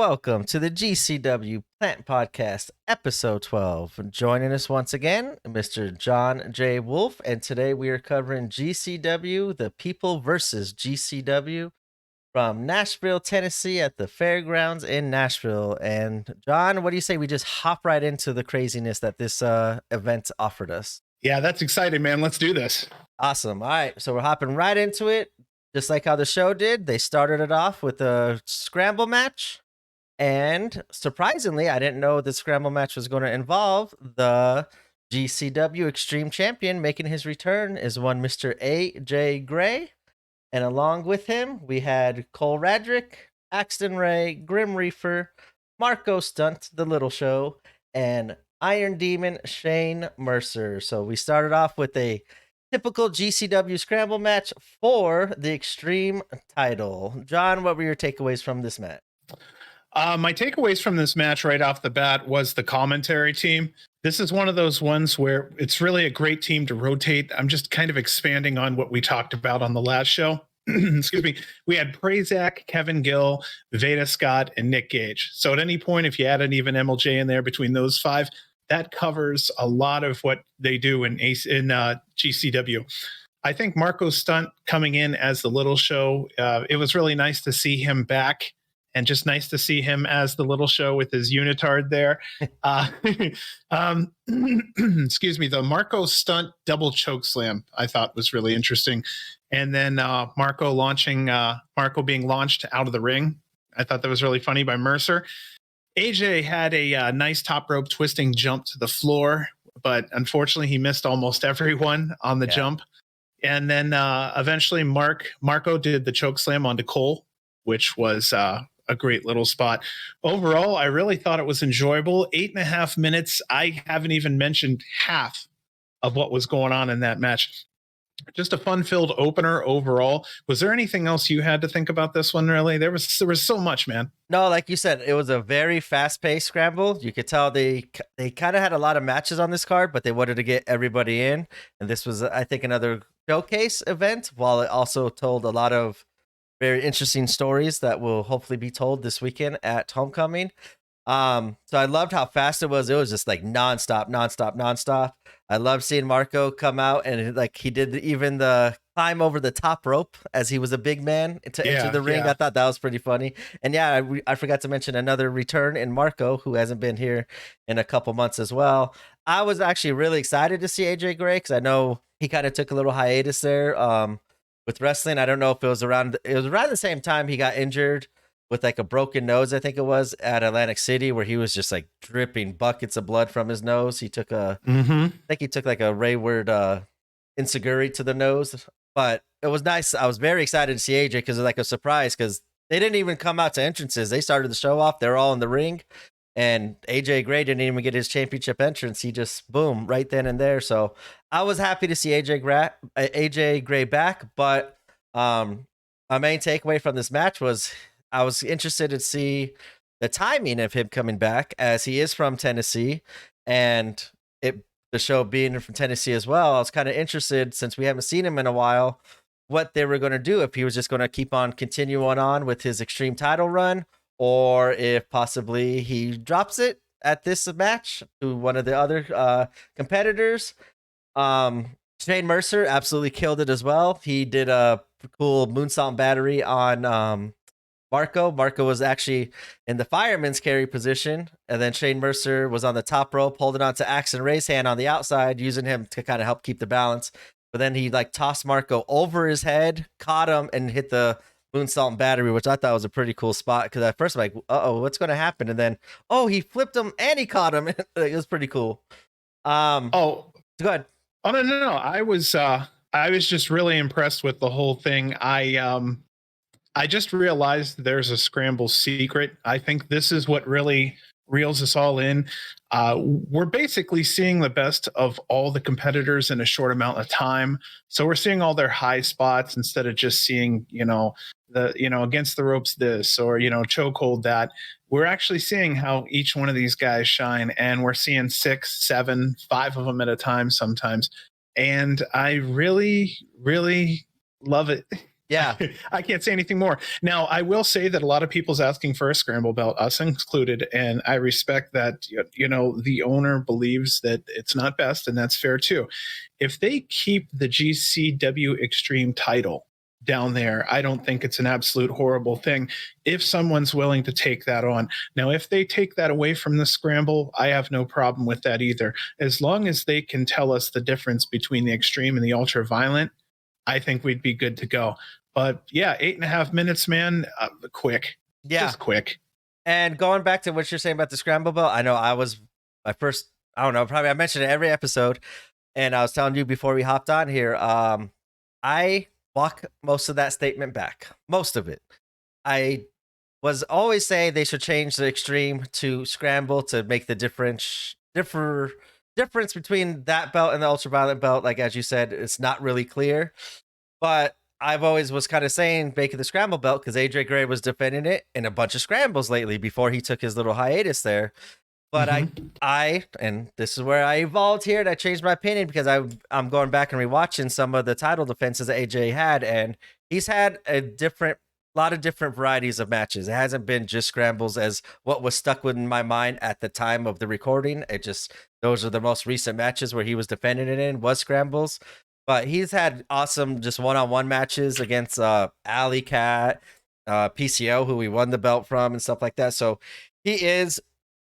welcome to the GCW Plant Podcast, episode 12. Joining us once again, Mr. John J. Wolf, and today we are covering GCW, the People versus GCW from Nashville, Tennessee at the fairgrounds in Nashville. And John, what do you say we just hop right into the craziness that this event offered us? Yeah, that's exciting, man. Let's do this. Awesome. All right, so we're hopping right into it. Just like how the show did, they started it off with a scramble match. And surprisingly, I didn't know the scramble match was going to involve the GCW Extreme Champion. Making his return is one Mr. AJ Gray. And along with him, we had Cole Radrick, Axton Ray, Grim Reaper, Marco Stunt, The Little Show, and Iron Demon Shane Mercer. So we started off with a typical GCW scramble match for the Extreme title. John, what were your takeaways from this match? My takeaways from this match right off the bat was the commentary team. This is one of those ones where it's really a great team to rotate. I'm just kind of expanding on what we talked about on the last show. Excuse me. We had Prazak, Kevin Gill, Veda Scott, and Nick Gage. So at any point, if you add an even MLJ in there between those five, that covers a lot of what they do in GCW. I think Marco Stunt coming in as the Little Show, it was really nice to see him back, and just nice to see him as the Little Show with his unitard there. Excuse me, the Marco Stunt double choke slam I thought was really interesting. And then Marco being launched out of the ring. I thought that was really funny by Mercer. AJ had a nice top rope twisting jump to the floor, but unfortunately he missed almost everyone on the jump. And then eventually Marco did the choke slam onto Cole, which was a great little spot. Overall, I really thought it was enjoyable. 8.5 minutes. I haven't even mentioned half of what was going on in that match. Just a fun-filled opener overall. Was there anything else you had to think about this one, really? There was so much, man. No, like you said, it was a very fast-paced scramble. You could tell they kind of had a lot of matches on this card, but they wanted to get everybody in. And this was, I think, another showcase event, while it also told a lot of very interesting stories that will hopefully be told this weekend at Homecoming. So I loved how fast it was. It was just like nonstop. I love seeing Marco come out and like he did even the climb over the top rope as he was a big man to enter the ring. Yeah. I thought that was pretty funny. And yeah, I forgot to mention another return in Marco, who hasn't been here in a couple months as well. I was actually really excited to see AJ Gray because I know he kind of took a little hiatus there with wrestling. I don't know if it was around the same time he got injured with like a broken nose, I think it was, at Atlantic City, where he was just like dripping buckets of blood from his nose. He took I think he took like a Rayward Inseguri to the nose, but it was nice. I was very excited to see AJ because it's like a surprise because they didn't even come out to entrances. They started the show off. They're all in the ring, and AJ Gray didn't even get his championship entrance. He just boom right then and there. So I was happy to see AJ Gray back, but my main takeaway from this match was I was interested to see the timing of him coming back, as he is from Tennessee, and the show being from Tennessee as well. I was kind of interested, since we haven't seen him in a while, what they were going to do, if he was just going to keep on continuing on with his Extreme title run, or if possibly he drops it at this match to one of the other competitors. Shane Mercer absolutely killed it as well. He did a cool moonsault battery on Marco. Marco was actually in the fireman's carry position, and then Shane Mercer was on the top rope holding on to Axton Ray's hand on the outside, using him to kind of help keep the balance. But then he like tossed Marco over his head, caught him, and hit the moonsault battery, which I thought was a pretty cool spot, because at first I'm like, what's going to happen? And then, he flipped him and he caught him. It was pretty cool. Go ahead. Oh, no. I was just really impressed with the whole thing. I just realized there's a scramble secret. I think this is what really reels us all in. We're basically seeing the best of all the competitors in a short amount of time. So we're seeing all their high spots instead of just seeing, against the ropes this, or, chokehold that. We're actually seeing how each one of these guys shine, and we're seeing 6, 7, 5 of them at a time sometimes. And I really, really love it. Yeah. I can't say anything more. Now, I will say that a lot of people's asking for a scramble belt, us included, and I respect that. The owner believes that it's not best, and that's fair too. If they keep the GCW Extreme title down there, I don't think it's an absolute horrible thing if someone's willing to take that on. Now, if they take that away from the scramble, I have no problem with that either. As long as they can tell us the difference between the Extreme and the Ultra Violent, I think we'd be good to go. But yeah, 8.5 minutes, man. Quick. Yeah. Just quick. And going back to what you're saying about the scramble belt, I know I was my first, I don't know, probably I mentioned it every episode. And I was telling you before we hopped on here, I walk most of that statement back. Most of it. I was always saying they should change the extreme to scramble to make the difference between that belt and the ultraviolet belt. Like, as you said, it's not really clear. But I've always was kind of saying making the scramble belt because AJ Gray was defending it in a bunch of scrambles lately before he took his little hiatus there. But and this is where I evolved here and I changed my opinion because I'm going back and rewatching some of the title defenses that AJ had, and he's had a lot of different varieties of matches. It hasn't been just scrambles as what was stuck in my mind at the time of the recording. Those are the most recent matches where he was defending it in was scrambles. But he's had awesome just one-on-one matches against Alley Cat, PCO, who we won the belt from and stuff like that. So he is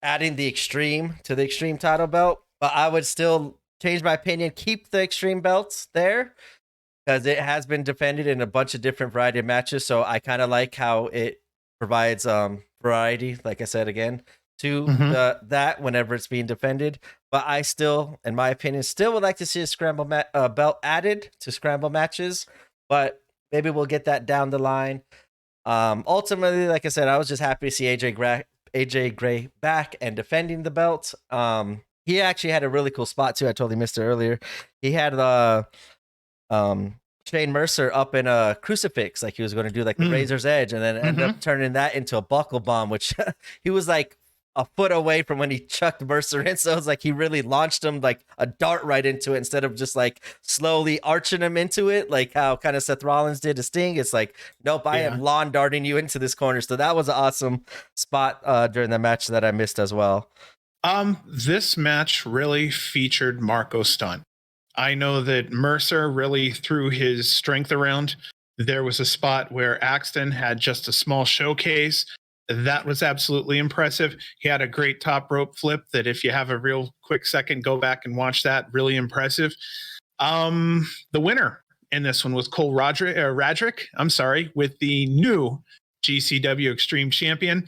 adding the extreme to the extreme title belt, but I would still change my opinion, keep the extreme belts there because it has been defended in a bunch of different variety of matches. So I kind of like how it provides variety, like I said again, to that whenever it's being defended. But I still, in my opinion, still would like to see a scramble belt added to scramble matches, but maybe we'll get that down the line. Ultimately, like I said, I was just happy to see AJ Gray back and defending the belt. He actually had a really cool spot too. I totally missed it earlier. He had Shane Mercer up in a crucifix, like he was going to do like the Razor's Edge, and then end up turning that into a buckle bomb, which he was like a foot away from when he chucked Mercer in. So it was like he really launched him like a dart right into it instead of just like slowly arching him into it, like how kind of Seth Rollins did to Sting. It's like, nope, I am lawn darting you into this corner. So that was an awesome spot during the match that I missed as well. This match really featured Marco Stunt. I know that Mercer really threw his strength around. There was a spot where Axton had just a small showcase. That was absolutely impressive. He had a great top rope flip that if you have a real quick second, go back and watch that. Really impressive. The winner in this one was Cole Radrick, with the new GCW Extreme Champion.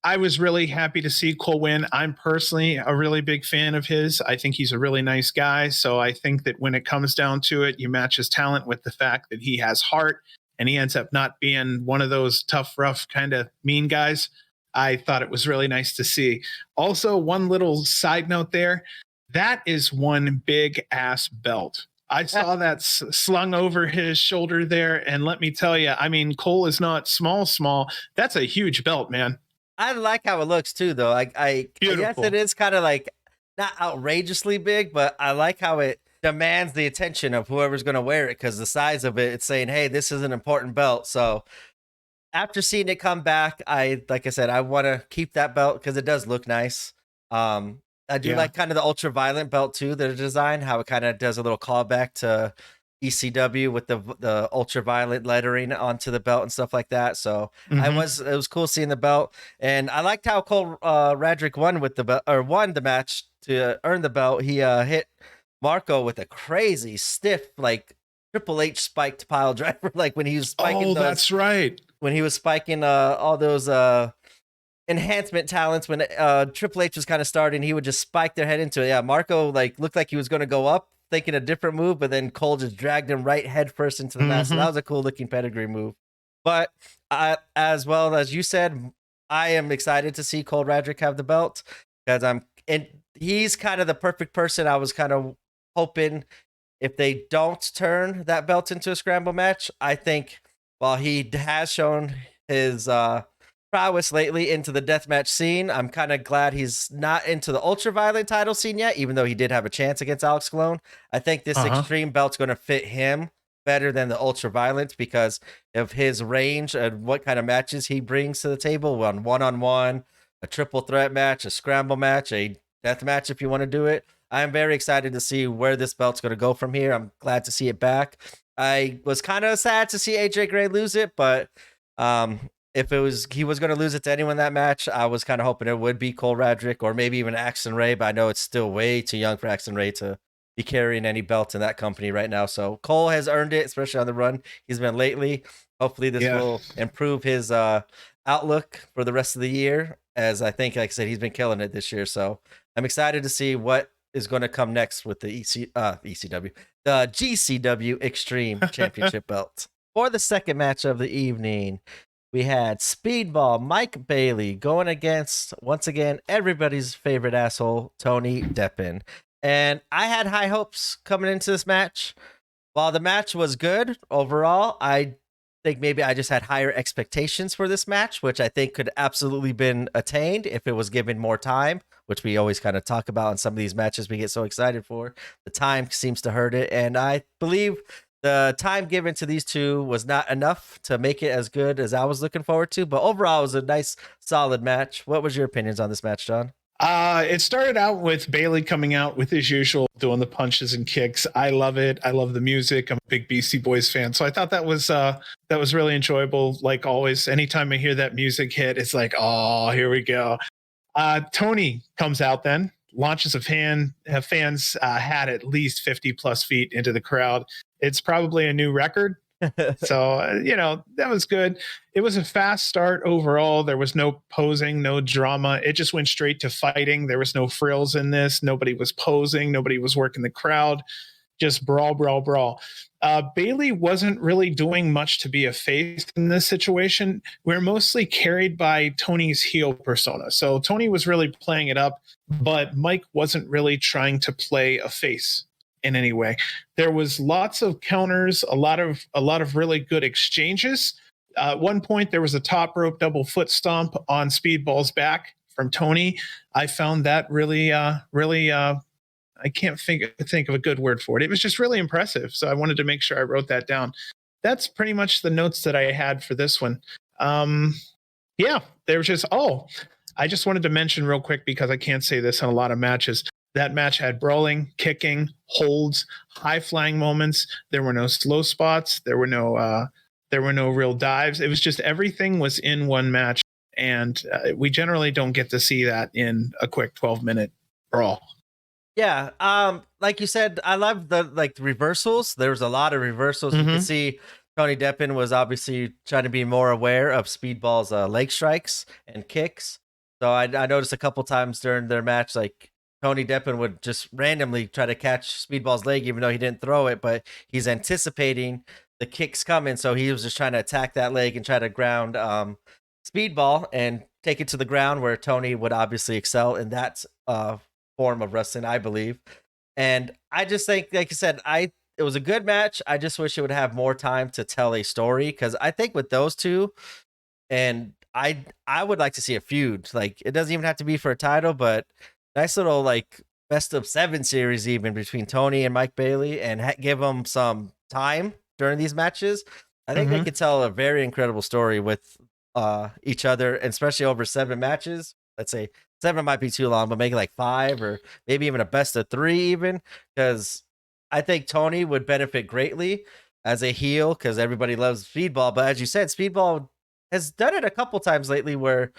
I was really happy to see Cole win. I'm personally a really big fan of his. I think he's a really nice guy. So I think that when it comes down to it, you match his talent with the fact that he has heart and he ends up not being one of those tough, rough, kind of mean guys. I thought it was really nice to see. Also, one little side note there, that is one big ass belt. I saw that slung over his shoulder there. And let me tell you, I mean, Cole is not small. That's a huge belt, man. I like how it looks too, though. I guess it is kind of like not outrageously big, but I like how it demands the attention of whoever's going to wear it because the size of it, it's saying, hey, this is an important belt. So after seeing it come back, like I said, I want to keep that belt because it does look nice. I do like kind of the ultraviolet belt too, the design, how it kind of does a little callback to ECW with the ultraviolet lettering onto the belt and stuff like that. So it was cool seeing the belt, and I liked how Cole Radrick won the match to earn the belt. He hit Marco with a crazy stiff like Triple H spiked pile driver, like when he was spiking. That's right. When he was spiking all those enhancement talents. When Triple H was kind of starting, he would just spike their head into it. Yeah, Marco like looked like he was going to go up, thinking a different move, but then Cole just dragged him right head first into the mat. So that was a cool looking pedigree move. But as well as you said, I am excited to see Cole Radrick have the belt because he's kind of the perfect person. I was kind of hoping if they don't turn that belt into a scramble match, I think while he has shown his prowess lately into the deathmatch scene, I'm kind of glad he's not into the ultraviolet title scene yet, even though he did have a chance against Alex Colon. I think this extreme belt's going to fit him better than the Ultraviolet because of his range and what kind of matches he brings to the table on one-on-one, a triple threat match, a scramble match, a death match if you want to do it. I'm very excited to see where this belt's going to go from here. I'm glad to see it back. I was kind of sad to see AJ Gray lose it, but if he was going to lose it to anyone that match, I was kind of hoping it would be Cole Radrick or maybe even Axton Ray, but I know it's still way too young for Axton Ray to be carrying any belt in that company right now. So Cole has earned it, especially on the run he's been lately. Hopefully this will improve his outlook for the rest of the year, as I think, like I said, he's been killing it this year. So I'm excited to see what is going to come next with the ECW, the GCW Extreme Championship belt. For the second match of the evening, we had Speedball Mike Bailey going against, once again, everybody's favorite asshole, Tony Deppen. And I had high hopes coming into this match. While the match was good overall, I think maybe I just had higher expectations for this match, which I think could absolutely been attained if it was given more time, which we always kind of talk about in some of these matches we get so excited for. The time seems to hurt it, and I believe the time given to these two was not enough to make it as good as I was looking forward to, but overall it was a nice, solid match. What was your opinions on this match, John? It started out with Bailey coming out with his usual, doing the punches and kicks. I love it. I love the music. I'm a big Beastie Boys fan, so I thought that was really enjoyable. Like always, anytime I hear that music hit, it's like, oh, here we go. Tony comes out then, launches a fan. Fans had at least 50 plus feet into the crowd. It's probably a new record. So, that was good. It was a fast start overall. There was no posing, no drama. It just went straight to fighting. There was no frills in this. Nobody was posing. Nobody was working the crowd. Just brawl, brawl, brawl. Bailey wasn't really doing much to be a face in this situation. We're mostly carried by Tony's heel persona. So Tony was really playing it up, but Mike wasn't really trying to play a face in any way. There was lots of counters, a lot of really good exchanges. At one point, there was a top rope double foot stomp on Speedball's back from Tony. I found that really, I can't think of a good word for it. It was just really impressive. So I wanted to make sure I wrote that down. That's pretty much the notes that I had for this one. There was just, I just wanted to mention real quick, because I can't say this in a lot of matches. That match had brawling, kicking, holds, high flying moments. There were no slow spots. There were no real dives. It was just everything was in one match, and we generally don't get to see that in a quick 12-minute brawl. Yeah, like you said, I love the reversals. There was a lot of reversals. You can see Tony Deppen was obviously trying to be more aware of Speedball's leg strikes and kicks. So I noticed a couple times during their match, like Tony Deppen would just randomly try to catch Speedball's leg, even though he didn't throw it, but he's anticipating the kicks coming. So he was just trying to attack that leg and try to ground Speedball and take it to the ground, where Tony would obviously excel in that form of wrestling, I believe. And I just think, like you said, it was a good match. I just wish it would have more time to tell a story, because I think with those two, and I would like to see a feud. Like, it doesn't even have to be for a title, but nice little best of 7 series even between Tony and Mike Bailey, and give them some time during these matches. I think they could tell a very incredible story with each other, and especially over 7 matches. Let's say 7 might be too long, but make it like 5, or maybe even a best of 3 even, because I think Tony would benefit greatly as a heel, because everybody loves Speedball. But as you said, Speedball has done it a couple times lately where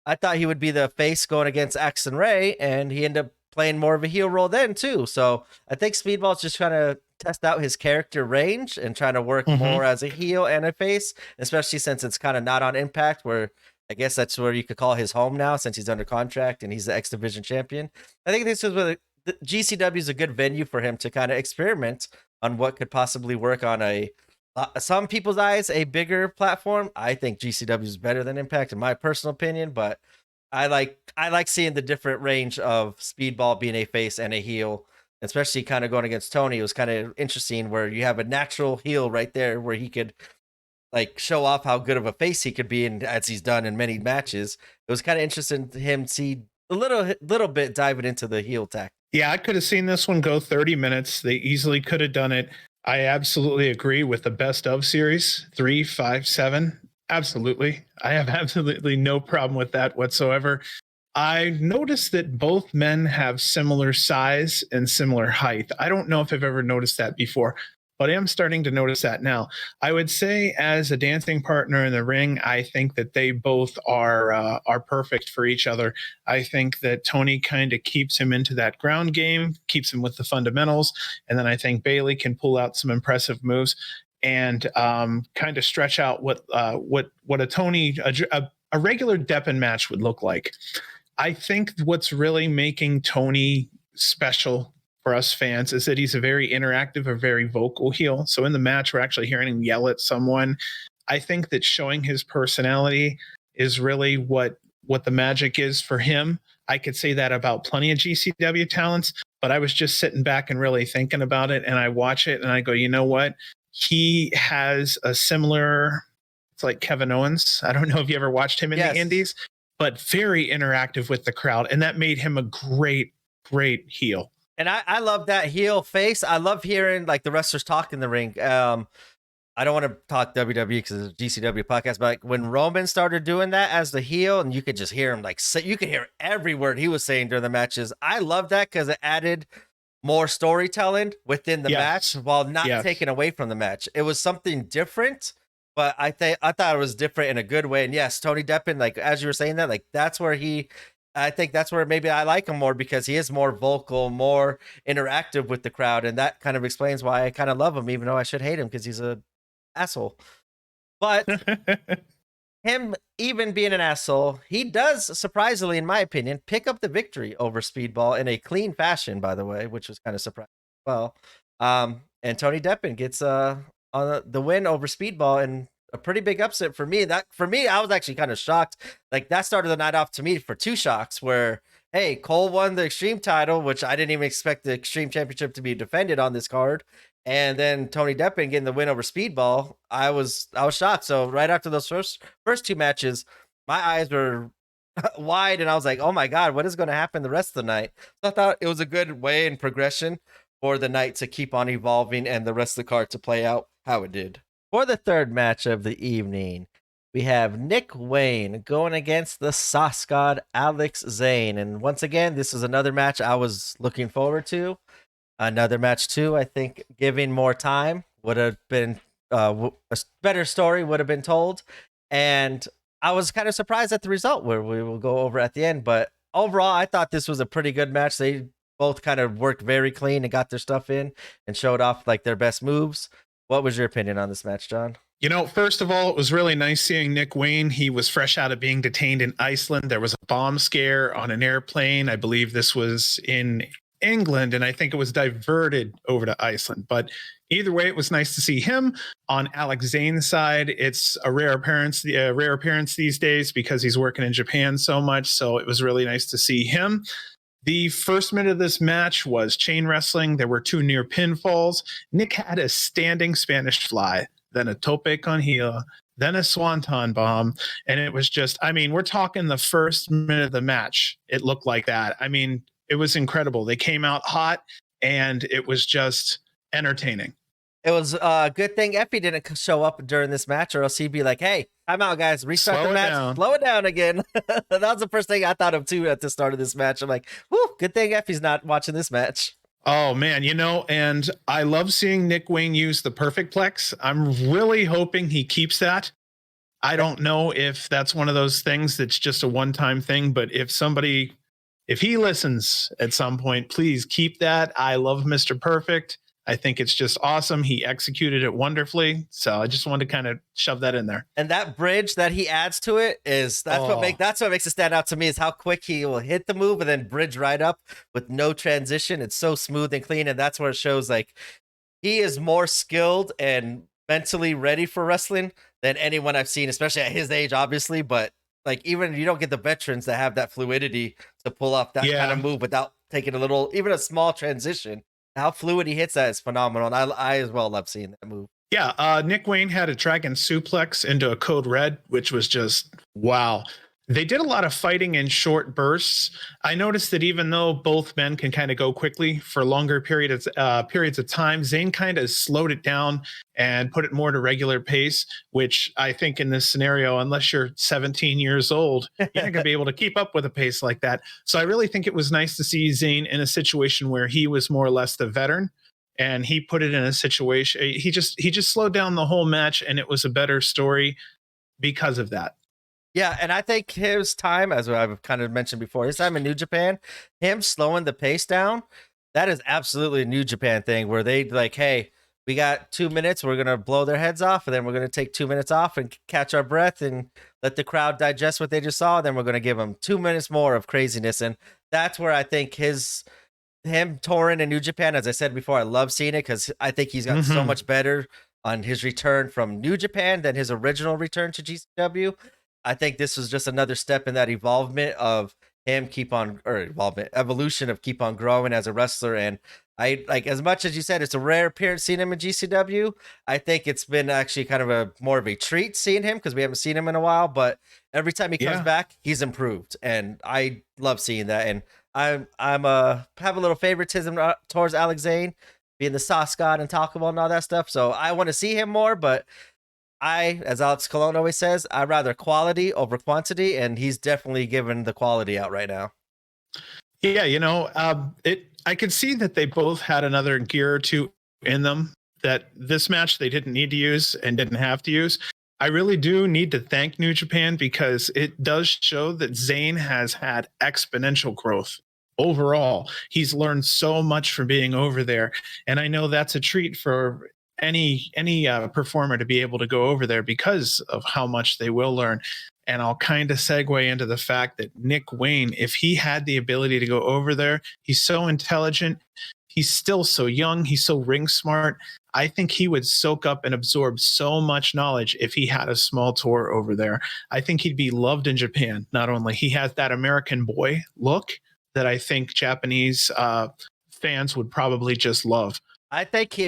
I thought he would be the face going against Axton Ray, and he ended up playing more of a heel role then too. So I think Speedball's just trying to test out his character range and trying to work more as a heel and a face, especially since it's kind of not on Impact, where I guess that's where you could call his home now, since he's under contract and he's the X Division champion. I think this is where the GCW is a good venue for him to kind of experiment on what could possibly work on some people's eyes, a bigger platform. I think GCW is better than Impact in my personal opinion, but I like seeing the different range of Speedball being a face and a heel, especially kind of going against Tony. It was kind of interesting where you have a natural heel right there where he could show off how good of a face he could be, and as he's done in many matches. It was kind of interesting to him see a little bit diving into the heel tactic. Yeah, I could have seen this one go 30 minutes. They easily could have done it. I absolutely agree with the best of series 3, 5, 7. Absolutely. I have absolutely no problem with that whatsoever. I noticed that both men have similar size and similar height. I don't know if I've ever noticed that before, but I am starting to notice that now. I would say, as a dancing partner in the ring, I think that they both are perfect for each other. I think that Tony kind of keeps him into that ground game, keeps him with the fundamentals, and then I think Bailey can pull out some impressive moves and kind of stretch out what a Tony a regular Deppen match would look like. I think what's really making Tony special for us fans is that he's a very interactive, a very vocal heel. So in the match, we're actually hearing him yell at someone. I think that showing his personality is really what the magic is for him. I could say that about plenty of GCW talents, but I was just sitting back and really thinking about it, and I watch it and I go, you know what? He has a similar, it's like Kevin Owens. I don't know if you ever watched him in the Indies, but very interactive with the crowd. And that made him a great, great heel. And I love that heel face. I love hearing like the wrestlers talk in the ring. I don't want to talk WWE because it's a GCW podcast, but like when Roman started doing that as the heel, and you could just hear him you could hear every word he was saying during the matches. I love that because it added more storytelling within the match while not taking away from the match. It was something different, but I thought it was different in a good way. And yes, Tony Deppen, like as you were saying that, like I think that's where maybe I like him more because he is more vocal, more interactive with the crowd, and that kind of explains why I kind of love him, even though I should hate him because he's a asshole. But him even being an asshole, he does surprisingly, in my opinion, pick up the victory over Speedball in a clean fashion, by the way, which was kind of surprising as well. And Tony Deppen gets on the win over Speedball and a pretty big upset for me. I was actually kind of shocked. Like that started the night off to me for two shocks where, hey, Cole won the Extreme title, which I didn't even expect the Extreme Championship to be defended on this card. And then Tony Deppen getting the win over Speedball. I was shocked. So right after those first two matches, my eyes were wide and I was like, oh my God, what is going to happen the rest of the night? So I thought it was a good way and progression for the night to keep on evolving and the rest of the card to play out how it did. For the third match of the evening, we have Nick Wayne going against the Sauce God Alex Zane. And once again, this is another match I was looking forward to. Another match, too. I think giving more time would have been a better story would have been told. And I was kind of surprised at the result, where we will go over at the end. But overall, I thought this was a pretty good match. They both kind of worked very clean and got their stuff in and showed off like their best moves. What was your opinion on this match, John? You know, first of all, it was really nice seeing Nick Wayne. He was fresh out of being detained in Iceland. There was a bomb scare on an airplane. I believe this was in England, and I think it was diverted over to Iceland. But either way, it was nice to see him. On Alex Zane's side, it's a rare appearance these days because he's working in Japan so much. So it was really nice to see him. The first minute of this match was chain wrestling. There were two near pinfalls. Nick had a standing Spanish fly, then a tope con heel, then a swanton bomb. And it was just, I mean, we're talking the first minute of the match. It looked like that. I mean, it was incredible. They came out hot and it was just entertaining. It was a good thing Effie didn't show up during this match, or else he'd be like, hey, I'm out, guys. Restart the match. Slow it down again. That was the first thing I thought of, too, at the start of this match. I'm like, whoo, good thing Effie's not watching this match. Oh, man, you know, and I love seeing Nick Wayne use the Perfect Plex. I'm really hoping he keeps that. I don't know if that's one of those things that's just a one-time thing, but if he listens at some point, please keep that. I love Mr. Perfect. I think it's just awesome. He executed it wonderfully. So I just wanted to kind of shove that in there. And that bridge that he adds to it what makes it stand out to me is how quick he will hit the move and then bridge right up with no transition. It's so smooth and clean. And that's where it shows like he is more skilled and mentally ready for wrestling than anyone I've seen, especially at his age, obviously. But like, even you don't get the veterans that have that fluidity to pull off that kind of move without taking even a small transition. How fluid he hits that is phenomenal. And I as well love seeing that move. Yeah, Nick Wayne had a dragon suplex into a code red, which was just wow. They did a lot of fighting in short bursts. I noticed that even though both men can kind of go quickly for longer periods of time, Zayn kind of slowed it down and put it more to regular pace, which I think in this scenario, unless you're 17 years old, you're not going to be able to keep up with a pace like that. So I really think it was nice to see Zayn in a situation where he was more or less the veteran, and he put it in a situation. He just slowed down the whole match, and it was a better story because of that. Yeah, and I think his time, as I've kind of mentioned before, his time in New Japan, him slowing the pace down, that is absolutely a New Japan thing where they like, hey, we got 2 minutes, we're gonna blow their heads off, and then we're gonna take 2 minutes off and catch our breath and let the crowd digest what they just saw. Then we're gonna give them 2 minutes more of craziness, and that's where I think him touring in New Japan, as I said before, I love seeing it because I think he's gotten so much better on his return from New Japan than his original return to GCW. I think this was just another step in that evolvement of him evolution of keep on growing as a wrestler. And I like, as much as you said, it's a rare appearance seeing him in GCW. I think it's been actually kind of a more of a treat seeing him because we haven't seen him in a while. But every time he comes back, he's improved, and I love seeing that. And I'm have a little favoritism towards Alex Zane being the sauce god and talk about and all that stuff. So I want to see him more, but as Alex Colon always says, I'd rather quality over quantity, and he's definitely given the quality out right now. Yeah, I could see that they both had another gear or two in them that this match they didn't need to use and didn't have to use. I really do need to thank New Japan because it does show that Zayn has had exponential growth overall. He's learned so much from being over there, and I know that's a treat for any performer to be able to go over there because of how much they will learn. And I'll kind of segue into the fact that Nick Wayne, if he had the ability to go over there, he's so intelligent, he's still so young, he's so ring smart. I think he would soak up and absorb so much knowledge if he had a small tour over there. I think he'd be loved in Japan. Not only he has that American boy look that I think Japanese fans would probably just love. I think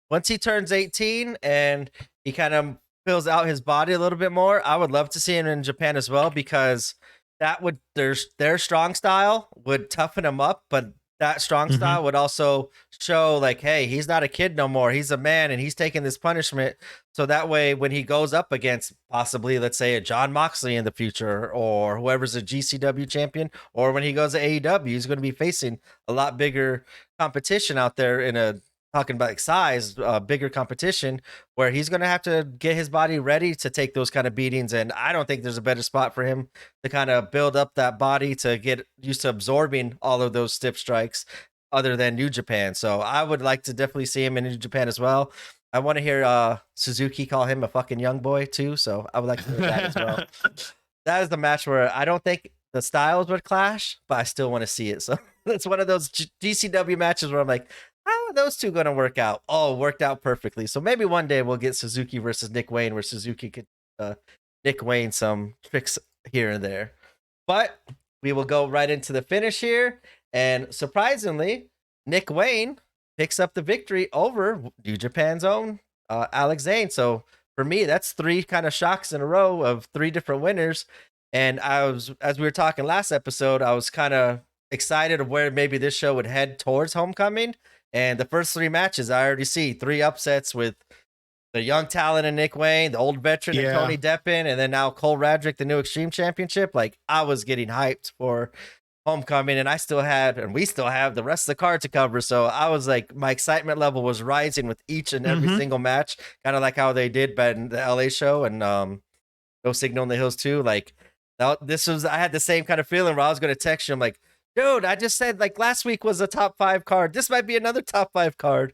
once he turns 18 and he kind of fills out his body a little bit more, I would love to see him in Japan as well, because that would their strong style would toughen him up, but that strong style would also show like, hey, he's not a kid no more. He's a man, and he's taking this punishment. So that way, when he goes up against possibly, let's say, a John Moxley in the future, or whoever's a GCW champion, or when he goes to AEW, he's going to be facing a lot bigger competition out there talking about like size, bigger competition, where he's going to have to get his body ready to take those kind of beatings. And I don't think there's a better spot for him to kind of build up that body to get used to absorbing all of those stiff strikes other than New Japan. So I would like to definitely see him in New Japan as well. I want to hear Suzuki call him a fucking young boy too. So I would like to hear that as well. That is the match where I don't think the styles would clash, but I still want to see it. So it's one of those GCW matches where I'm like, how are those two going to work out? Oh, worked out perfectly. So maybe one day we'll get Suzuki versus Nick Wayne, where Suzuki could Nick Wayne some tricks here and there. But we will go right into the finish here. And surprisingly, Nick Wayne picks up the victory over New Japan's own Alex Zane. So for me, that's three kind of shocks in a row of three different winners. And as we were talking last episode, I was kind of excited of where maybe this show would head towards Homecoming. And the first three matches, I already see three upsets with the young talent in Nick Wayne, the old veteran and Tony Deppen, and then now Cole Radrick, the new Extreme Championship. Like, I was getting hyped for Homecoming, and we still have the rest of the card to cover. So I was like, my excitement level was rising with each and every single match, kind of like how they did back in the LA show and No Signal in the Hills too. Like, I had the same kind of feeling where I was going to text you. I'm like, dude, I just said like last week was a top 5 card. This might be another top 5 card.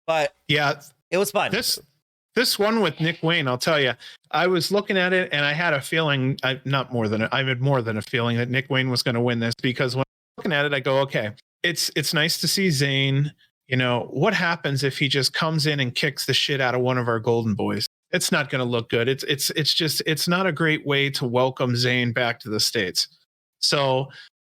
But yeah, it was fun. This one with Nick Wayne, I'll tell you, I was looking at it and I had a feeling, I had more than a feeling that Nick Wayne was going to win this, because when I'm looking at it, I go, okay, it's nice to see Zayn. You know, what happens if he just comes in and kicks the shit out of one of our golden boys? It's not going to look good. It's not a great way to welcome Zayn back to the States. So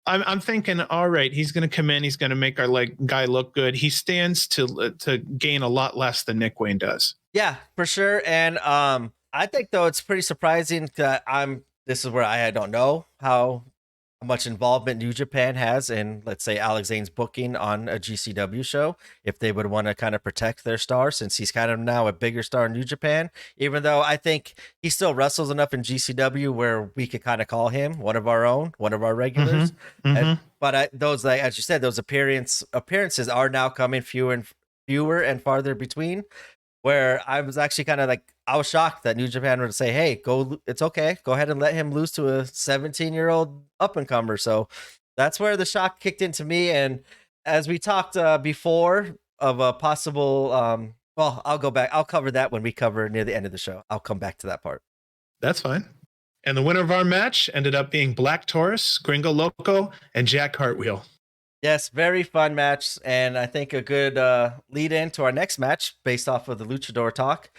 I'm thinking, all right, he's going to come in, he's going to make our guy look good. He stands to gain a lot less than Nick Wayne does. Yeah, for sure. And I think though it's pretty surprising that I'm this is where I don't know how much involvement New Japan has in, let's say, Alex Zane's booking on a GCW show, if they would want to kind of protect their star, since he's kind of now a bigger star in New Japan, even though I think he still wrestles enough in GCW where we could kind of call him one of our own, one of our regulars. But those, like as you said, those appearances are now coming fewer and farther between, where I was actually kind of like, I was shocked that New Japan would say, hey, go, it's okay, go ahead and let him lose to a 17-year-old up and comer. So that's where the shock kicked into me. And as we talked before of a possible, well, I'll go back, I'll cover that when we cover near the end of the show. I'll come back to that part. That's fine. And the winner of our match ended up being Black Taurus, Gringo Loco, and Jack Cartwheel. Yes, very fun match, and I think a good lead in to our next match based off of the Luchador talk.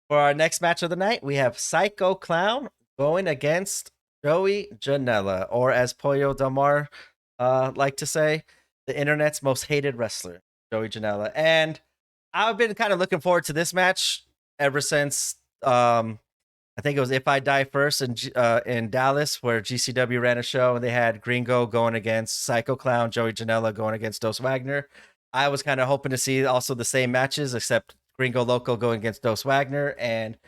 For our next match of the night, we have Psycho Clown going against Joey Janela, or as Pollo Del Mar like to say, the internet's most hated wrestler, Joey Janela. And I've been kind of looking forward to this match ever since I think it was If I Die First in Dallas, where GCW ran a show and they had Gringo going against Psycho Clown, Joey Janela going against Dos Wagner. I was kind of hoping to see also the same matches, except Gringo Loco going against Dos Wagner and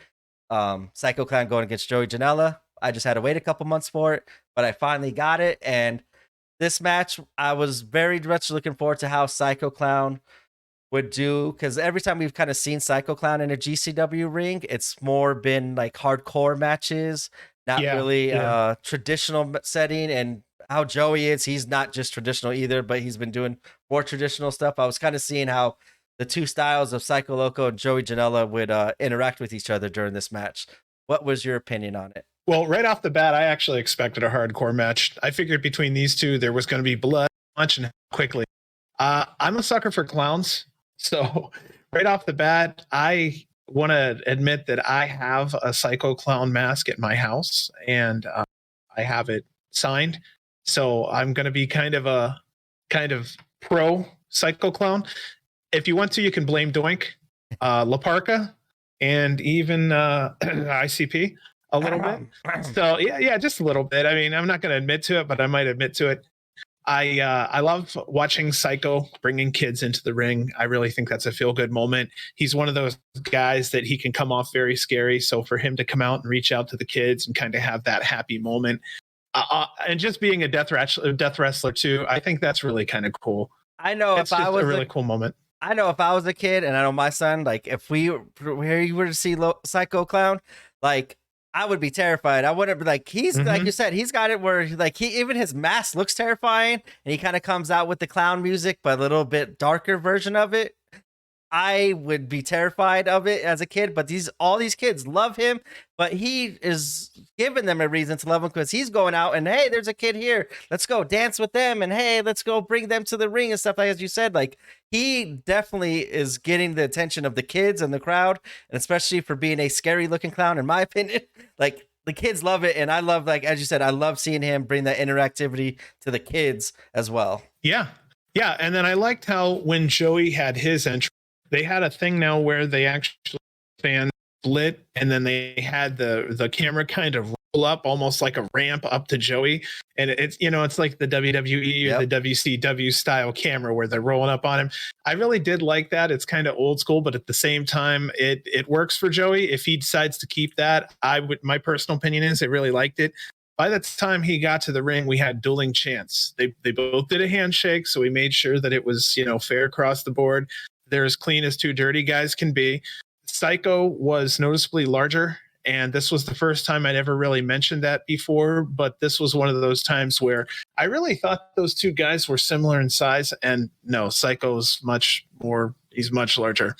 Psycho Clown going against Joey Janela. I just had to wait a couple months for it, but I finally got it. And this match, I was very much looking forward to how Psycho Clown would do, because every time we've kind of seen Psycho Clown in a GCW ring, it's more been like hardcore matches, not really traditional setting. And how Joey is, he's not just traditional either, but he's been doing more traditional stuff. I was kind of seeing how the two styles of Psycho Loco and Joey Janela would interact with each other during this match. What was your opinion on it? Well, right off the bat, I actually expected a hardcore match. I figured between these two, there was going to be blood, punch, and quickly. I'm a sucker for clowns. So right off the bat, I want to admit that I have a Psycho Clown mask at my house, and I have it signed. So I'm going to be kind of pro Psycho Clown. If you want to, you can blame Doink, La Parka, and even ICP a little bit. So yeah, just a little bit. I mean, I'm not going to admit to it, but I might admit to it. I love watching Psycho bringing kids into the ring. I really think that's a feel-good moment. He's one of those guys that he can come off very scary. So for him to come out and reach out to the kids and kind of have that happy moment, and just being a death wrestler too, I think that's really kind of cool. I know it's if I was a really cool moment. I know if I was a kid, and I know my son, like if we were to see Psycho Clown, like I would be terrified. I wouldn't be like, he's like you said, he's got it where like even his mask looks terrifying, and he kind of comes out with the clown music, but a little bit darker version of it. I would be terrified of it as a kid, but all these kids love him, but he is giving them a reason to love him because he's going out and, hey, there's a kid here. Let's go dance with them. And hey, let's go bring them to the ring and stuff like as you said. Like he definitely is getting the attention of the kids and the crowd, and especially for being a scary looking clown, in my opinion. Like the kids love it. And I love, like, as you said, I love seeing him bring that interactivity to the kids as well. Yeah. Yeah. And then I liked how when Joey had his entry, they had a thing now where they actually fans split, and then they had the camera kind of roll up almost like a ramp up to Joey. And it's, it's like the WWE or the WCW style camera where they're rolling up on him. I really did like that. It's kind of old school, but at the same time, it works for Joey. If he decides to keep that, my personal opinion is I really liked it. By the time he got to the ring, we had dueling chants. They both did a handshake, so we made sure that it was, fair across the board. They're as clean as two dirty guys can be. Psycho was noticeably larger, and this was the first time I'd ever really mentioned that before, but this was one of those times where I really thought those two guys were similar in size, and no, Psycho's he's much larger.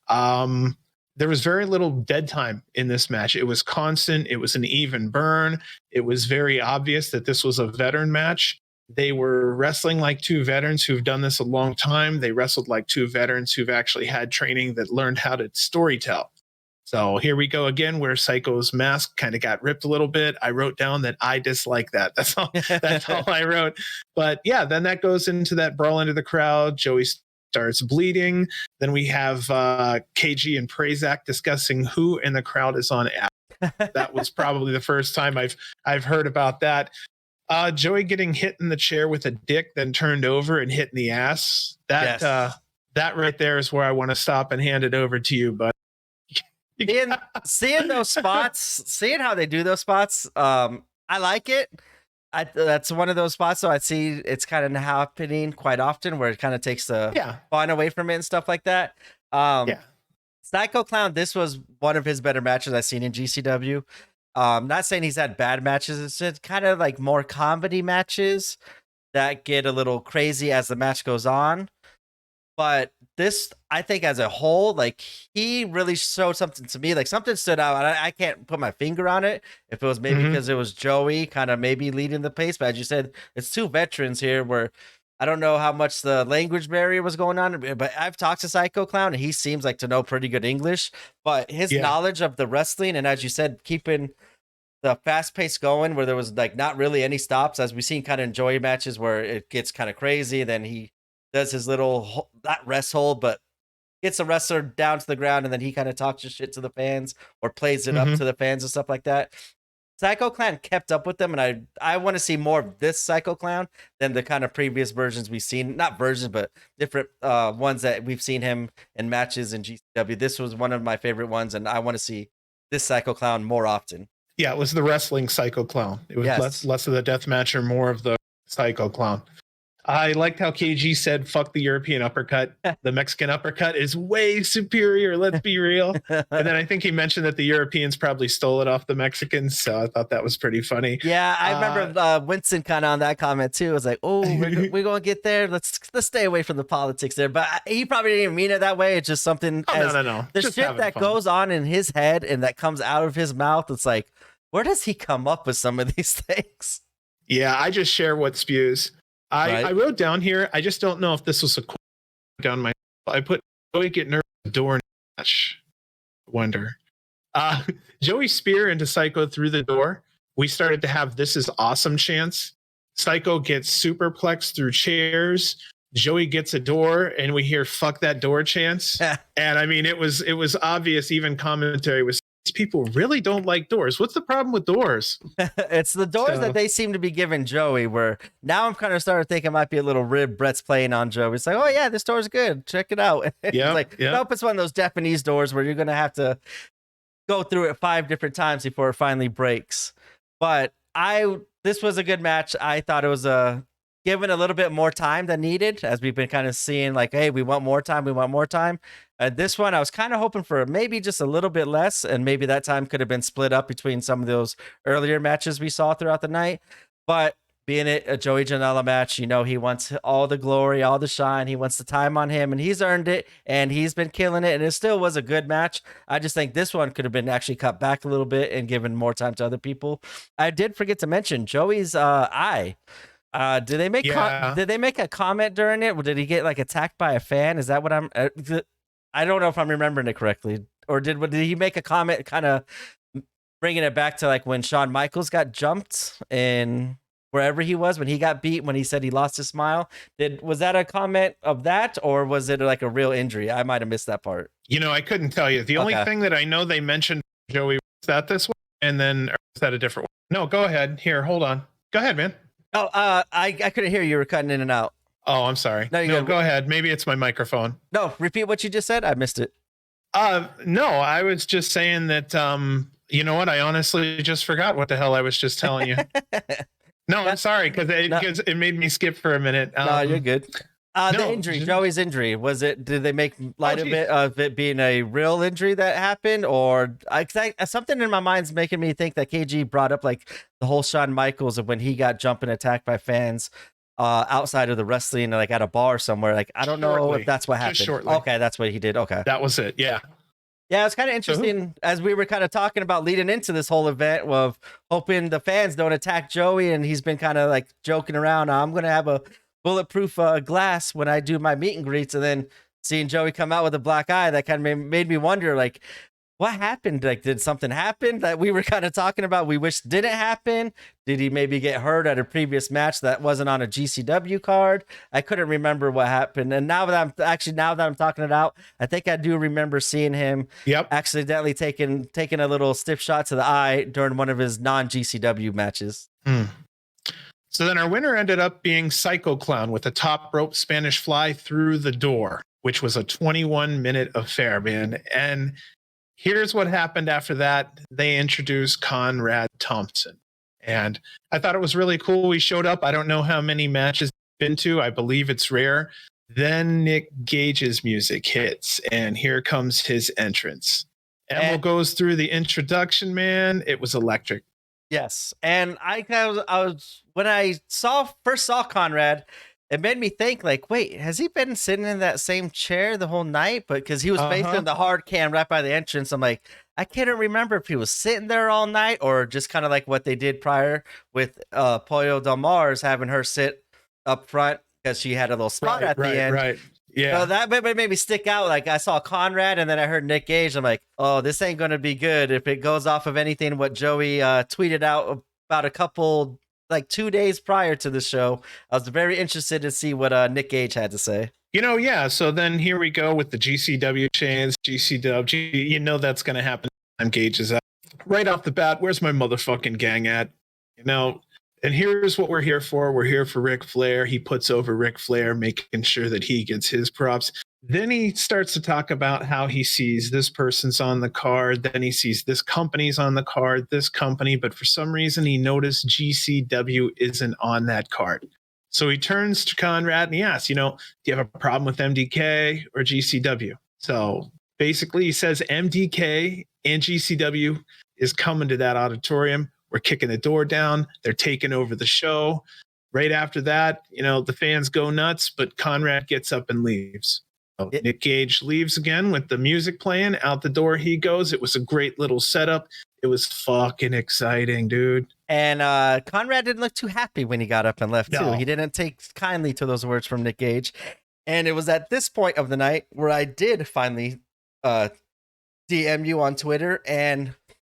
There was very little dead time in this match. It was constant. It was an even burn. It was very obvious that this was a veteran match. They were wrestling like two veterans who've done this a long time. They wrestled like two veterans who've actually had training that learned how to storytell. So here we go again, where Psycho's mask kind of got ripped a little bit. I wrote down that I dislike that. That's all I wrote. But yeah, then that goes into that brawl into the crowd. Joey starts bleeding. Then we have KG and Prazak discussing who in the crowd is on That was probably the first time I've heard about that. Joey getting hit in the chair with a dick, then turned over and hit in the ass. That Yes. that right there is where I want to stop and hand it over to you, but Seeing those spots, seeing how they do those spots, I like it. That's one of those spots. So I see it's kind of happening quite often, where it kind of takes the yeah, fun away from it and stuff like that. yeah. Psycho Clown, this was one of his better matches I've seen in GCW. Not saying he's had bad matches. It's just kind of like more comedy matches that get a little crazy as the match goes on. But this, I think, as a whole, like, he really showed something to me. Like, something stood out, and I can't put my finger on it. If it was maybe because it was Joey kind of maybe leading the pace, but as you said, it's two veterans here where I don't know how much the language barrier was going on, but I've talked to Psycho Clown, and he seems like to know pretty good English. But his knowledge of the wrestling, and as you said, keeping the fast pace going, where there was like not really any stops, as we've seen kind of in Joey matches where it gets kind of crazy. Then he does his little not rest hold, but gets the wrestler down to the ground, and then he kind of talks his shit to the fans or plays it up to the fans and stuff like that. Psycho Clown kept up with them, and I want to see more of this Psycho Clown than the kind of previous versions we've seen. Not versions, but different ones that we've seen him in matches in GCW. This was one of my favorite ones, and I want to see this Psycho Clown more often. Yeah, it was the wrestling Psycho Clown. It was less of the death match or more of the Psycho Clown. I liked how KG said, fuck the European uppercut. The Mexican uppercut is way superior. Let's be real. And then I think he mentioned that the Europeans probably stole it off the Mexicans. So I thought that was pretty funny. Yeah, I remember Winston kind of on that comment too. I was like, oh, we're going to get there. Let's stay away from the politics there. But he probably didn't even mean it that way. It's just something. No. The just shit that goes on in his head and that comes out of his mouth. It's like, where does he come up with some of these things? Yeah, I just share what spews. I wrote down here, I just don't know if this was a quote down my. I put Joey get nervous door match. Wonder. Joey spear into Psycho through the door. We started to have this is awesome chance. Psycho gets superplexed through chairs. Joey gets a door, and we hear "fuck that door" chants. And I mean, it was obvious. Even commentary was. These people really don't like doors. What's the problem with doors? It's the doors that they seem to be giving Joey, where now I'm kind of starting to think it might be a little rib Brett's playing on Joey. It's like, oh yeah, this door's good. Check it out. Nope, it's one of those Japanese doors where you're going to have to go through it 5 different times before it finally breaks. But this was a good match. I thought it was given a little bit more time than needed, as we've been kind of seeing like, hey, we want more time. This one, I was kind of hoping for maybe just a little bit less, and maybe that time could have been split up between some of those earlier matches we saw throughout the night. But being it a Joey Janela match, you know, he wants all the glory, all the shine. He wants the time on him, and he's earned it, and he's been killing it, and it still was a good match. I just think this one could have been actually cut back a little bit and given more time to other people. I did forget to mention Joey's eye. Did they make a comment during it? Did he get like attacked by a fan? Is that what I'm? I don't know if I'm remembering it correctly. Or did he make a comment, kind of bringing it back to like when Shawn Michaels got jumped and wherever he was when he got beat, when he said he lost his smile? Was that a comment of that, or was it like a real injury? I might have missed that part. You know, I couldn't tell you. The only thing that I know they mentioned Joey was that this one, and then or was that a different one? No, go ahead. Here, hold on. Go ahead, man. Oh, I couldn't hear you. You were cutting in and out. Oh, I'm sorry. No, go ahead. Maybe it's my microphone. No, repeat what you just said. I missed it. No, I was just saying that, you know what? I honestly just forgot what the hell I was just telling you. No, I'm sorry, because it made me skip for a minute. No, you're good. The injury, Joey's injury, did they make light of it being a real injury that happened, or something in my mind's making me think that KG brought up like the whole Shawn Michaels of when he got jumped and attacked by fans outside of the wrestling, like at a bar somewhere. Like, I don't know if that's what happened. Okay, that's what he did. Okay. That was it. Yeah. Yeah, it's kind of interesting as we were kind of talking about leading into this whole event of hoping the fans don't attack Joey, and he's been kind of like joking around. I'm going to have a bulletproof glass when I do my meet and greets, and then seeing Joey come out with a black eye, that kind of made me wonder, like, what happened? Like, did something happen that we were kind of talking about we wish didn't happen? Did he maybe get hurt at a previous match that wasn't on a GCW card? I couldn't remember what happened. And now that I'm talking it out, I think I do remember seeing him Yep. accidentally taking a little stiff shot to the eye during one of his non-GCW matches. So then our winner ended up being Psycho Clown with a top rope Spanish fly through the door, which was a 21-minute affair, man. And here's what happened after that. They introduced Conrad Thompson. And I thought it was really cool. He showed up. I don't know how many matches he's been to. I believe it's rare. Then Nick Gage's music hits, and here comes his entrance. Emil goes through the introduction, man. It was electric. Yes. And I was when I first saw Conrad, it made me think, like, wait, has he been sitting in that same chair the whole night? But because he was facing the hard cam right by the entrance, I'm like, I can't remember if he was sitting there all night or just kind of like what they did prior with Pollo Del Mars, having her sit up front because she had a little spot at the end. Right. Yeah. So that made me stick out. Like, I saw Conrad and then I heard Nick Gage. I'm like, oh, this ain't going to be good if it goes off of anything what Joey tweeted out about a couple, like 2 days prior to the show. I was very interested to see what Nick Gage had to say. Yeah. So then here we go with the GCW chains, GCW. You know that's going to happen. I'm Gage is out. Right off the bat, where's my motherfucking gang at? And here's what we're here for. We're here for Ric Flair. He puts over Ric Flair, making sure that he gets his props. Then he starts to talk about how he sees this person's on the card. Then he sees this company's on the card, this company. But for some reason, he noticed GCW isn't on that card. So he turns to Conrad and he asks, do you have a problem with MDK or GCW? So basically he says MDK and GCW is coming to that auditorium. We're kicking the door down. They're taking over the show. Right after that, the fans go nuts, but Conrad gets up and leaves. So Nick Gage leaves again with the music playing. Out the door he goes. It was a great little setup. It was fucking exciting, dude. And Conrad didn't look too happy when he got up and left, too. He didn't take kindly to those words from Nick Gage. And it was at this point of the night where I did finally DM you on Twitter, and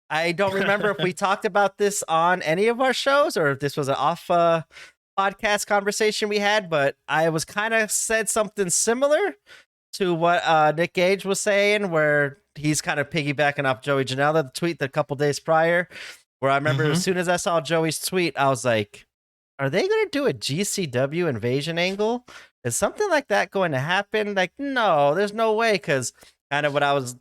I don't remember if we talked about this on any of our shows or if this was an off podcast conversation we had, but I was kind of said something similar to what Nick Gage was saying, where he's kind of piggybacking off Joey Janela, the tweet a couple days prior, where I remember as soon as I saw Joey's tweet, I was like, are they going to do a GCW invasion angle? Is something like that going to happen? Like, no, there's no way, because kind of what I was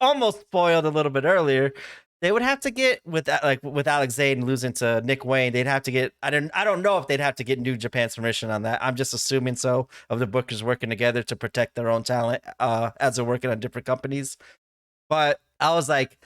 almost spoiled a little bit earlier. They would have to get with Alex Zayden losing to Nick Wayne. They'd have to get. I don't know if they'd have to get New Japan's permission on that. I'm just assuming so. Of the bookers working together to protect their own talent as they're working on different companies. But I was like,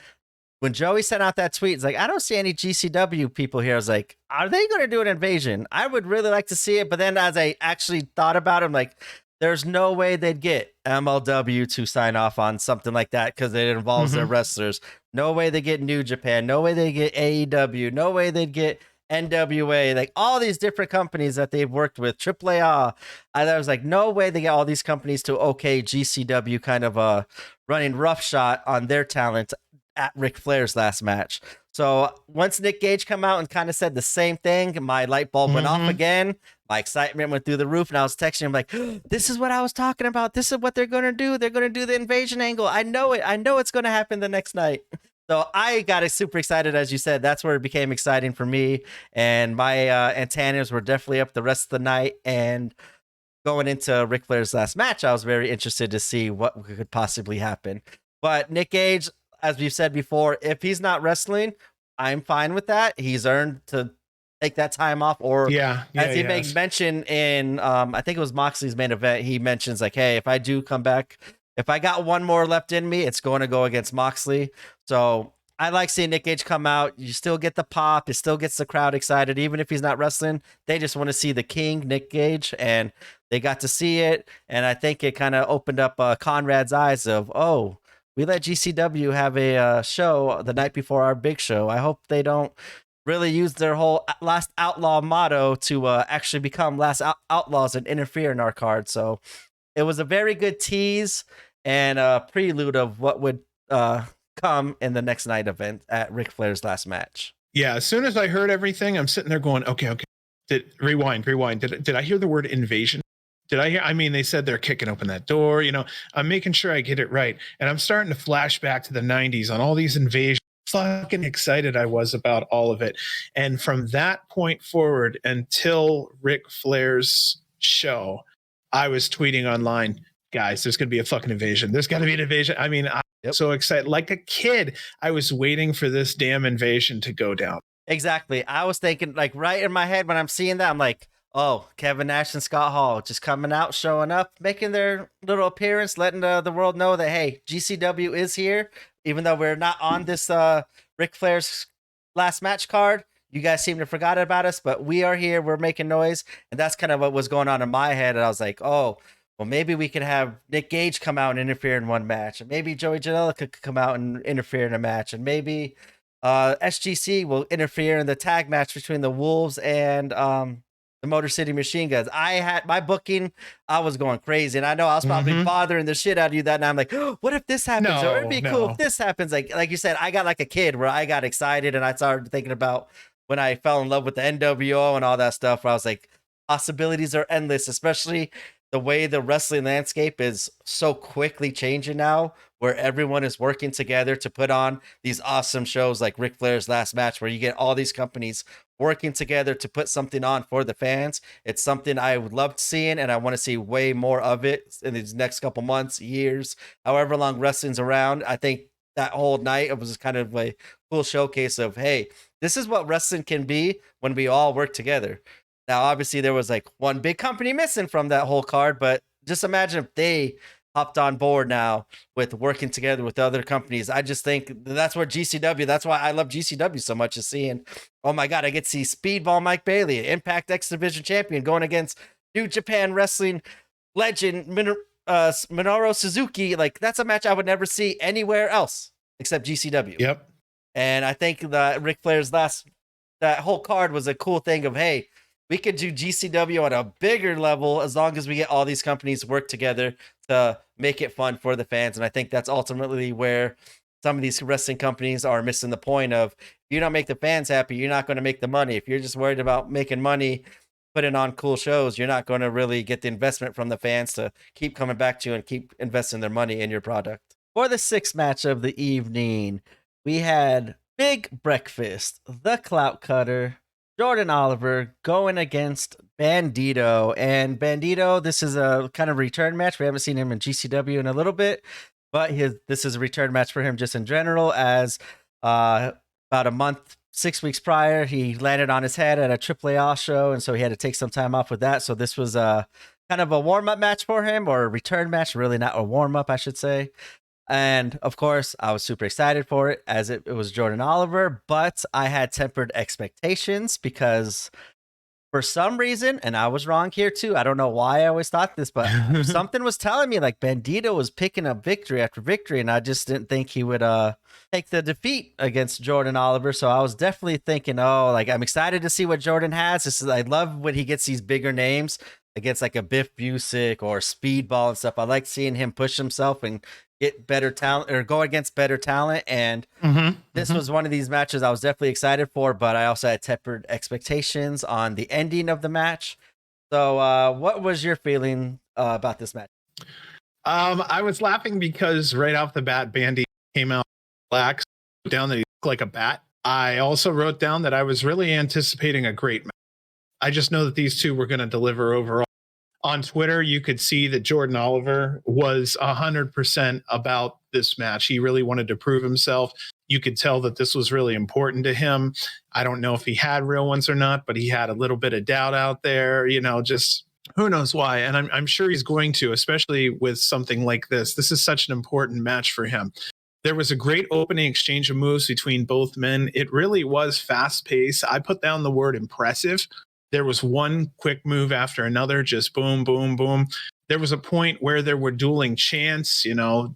when Joey sent out that tweet, it's like, I don't see any GCW people here. I was like, are they going to do an invasion? I would really like to see it. But then as I actually thought about it, I'm like, there's no way they'd get MLW to sign off on something like that because it involves their wrestlers. No way they get New Japan. No way they get AEW. No way they'd get NWA. Like all these different companies that they've worked with, AAA. I was like, no way they get all these companies to okay GCW kind of running roughshod on their talent at Ric Flair's last match. So once Nick Gage come out and kind of said the same thing, my light bulb went off again. My excitement went through the roof, and I was texting him like, this is what I was talking about. This is what they're going to do. They're going to do the invasion angle. I know it. I know it's going to happen the next night. So I got super excited, as you said. That's where it became exciting for me. And my antennas were definitely up the rest of the night. And going into Ric Flair's last match, I was very interested to see what could possibly happen. But Nick Gage, as we've said before, if he's not wrestling, I'm fine with that. He's earned to take that time off, or as he made mention in I think it was Moxley's main event, he mentions like, hey, if I do come back, if I got one more left in me, it's going to go against Moxley. So I like seeing Nick Gage come out. You still get the pop, it still gets the crowd excited, even if he's not wrestling. They just want to see the king, Nick Gage, and they got to see it. And I think it kind of opened up Conrad's eyes of, oh, we let GCW have a show the night before our big show. I hope they don't really use their whole Last Outlaw motto to actually become Last Outlaws and interfere in our card. So it was a very good tease and a prelude of what would come in the next night event at Ric Flair's last match. Yeah, as soon as I heard everything, I'm sitting there going, okay. Rewind. Did I hear the word invasion? Did I hear? I mean, they said they're kicking open that door. I'm making sure I get it right. And I'm starting to flash back to the 90s on all these invasions. Fucking excited I was about all of it. And from that point forward until Ric Flair's show, I was tweeting online, guys, there's going to be a fucking invasion. There's got to be an invasion. I mean, I'm so excited. Like a kid, I was waiting for this damn invasion to go down. Exactly. I was thinking, like, right in my head when I'm seeing that, I'm like, oh, Kevin Nash and Scott Hall just coming out, showing up, making their little appearance, letting the world know that, hey, GCW is here. Even though we're not on this Ric Flair's last match card, you guys seem to forgot about us, but we are here. We're making noise. And that's kind of what was going on in my head. And I was like, oh, well, maybe we could have Nick Gage come out and interfere in one match. And maybe Joey Janela could come out and interfere in a match. And maybe SGC will interfere in the tag match between the Wolves and the Motor City Machine Guns. I had my booking, I was going crazy, and I know I was probably bothering the shit out of you that night. I'm like, oh, what if this happens? Or it'd be cool if this happens. Like you said, I got like a kid where I got excited and I started thinking about when I fell in love with the NWO and all that stuff, where I was like, possibilities are endless, especially the way the wrestling landscape is so quickly changing now, where everyone is working together to put on these awesome shows like Ric Flair's Last Match, where you get all these companies working together to put something on for the fans. It's something I would love seeing, and I want to see way more of it in these next couple months, years, however long wrestling's around. I think that whole night, it was kind of a cool showcase of, hey, this is what wrestling can be when we all work together. Now, obviously, there was like one big company missing from that whole card, but just imagine if they hopped on board now with working together with other companies. I just think that's what GCW, that's why I love GCW so much, is seeing, oh my God, I get to see Speedball Mike Bailey, Impact X Division champion, going against New Japan Wrestling legend Minoru Suzuki. Like, that's a match I would never see anywhere else except GCW. Yep. And I think that Ric Flair's that whole card was a cool thing of, hey, we could do GCW on a bigger level as long as we get all these companies work together to make it fun for the fans. And I think that's ultimately where some of these wrestling companies are missing the point of, if you don't make the fans happy, you're not going to make the money. If you're just worried about making money, putting on cool shows, you're not going to really get the investment from the fans to keep coming back to you and keep investing their money in your product. For the sixth match of the evening, we had Big Breakfast, the Clout Cutter, Jordan Oliver going against Bandito. And Bandito, this is a kind of return match. We haven't seen him in GCW in a little bit, but this is a return match for him just in general, as about a month, 6 weeks prior, he landed on his head at a AAA show, and so he had to take some time off with that. So this was a kind of a warm-up match for him, or a return match, really not a warm-up, I should say. And of course, I was super excited for it, as it was Jordan Oliver, but I had tempered expectations because for some reason, and I was wrong here too, I don't know why I always thought this, but something was telling me like Bandito was picking up victory after victory, and I just didn't think he would take the defeat against Jordan Oliver. So I was definitely thinking, oh, like, I'm excited to see what Jordan has. I love when he gets these bigger names against like a Biff Busick or Speedball and stuff. I like seeing him push himself and get better talent, or go against better talent. And this was one of these matches I was definitely excited for, but I also had tempered expectations on the ending of the match. So what was your feeling about this match? I was laughing because right off the bat, Bandy came out black, down that he looked like a bat. I also wrote down that I was really anticipating a great match. I just know that these two were going to deliver overall. On Twitter, you could see that Jordan Oliver was 100% about this match. He really wanted to prove himself. You could tell that this was really important to him. I don't know if he had real ones or not, but he had a little bit of doubt out there, just who knows why. And I'm sure he's going to, especially with something like this. This is such an important match for him. There was a great opening exchange of moves between both men. It really was fast paced. I put down the word impressive. There was one quick move after another, just boom, boom, boom. There was a point where there were dueling chants,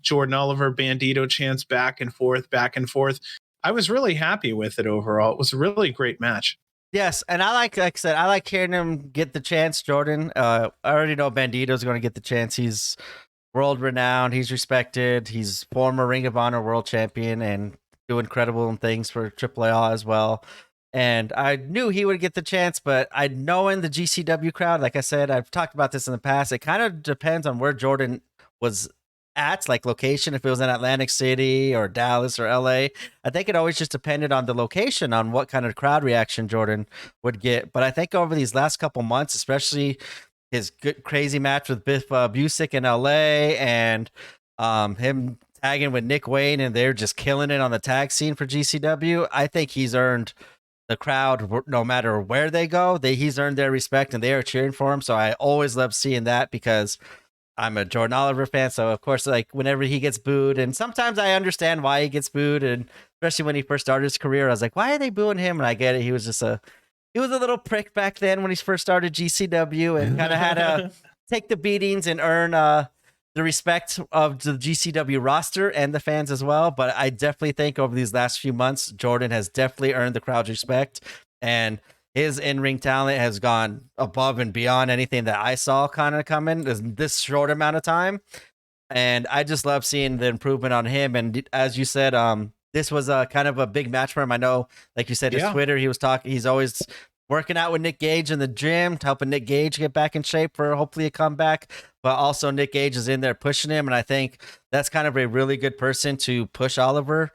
Jordan Oliver, Bandito chants back and forth, back and forth. I was really happy with it overall. It was a really great match. Yes, and like I said, I like hearing him get the chance, Jordan. I already know Bandito's going to get the chance. He's world renowned. He's respected. He's former Ring of Honor world champion and do incredible things for AAA as well. And I knew he would get the chance, but I know in the GCW crowd, like I said, I've talked about this in the past. It kind of depends on where Jordan was at, like location. If it was in Atlantic City or Dallas or LA, I think it always just depended on the location, on what kind of crowd reaction Jordan would get. But I think over these last couple months, especially his good crazy match with Biff Busick in LA and him tagging with Nick Wayne, and they're just killing it on the tag scene for GCW. I think he's earned the crowd, no matter where they go, he's earned their respect and they are cheering for him. So I always love seeing that because I'm a Jordan Oliver fan. So of course, like whenever he gets booed, and sometimes I understand why he gets booed, and especially when he first started his career, I was like, why are they booing him? And I get it. He was a little prick back then when he first started GCW and kind of had to take the beatings and earn the respect of the GCW roster and the fans as well. But I definitely think over these last few months, Jordan has definitely earned the crowd's respect, and his in-ring talent has gone above and beyond anything that I saw kind of coming this short amount of time. And I just love seeing the improvement on him. And as you said, this was a kind of a big match for him. I know, like you said, his Twitter, he's always working out with Nick Gage in the gym, helping Nick Gage get back in shape for hopefully a comeback. But also Nick Gage is in there pushing him. And I think that's kind of a really good person to push Oliver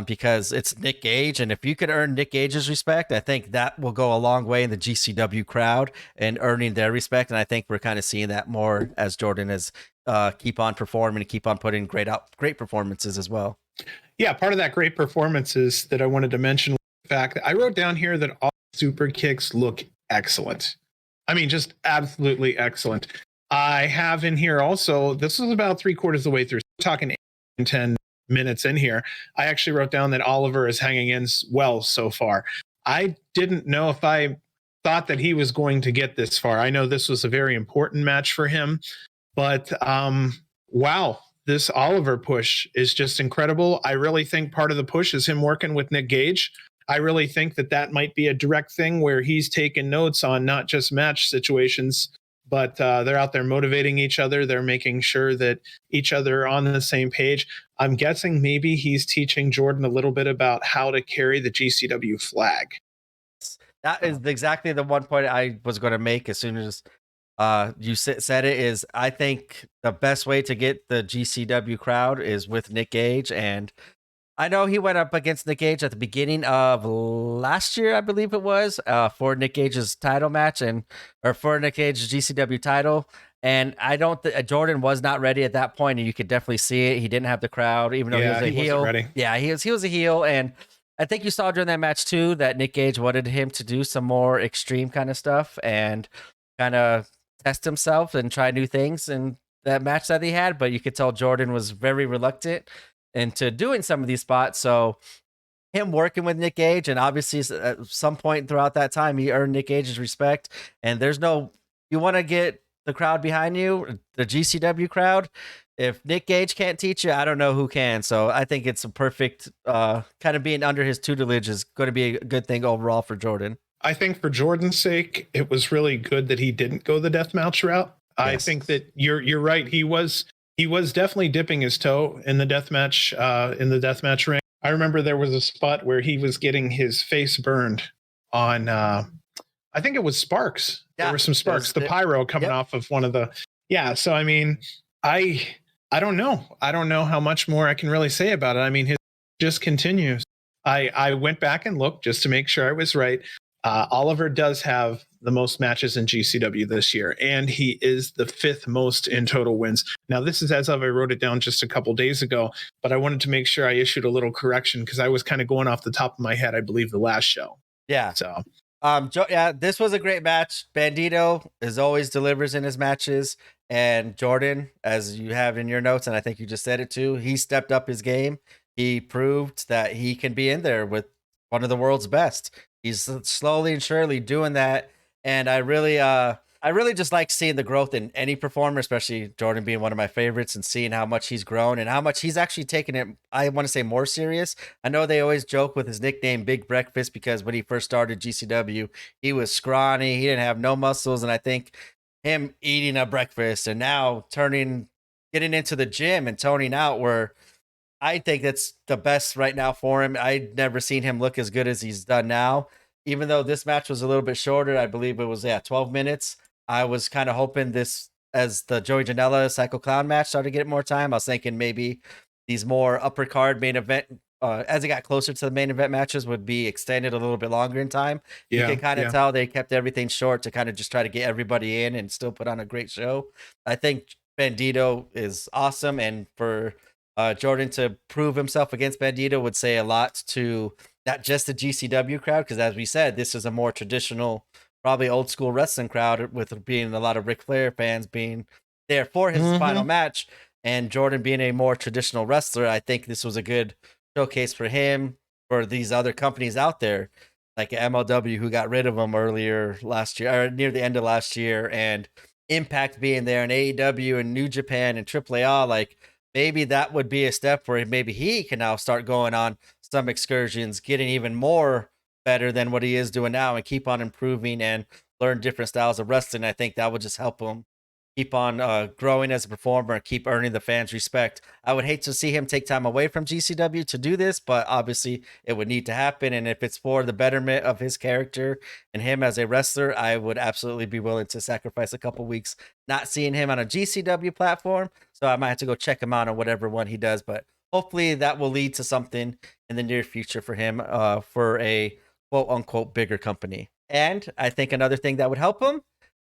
because it's Nick Gage. And if you could earn Nick Gage's respect, I think that will go a long way in the GCW crowd and earning their respect. And I think we're kind of seeing that more as Jordan has keep on performing and keep on putting great performances as well. Yeah, part of that great performances that I wanted to mention was the fact that I wrote down here that all super kicks look excellent. I mean, just absolutely excellent. I have in here also, this is about 3/4 of the way through. So we're talking 8 and 10 minutes in here. I actually wrote down that Oliver is hanging in well so far. I didn't know if I thought that he was going to get this far. I know this was a very important match for him, but wow, this Oliver push is just incredible. I really think part of the push is him working with Nick Gage. I really think that might be a direct thing where he's taking notes on not just match situations, but they're out there motivating each other. They're making sure that each other are on the same page. I'm guessing maybe he's teaching Jordan a little bit about how to carry the GCW flag. That is exactly the one point I was going to make as soon as you said it. Is I think the best way to get the GCW crowd is with Nick Gage. And I know he went up against Nick Gage at the beginning of last year, I believe it was, for Nick Gage's title match or for Nick Gage's GCW title. And I don't Jordan was not ready at that point, and you could definitely see it. He didn't have the crowd, even though he was a heel. Wasn't ready. Yeah, he was a heel, and I think you saw during that match too that Nick Gage wanted him to do some more extreme kind of stuff and kind of test himself and try new things in that match that he had. But you could tell Jordan was very reluctant into doing some of these spots. So him working with Nick Gage, and obviously at some point throughout that time, he earned Nick Gage's respect. And you want to get the crowd behind you, the GCW crowd. If Nick Gage can't teach you, I don't know who can. So I think it's a perfect kind of being under his tutelage is going to be a good thing overall for Jordan. I think for Jordan's sake, it was really good that he didn't go the deathmatch route. Yes. I think that you're right. He was definitely dipping his toe in the deathmatch ring. I remember there was a spot where he was getting his face burned on, I think it was sparks. Yeah, there were some sparks, the pyro coming off of one of the, So, I mean, I don't know. I don't know how much more I can really say about it. I mean, his just continues. I went back and looked just to make sure I was right. Oliver does have the most matches in GCW this year, and he is the 5th most in total wins. Now, this is as of I wrote it down just a couple days ago, but I wanted to make sure I issued a little correction because I was kind of going off the top of my head, I believe, the last show. Yeah. So, this was a great match. Bandito always delivers in his matches, and Jordan, as you have in your notes, and I think you just said it too, he stepped up his game. He proved that he can be in there with one of the world's best. He's slowly and surely doing that. And I really just like seeing the growth in any performer, especially Jordan being one of my favorites, and seeing how much he's grown and how much he's actually taken it, I want to say, more serious. I know they always joke with his nickname Big Breakfast because when he first started GCW, he was scrawny. He didn't have no muscles. And I think him eating a breakfast and now turning getting into the gym and toning out, where I think that's the best right now for him. I'd never seen him look as good as he's done now. Even though this match was a little bit shorter, I believe it was 12 minutes. I was kind of hoping this, as the Joey Janela Psycho Clown match started to get more time, I was thinking maybe these more upper card main event, as it got closer to the main event matches, would be extended a little bit longer in time. You Yeah, can kind of yeah. tell they kept everything short to kind of just try to get everybody in and still put on a great show. I think Bandito is awesome, and for Jordan to prove himself against Bandito would say a lot to not just the GCW crowd, because as we said, this is a more traditional, probably old school wrestling crowd, with being a lot of Ric Flair fans being there for his final match, and Jordan being a more traditional wrestler. I think this was a good showcase for him, for these other companies out there, like MLW, who got rid of him earlier last year, or near the end of last year, and Impact being there, and AEW and New Japan and AAA. Like, maybe that would be a step where maybe he can now start going on some excursions, getting even more better than what he is doing now, and keep on improving and learn different styles of wrestling. I think that would just help him keep on growing as a performer and keep earning the fans' respect. I would hate to see him take time away from GCW to do this, but obviously it would need to happen. And if it's for the betterment of his character and him as a wrestler, I would absolutely be willing to sacrifice a couple weeks not seeing him on a GCW platform. So I might have to go check him out on whatever one he does, but hopefully that will lead to something in the near future for him, for a quote unquote bigger company. And I think another thing that would help him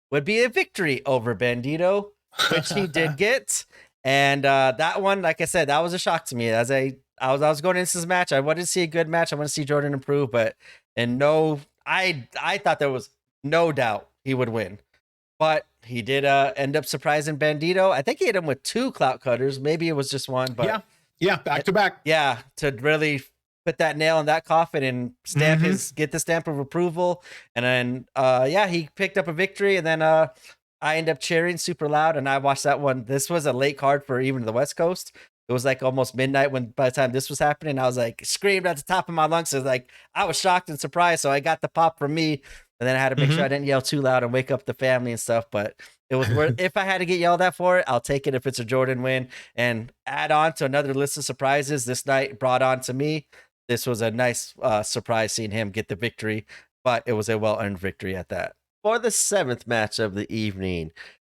would be a victory over Bandito, which he did get. And that one, like I said, that was a shock to me. As I was going into this match, I wanted to see a good match. I want to see Jordan improve, but I thought there was no doubt he would win. But he did end up surprising Bandito. I think he hit him with 2 clout cutters. Maybe it was just one, but yeah, back to back. Yeah, to really put that nail in that coffin and stamp get the stamp of approval. And then he picked up a victory, and then I ended up cheering super loud, and I watched that one. This was a late card for even the West Coast. It was like almost midnight by the time this was happening. I was like screamed at the top of my lungs. So I was shocked and surprised. So I got the pop from me, and then I had to make sure I didn't yell too loud and wake up the family and stuff. But it was worth. If I had to get yelled at for it, I'll take it if it's a Jordan win. And add on to another list of surprises this night brought on to me. This was a nice surprise seeing him get the victory, but it was a well-earned victory at that. For the 7th match of the evening,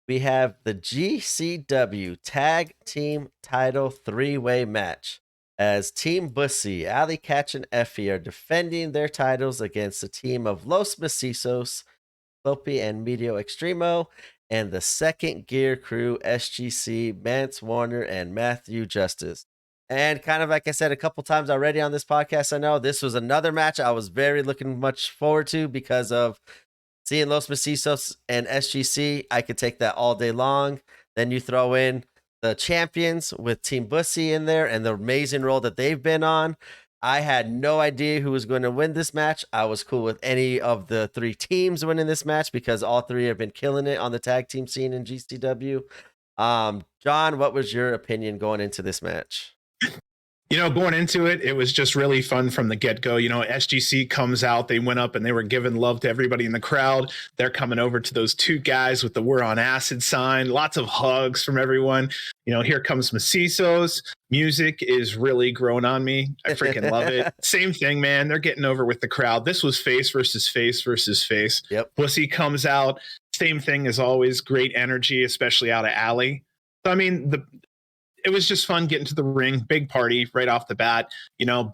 we have the GCW Tag Team Title 3-Way match, as Team Bussy, Alley Catch, and Effie are defending their titles against the team of Los Macizos, Lopi and Medio Extremo, and the Second Gear Crew, SGC, Mance Warner, and Matthew Justice. And kind of like I said a couple times already on this podcast, I know this was another match I was very looking much forward to because of seeing Los Macizos and SGC. I could take that all day long. Then you throw in the champions with Team Bussy in there and the amazing role that they've been on. I had no idea who was going to win this match. I was cool with any of the 3 teams winning this match because all 3 have been killing it on the tag team scene in GCW. John, what was your opinion going into this match? Going into it, it was just really fun from the get-go. SGC comes out, they went up and they were giving love to everybody in the crowd. They're coming over to those 2 guys with the "We're on Acid" sign. Lots of hugs from everyone. Here comes Macizos. Music is really growing on me. I freaking love it. Same thing, man. They're getting over with the crowd. This was face versus face versus face. Yep. Bussy comes out. Same thing as always. Great energy, especially out of Alley. So, I mean, it was just fun getting to the ring. Big party right off the bat.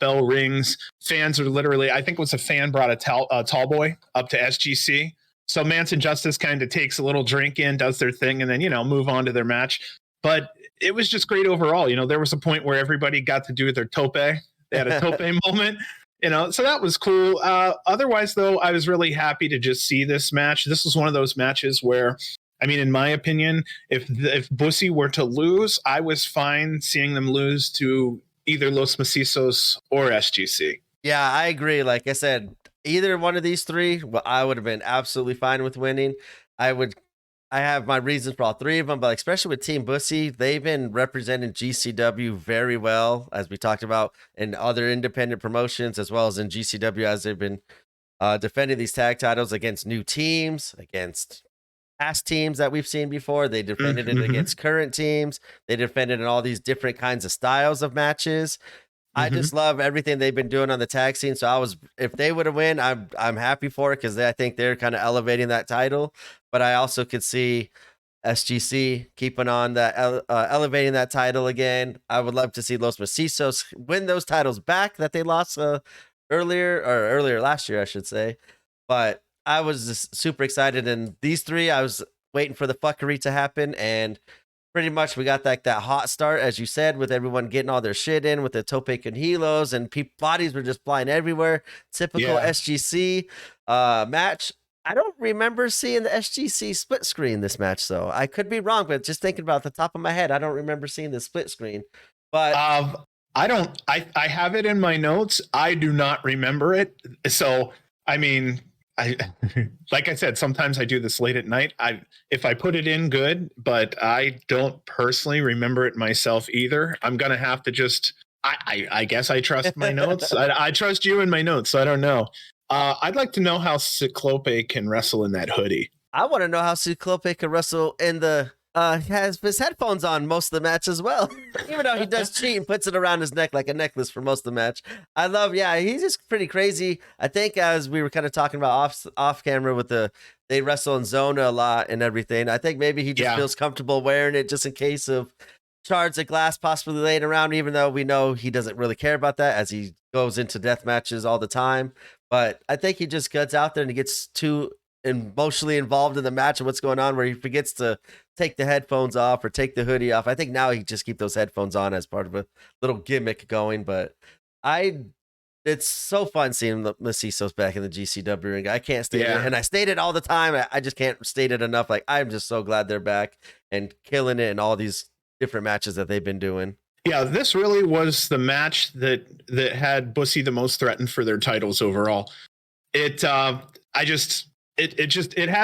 Bell rings. Fans are literally, I think it was a fan brought a tall boy up to SGC. So Mance and Justice kind of takes a little drink in, does their thing, and then, move on to their match. But it was just great overall. There was a point where everybody got to do their tope. They had a tope moment. So that was cool. Otherwise, though, I was really happy to just see this match. This was one of those matches where, I mean, in my opinion, if Bussy were to lose, I was fine seeing them lose to either Los Macizos or SGC. Yeah, I agree. Like I said, either one of these 3, well, I would have been absolutely fine with winning. I have my reasons for all 3 of them, but especially with Team Bussy, they've been representing GCW very well, as we talked about in other independent promotions, as well as in GCW, as they've been defending these tag titles against new teams, against past teams that we've seen before. They defended it against current teams. They defended in all these different kinds of styles of matches. I just love everything they've been doing on the tag scene. So if they would have win, I'm happy for it because I think they're kind of elevating that title. But I also could see SGC keeping on that, elevating that title again. I would love to see Los Macisos win those titles back that they lost earlier last year, I should say. But I was just super excited, and these three, I was waiting for the fuckery to happen, and pretty much we got that hot start, as you said, with everyone getting all their shit in with the tope con hilos, and bodies were just flying everywhere. Typical SGC match. I don't remember seeing the SGC split screen this match, though. I could be wrong, but just thinking about the top of my head, I don't remember seeing the split screen. But I have it in my notes. I do not remember it. So, I mean, like I said, sometimes I do this late at night. If I put it in, good, but I don't personally remember it myself either. I'm gonna have to just. I guess I trust my notes. I trust you in my notes. So I don't know. I'd like to know how Ciclope can wrestle in that hoodie. I want to know how Ciclope can wrestle in the has his headphones on most of the match as well. Even though he does cheat and puts it around his neck like a necklace for most of the match. I love, he's just pretty crazy. I think as we were kind of talking about off camera they wrestle in Zona a lot and everything. I think maybe he just feels comfortable wearing it just in case of shards of glass possibly laying around, even though we know he doesn't really care about that as he goes into death matches all the time. But I think he just gets out there and he gets too emotionally involved in the match and what's going on where he forgets to take the headphones off or take the hoodie off. I think now he just keep those headphones on as part of a little gimmick going. But it's so fun seeing the Macisos back in the GCW ring. I can't state it, and I state it all the time. I just can't state it enough. Like, I'm just so glad they're back and killing it in all these different matches that they've been doing. Yeah, this really was the match that had Bussy the most threatened for their titles overall. It had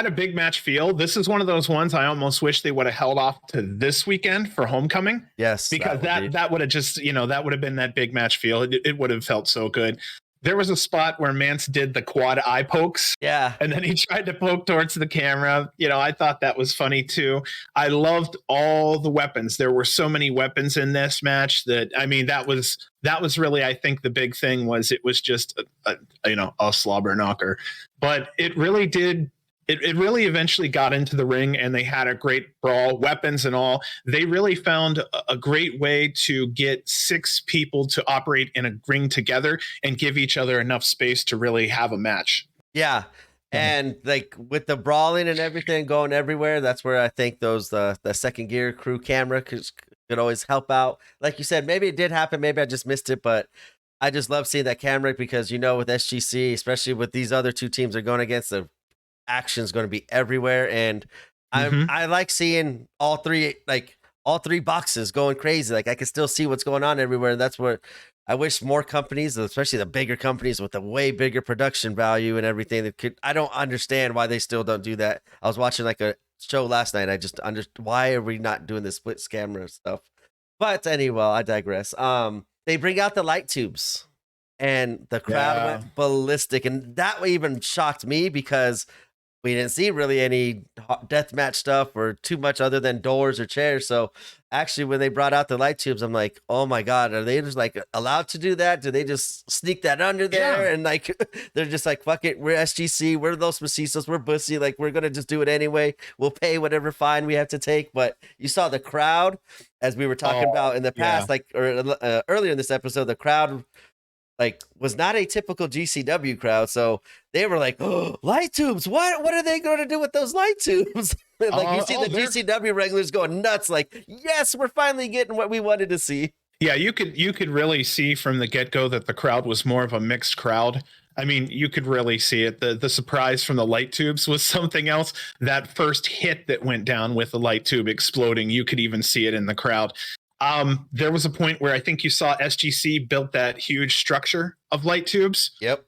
a big match feel. This is one of those ones I almost wish they would have held off to this weekend for Homecoming. Yes, because that would have just, that would have been that big match feel. It would have felt so good. There was a spot where Mance did the quad eye pokes. Yeah. And then he tried to poke towards the camera. I thought that was funny too. I loved all the weapons. There were so many weapons in this match that was really, I think the big thing was it was just a slobber knocker. But it really did. It really eventually got into the ring and they had a great brawl, weapons and all. They really found a great way to get 6 people to operate in a ring together and give each other enough space to really have a match. Yeah. And like with the brawling and everything going everywhere, that's where I think the second gear crew camera could always help out. Like you said, maybe it did happen. Maybe I just missed it, but I just love seeing that camera because, with SGC, especially with these other 2 teams they're going against, the action's going to be everywhere. And I like seeing all three boxes going crazy. Like I can still see what's going on everywhere. And that's where I wish more companies, especially the bigger companies with a way bigger production value and everything I don't understand why they still don't do that. I was watching like a show last night. I just why are we not doing the split camera stuff? But anyway, I digress. They bring out the light tubes and the crowd went ballistic. And that even shocked me because we didn't see really any deathmatch stuff or too much other than doors or chairs. So actually, when they brought out the light tubes, I'm like, oh my God, are they just like allowed to do that? Do they just sneak that under there? Yeah. And like, they're just like, fuck it. We're SGC. We're Los Macisos. We're Bussy. Like, we're going to just do it anyway. We'll pay whatever fine we have to take. But you saw the crowd, as we were talking about in the past, earlier in this episode, the crowd was not a typical GCW crowd. So they were like, oh, light tubes. What are they going to do with those light tubes? You see the GCW regulars going nuts. Like, yes, we're finally getting what we wanted to see. Yeah, you could really see from the get-go that the crowd was more of a mixed crowd. I mean, you could really see it. The surprise from the light tubes was something else. That first hit that went down with the light tube exploding, you could even see it in the crowd. There was a point where I think you saw SGC built that huge structure of light tubes. Yep.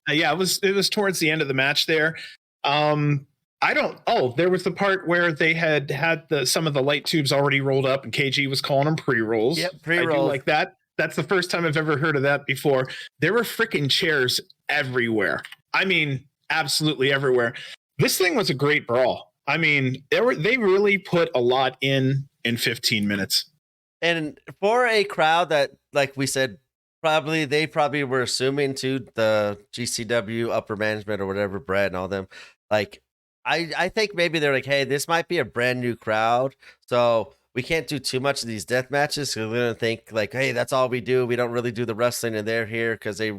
It was towards the end of the match there. There was the part where they had some of the light tubes already rolled up and KG was calling them pre-rolls. Yep, pre-rolls. Like that. That's the first time I've ever heard of that before. There were freaking chairs everywhere. I mean, absolutely everywhere. This thing was a great brawl. I mean, they really put a lot in 15 minutes. And for a crowd that, like we said, they probably were assuming to the GCW upper management or whatever, Brad and all them, like I think maybe they're like, hey, this might be a brand new crowd, so we can't do too much of these death matches because we're gonna think like, hey, that's all we do. We don't really do the wrestling, and they're here because they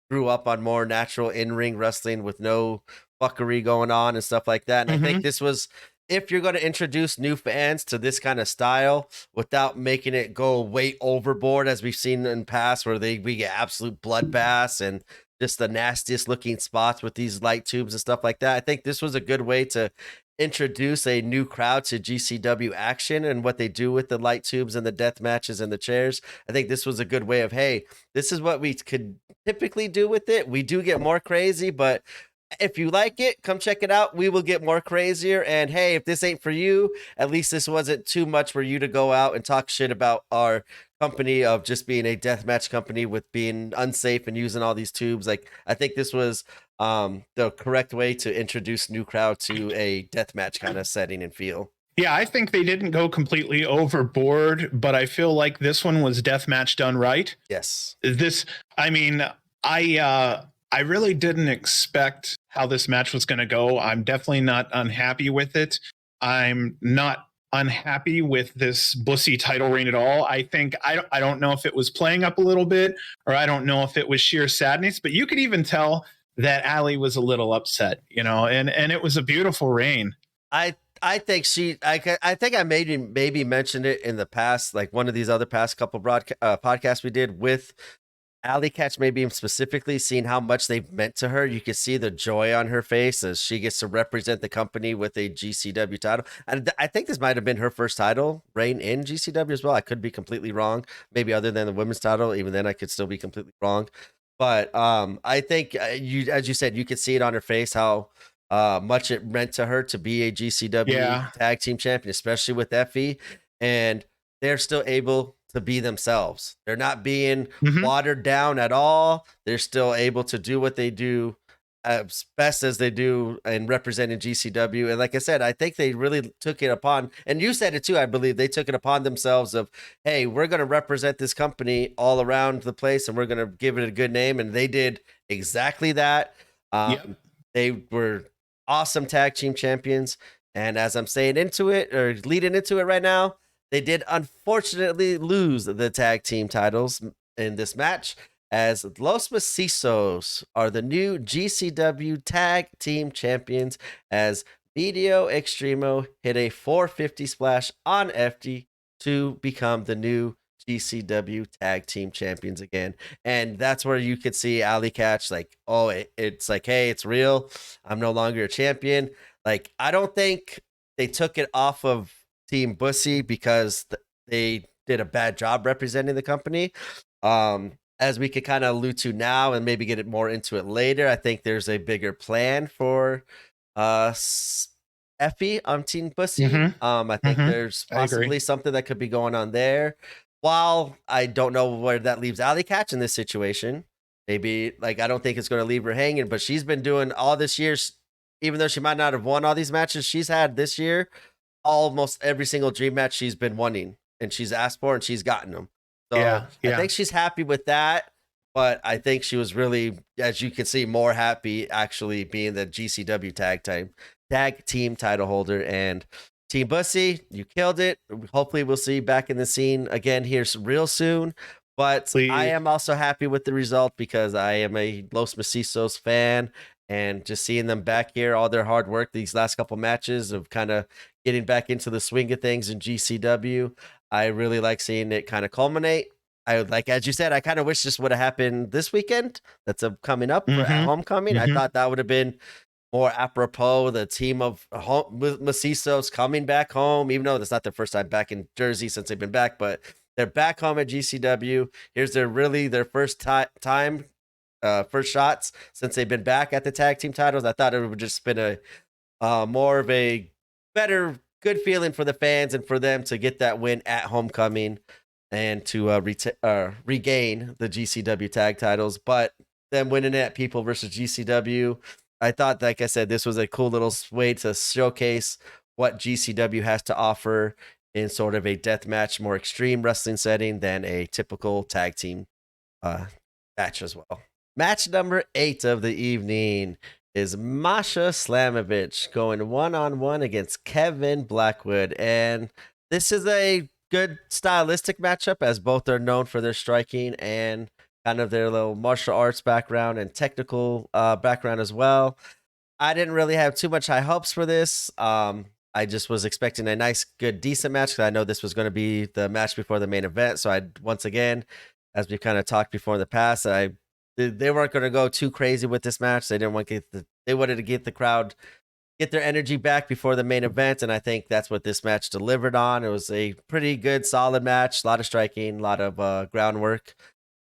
grew up on more natural in ring wrestling with no fuckery going on and stuff like that. And I think this was, if you're going to introduce new fans to this kind of style without making it go way overboard, as we've seen in past, where we get absolute bloodbaths and just the nastiest looking spots with these light tubes and stuff like that. I think this was a good way to introduce a new crowd to GCW action and what they do with the light tubes and the death matches and the chairs. I think this was a good way of, hey, this is what we could typically do with it. We do get more crazy, but if you like it, come check it out. We will get more crazier. And hey, if this ain't for you, at least this wasn't too much for you to go out and talk shit about our company of just being a deathmatch company with being unsafe and using all these tubes. Like, I think this was the correct way to introduce new crowd to a deathmatch kind of setting and feel. Yeah, I think they didn't go completely overboard, but I feel like this one was deathmatch done right. Yes. I mean, I really didn't expect how this match was going to go. I'm definitely not unhappy with it. I'm not unhappy with this Bussy title reign at all. I think I don't know if it was playing up a little bit, or I don't know if it was sheer sadness, but you could even tell that Ali was a little upset, and it was a beautiful reign. I think I think I maybe mentioned it in the past, like one of these other past couple podcasts we did with Alley Catch, maybe specifically, seeing how much they've meant to her. You can see the joy on her face as she gets to represent the company with a GCW title. And I think this might have been her first title reign in GCW as well. I could be completely wrong. Maybe other than the women's title, even then I could still be completely wrong. But I think as you said, you could see it on her face how much it meant to her to be a GCW tag team champion, especially with Effie. And they're still able to be themselves. They're not being watered down at all. They're still able to do what they do as best as they do in representing GCW. And like I said, I think they really took it upon, and you said it too, I believe they took it upon themselves of, hey, we're going to represent this company all around the place and we're going to give it a good name. And they did exactly that. They were awesome tag team champions. And as I'm saying into it, or leading into it right now, they did unfortunately lose the tag team titles in this match, as Los Macisos are the new GCW tag team champions, as Video Extremo hit a 450 splash on FD to become the new GCW tag team champions again. And that's where you could see Ali Catch like, oh, it's like, hey, it's real. I'm no longer a champion. Like, I don't think they took it off of Team Bussy because they did a bad job representing the company. As we could kind of allude to now and maybe get it more into it later, I think there's a bigger plan for Effie on Team Bussy. I think there's possibly something that could be going on there. While I don't know where that leaves Ali Catch in this situation, maybe like I don't think it's going to leave her hanging, but she's been doing all this year, even though she might not have won all these matches she's had this year, almost every single dream match she's been wanting and she's asked for and she's gotten them. So I think she's happy with that, but I think she was really, as you can see, more happy actually being the GCW tag team title holder. And Team Bussy, you killed it. Hopefully we'll see you back in the scene again here real soon. But please. I am also happy with the result because I am a Los Macisos fan, and just seeing them back here, all their hard work these last couple matches of kind of getting back into the swing of things in GCW. I really like seeing it kind of culminate. I would like, as you said, I kind of wish this would have happened this weekend. That's coming up for Homecoming. I thought that would have been more apropos. The team of Macisos coming back home, even though that's not their first time back in Jersey since they've been back, but they're back home at GCW. Here's their first time, first shots since they've been back at the tag team titles. I thought it would just been a more of a better, good feeling for the fans and for them to get that win at Homecoming and to regain the GCW tag titles. But them winning at People versus GCW, I thought, like I said, this was a cool little way to showcase what GCW has to offer in sort of a deathmatch, more extreme wrestling setting than a typical tag team uh, match as well. Match number 8 of the evening is Masha Slamovich going one-on-one against Kevin Blackwood. And this is a good stylistic matchup, as both are known for their striking and kind of their little martial arts background and technical background as well. I didn't really have too much high hopes for this. I just was expecting a nice, good, decent match because I know this was going to be the match before the main event. So I, once again, as we kind of talked before in the past, they weren't going to go too crazy with this match. They didn't want to they wanted to get the crowd, get their energy back before the main event, and I think that's what this match delivered on. It was a pretty good, solid match, a lot of striking, a lot of groundwork.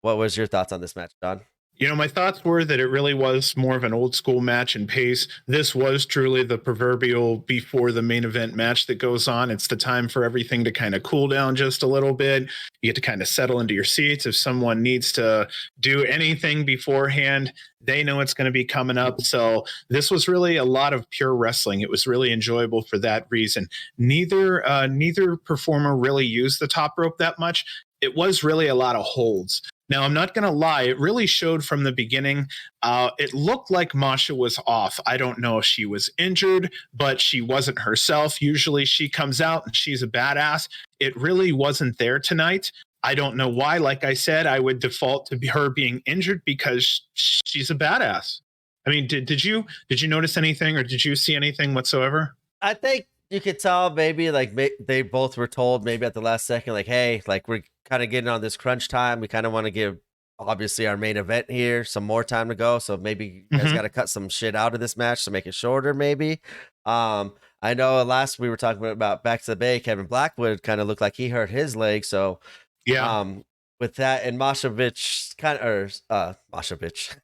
What was your thoughts on this match, John? My thoughts were that it really was more of an old school match in pace. This was truly the proverbial before the main event match that goes on. It's the time for everything to kind of cool down just a little bit. You get to kind of settle into your seats. If someone needs to do anything beforehand, they know it's going to be coming up. So this was really a lot of pure wrestling. It was really enjoyable for that reason. Neither performer really used the top rope that much. It was really a lot of holds. Now, I'm not going to lie. It really showed from the beginning. It looked like Masha was off. I don't know if she was injured, but she wasn't herself. Usually she comes out and she's a badass. It really wasn't there tonight. I don't know why. Like I said, I would default to her being injured because she's a badass. I mean, did you notice anything, or did you see anything whatsoever? I think you could tell maybe like they both were told maybe at the last second, like, hey, like we're kind of getting on this crunch time. We kind of want to give obviously our main event here some more time to go. So maybe you guys got to cut some shit out of this match to make it shorter, maybe. I know last we were talking about Back to the Bay, Kevin Blackwood kind of looked like he hurt his leg. So Yeah. With that, and Mashavich kind of, or Mashavich,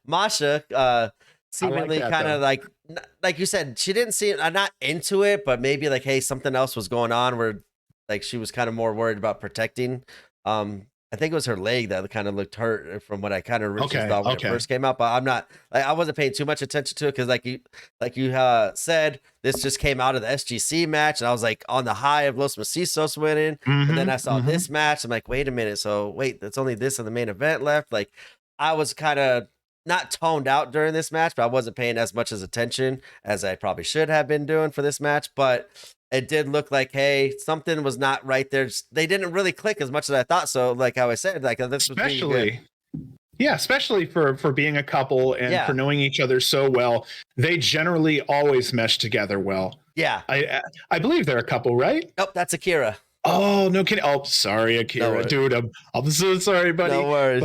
Masha, seemingly that, kind of though. like you said, she didn't seem not into it, but maybe like, hey, something else was going on where like she was kind of more worried about protecting. I think it was her leg that kind of looked hurt from what I kind of originally thought when it first came out. But I'm not, like, I wasn't paying too much attention to it because, like you said, this just came out of the SGC match, and I was like on the high of Los Macisos winning, and then I saw this match. I'm like, wait a minute, so wait, that's only this in the main event left. Like, I was kind of not toned out during this match, but I wasn't paying as much as attention as I probably should have been doing for this match. But it did look like, hey, something was not right there. They didn't really click as much as I thought. So, like how I said, like this was pretty good. Yeah, especially for being a couple and for knowing each other so well, they generally always mesh together well. Yeah, I believe they're a couple, right? Nope, that's Akira. Oh, no kidding. Oh, sorry, Akira, No dude. I'm so sorry, buddy. No worries.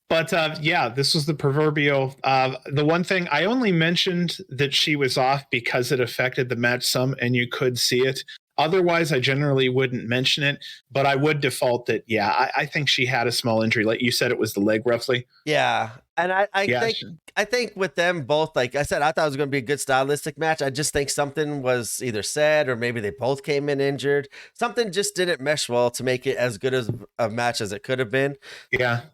But yeah, this was the proverbial. The one thing I only mentioned that she was off because it affected the match some, and you could see it. Otherwise, I generally wouldn't mention it, but I would default that, yeah, I think she had a small injury. Like you said, it was the leg roughly. Yeah. And I think with them both, like I said, I thought it was going to be a good stylistic match. I just think something was either said or maybe they both came in injured. Something just didn't mesh well to make it as good as a match as it could have been. Yeah.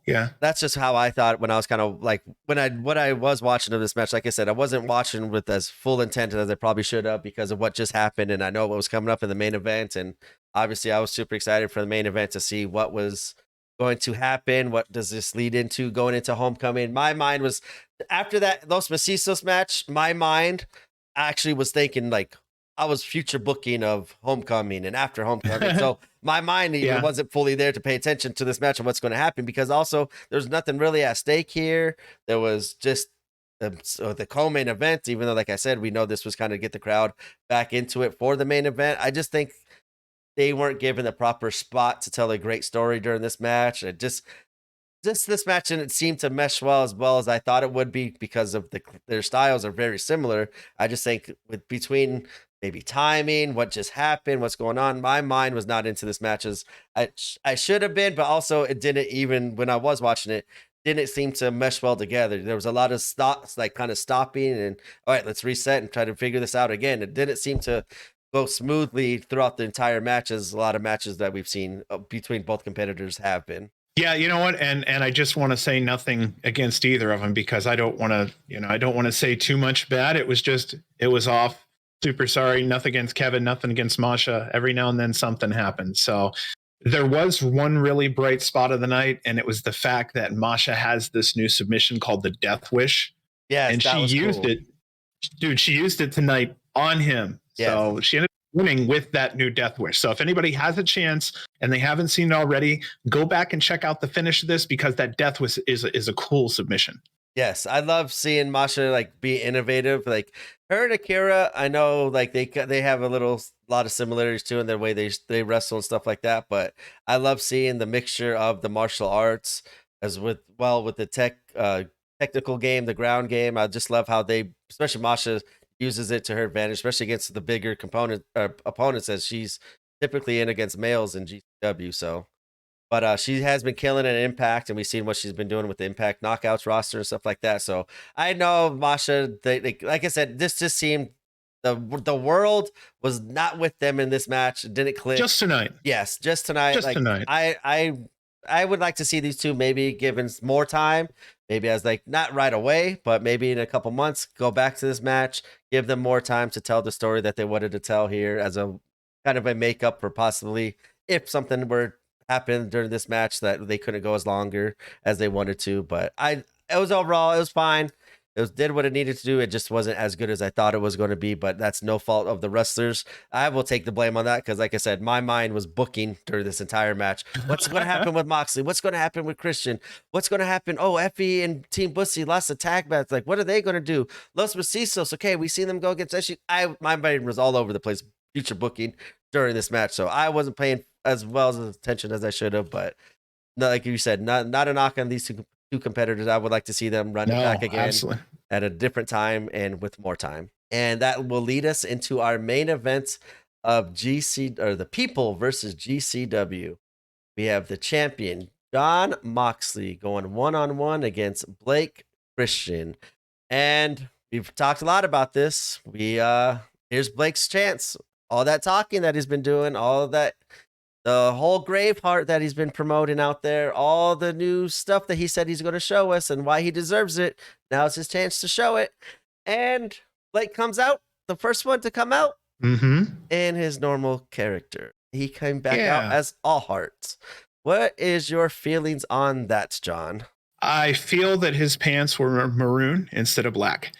That's just how I thought when I was kind of like what I was watching of this match. Like I said, I wasn't watching with as full intent as I probably should have because of what just happened, and I know what was coming up in the main event. And obviously, I was super excited for the main event to see what was going to happen. What does this lead into going into Homecoming? My mind was after that Los Macisos match. My mind actually was thinking like I was future booking of Homecoming and after Homecoming. So my mind even wasn't fully there to pay attention to this match and what's going to happen because also there's nothing really at stake here. There was just the co-main event, even though, like I said, we know this was kind of get the crowd back into it for the main event. I just think they weren't given the proper spot to tell a great story during this match. It just this match didn't seem to mesh well as I thought it would be because of their styles are very similar. I just think with between maybe timing, what just happened, what's going on, my mind was not into this match as I should have been, but also it didn't even when I was watching it. Didn't seem to mesh well together. There was a lot of stops, like kind of stopping and all right, let's reset and try to figure this out again. It didn't seem to go smoothly throughout the entire match as a lot of matches that we've seen between both competitors have been. Yeah, you know what? And I just want to say nothing against either of them because I don't want to, I don't want to say too much bad. It was off. Super sorry. Nothing against Kevin, nothing against Masha. Every now and then something happens. So there was one really bright spot of the night, and it was the fact that Masha has this new submission called the Death Wish. Yes, And that she was used cool. it, dude. She used it tonight on him. Yes. So she ended up winning with that new Death Wish. So if anybody has a chance and they haven't seen it already, go back and check out the finish of this because that Death Wish is a cool submission. Yes, I love seeing Masha like be innovative. Like her and Akira, I know like they have a lot of similarities too in their way they wrestle and stuff like that. But I love seeing the mixture of the martial arts as with the technical game, the ground game. I just love how they, especially Masha, uses it to her advantage, especially against the bigger opponents as she's typically in against males in GCW. So. But she has been killing it at Impact, and we've seen what she's been doing with the Impact Knockouts roster and stuff like that. So I know Masha. Like I said, this just seemed the world was not with them in this match. It didn't click. Just tonight. Yes, just tonight. Just like tonight. I would like to see these two maybe given more time, maybe as like not right away, but maybe in a couple months, go back to this match, give them more time to tell the story that they wanted to tell here as a kind of a makeup for possibly if something were happened during this match that they couldn't go as longer as they wanted to. But it was fine. Did what it needed to do. It just wasn't as good as I thought it was going to be, but that's no fault of the wrestlers. I will take the blame on that because, like I said, my mind was booking during this entire match. What's going to happen with Moxley? What's going to happen with Christian? What's going to happen? Oh, Effie and Team Bussy lost a tag match. Like, what are they going to do? Los Macisos. Okay, we see them go against Eshi. My mind was all over the place. Future booking during this match, so I wasn't paying as well as attention as I should have. But like you said, not a knock on these two competitors. I would like to see them run it back again at a different time and with more time. And that will lead us into our main event of the People versus GCW. We have the champion Jon Moxley going 1-on-1 against Blake Christian. And we've talked a lot about this. Here's Blake's chance. All that talking that he's been doing, all of that, the whole Braveheart that he's been promoting out there, all the new stuff that he said he's going to show us and why he deserves it. Now it's his chance to show it. And Blake comes out, the first one to come out in his normal character. He came back out as All Heart. What is your feelings on that, John? I feel that his pants were maroon instead of black.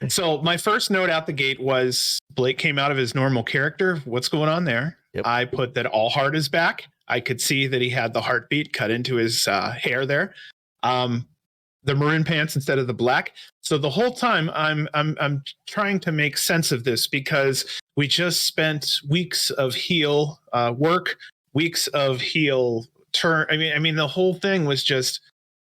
So my first note out the gate was Blake came out of his normal character. What's going on there? Yep. I put that All Heart is back. I could see that he had the heartbeat cut into his hair there. The maroon pants instead of the black. So the whole time I'm trying to make sense of this because we just spent weeks of heel work, weeks of heel turn. I mean the whole thing was just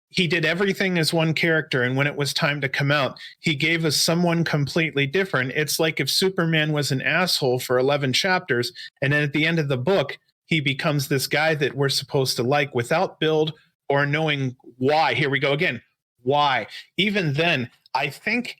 he did everything as one character, and when it was time to come out, he gave us someone completely different. It's like if Superman was an asshole for 11 chapters, and then at the end of the book, he becomes this guy that we're supposed to like without build or knowing why. Here we go again. Why? Even then, I think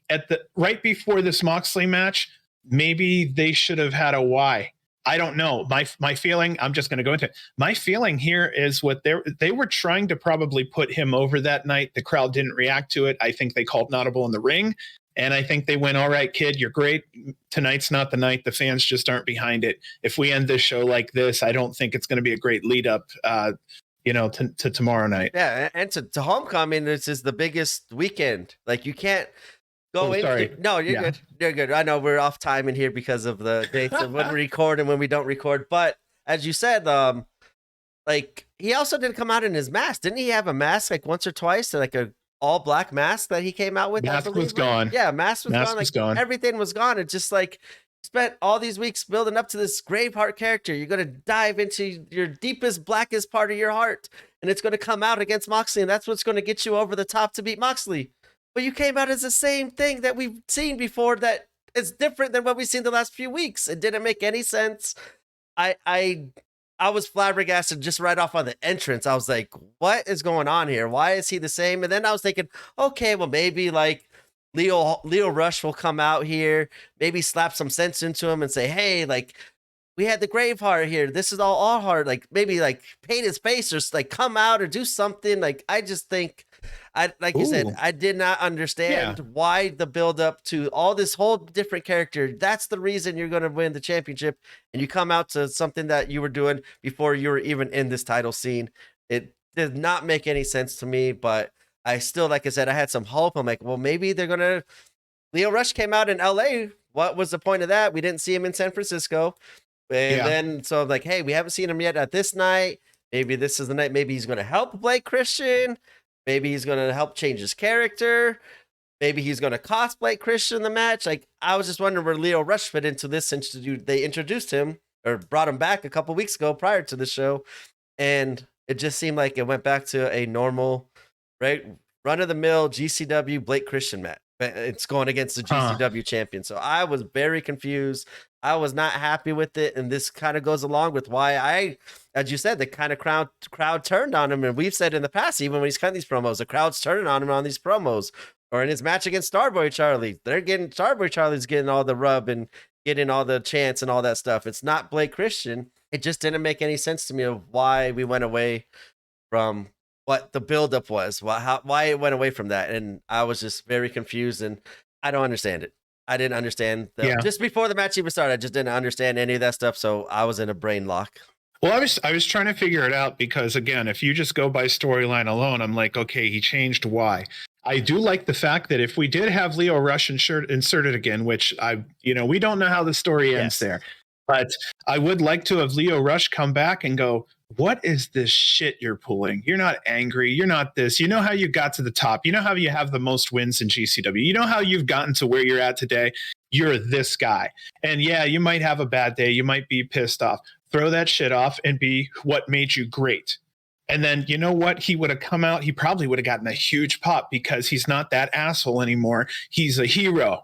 right before this Moxley match, maybe they should have had a why. I don't know. My feeling, I'm just going to go into it. My feeling here is what they were trying to probably put him over that night. The crowd didn't react to it. I think they called an audible in the ring. And I think they went, all right, kid, you're great. Tonight's not the night. The fans just aren't behind it. If we end this show like this, I don't think it's going to be a great lead up, to tomorrow night. Yeah. And to Homecoming, this is the biggest weekend. Like you can't go into. No, you're good. You're good. I know we're off time in here because of the dates of when we record and when we don't record. But as you said, like he also didn't come out in his mask. Didn't he have a mask like once or twice? Like a all black mask that he came out with. Mask was gone. Yeah, mask was gone. Like gone. Everything was gone. It's just like spent all these weeks building up to this Braveheart character. You're going to dive into your deepest, blackest part of your heart, and it's going to come out against Moxley, and that's what's going to get you over the top to beat Moxley. But you came out as the same thing that we've seen before that is different than what we've seen the last few weeks. It didn't make any sense. I was flabbergasted just right off on the entrance. I was like, what is going on here? Why is he the same? And then I was thinking, okay, well, maybe like Leo Rush will come out here, maybe slap some sense into him and say, hey, like, we had the Graveheart here. This is all hard. Like maybe like paint his face or like come out or do something. Like I just think like you said, Ooh. I did not understand why the build up to all this whole different character. That's the reason you're going to win the championship, and you come out to something that you were doing before you were even in this title scene. It did not make any sense to me, but I still, like I said, I had some hope. I'm like, well, maybe they're gonna. Leo Rush came out in LA. What was the point of that? We didn't see him in San Francisco. And then, so I'm like, hey, we haven't seen him yet at this night. Maybe this is the night. Maybe he's going to help Blake Christian. Maybe he's going to help change his character. Maybe he's going to cost Blake Christian the match. Like, I was just wondering where Leo Rush fit into this since they introduced him or brought him back a couple weeks ago prior to the show. And it just seemed like it went back to a normal, right, run-of-the-mill GCW Blake Christian match. It's going against the GCW champion. So I was very confused. I was not happy with it. And this kind of goes along with why as you said, the kind of crowd turned on him. And we've said in the past, even when he's cutting these promos, the crowd's turning on him on these promos. Or in his match against Starboy Charlie, Starboy Charlie's getting all the rub and getting all the chants and all that stuff. It's not Blake Christian. It just didn't make any sense to me of why we went away from what the buildup was, why it went away from that. And I was just very confused, and I don't understand it. I didn't understand just before the match even started. I just didn't understand any of that stuff. So I was in a brain lock. Well, I was trying to figure it out because, again, if you just go by storyline alone, I'm like, okay, he changed. Why? I do like the fact that if we did have Leo Rush inserted again, which we don't know how the story ends there, but I would like to have Leo Rush come back and go, what is this shit you're pulling? You're not angry. You're not this. You know how you got to the top. You know how you have the most wins in GCW. You know how you've gotten to where you're at today. You're this guy. And yeah, you might have a bad day. You might be pissed off. Throw that shit off and be what made you great. And then, you know what? He would have come out. He probably would have gotten a huge pop because he's not that asshole anymore. He's a hero.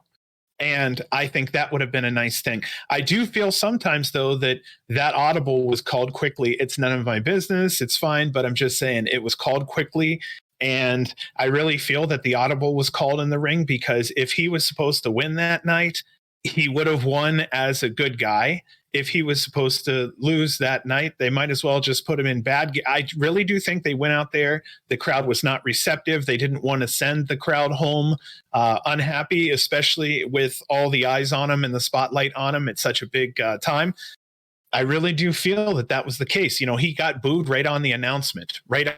And I think that would have been a nice thing. I do feel sometimes, though, that audible was called quickly. It's none of my business. It's fine. But I'm just saying it was called quickly. And I really feel that the audible was called in the ring because if he was supposed to win that night, he would have won as a good guy. If he was supposed to lose that night, they might as well just put him in bad. I really do think they went out there. The crowd was not receptive. They didn't want to send the crowd home unhappy, especially with all the eyes on him and the spotlight on him at such a big time. I really do feel that was the case. He got booed right on the announcement, right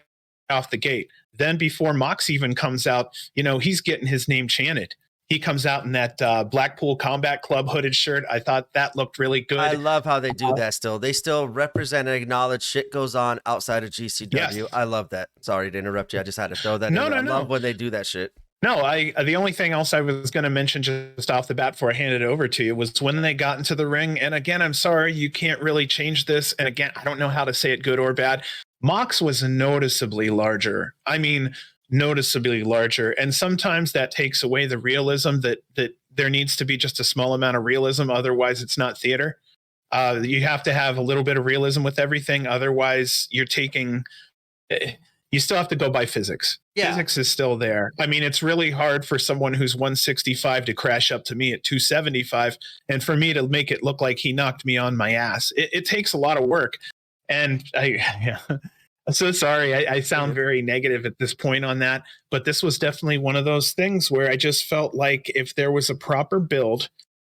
off the gate. Then before Mox even comes out, he's getting his name chanted. He comes out in that Blackpool Combat Club hooded shirt. I thought that looked really good. I love how they do that still. They still represent and acknowledge shit goes on outside of GCW. Yes. I love that. Sorry to interrupt you. I just had to throw that in. I love when they do that shit. No, the only thing else I was going to mention just off the bat before I handed it over to you was when they got into the ring. And again, I'm sorry, you can't really change this. And again, I don't know how to say it good or bad. Mox was noticeably larger. I mean, noticeably larger, and sometimes that takes away the realism that there needs to be just a small amount of realism, otherwise it's not theater. You have to have a little bit of realism with everything, otherwise you still have to go by physics. Physics is still there. I mean, it's really hard for someone who's 165 to crash up to me at 275 and for me to make it look like he knocked me on my ass. It takes a lot of work, and I'm so sorry. I sound very negative at this point on that, but this was definitely one of those things where I just felt like if there was a proper build,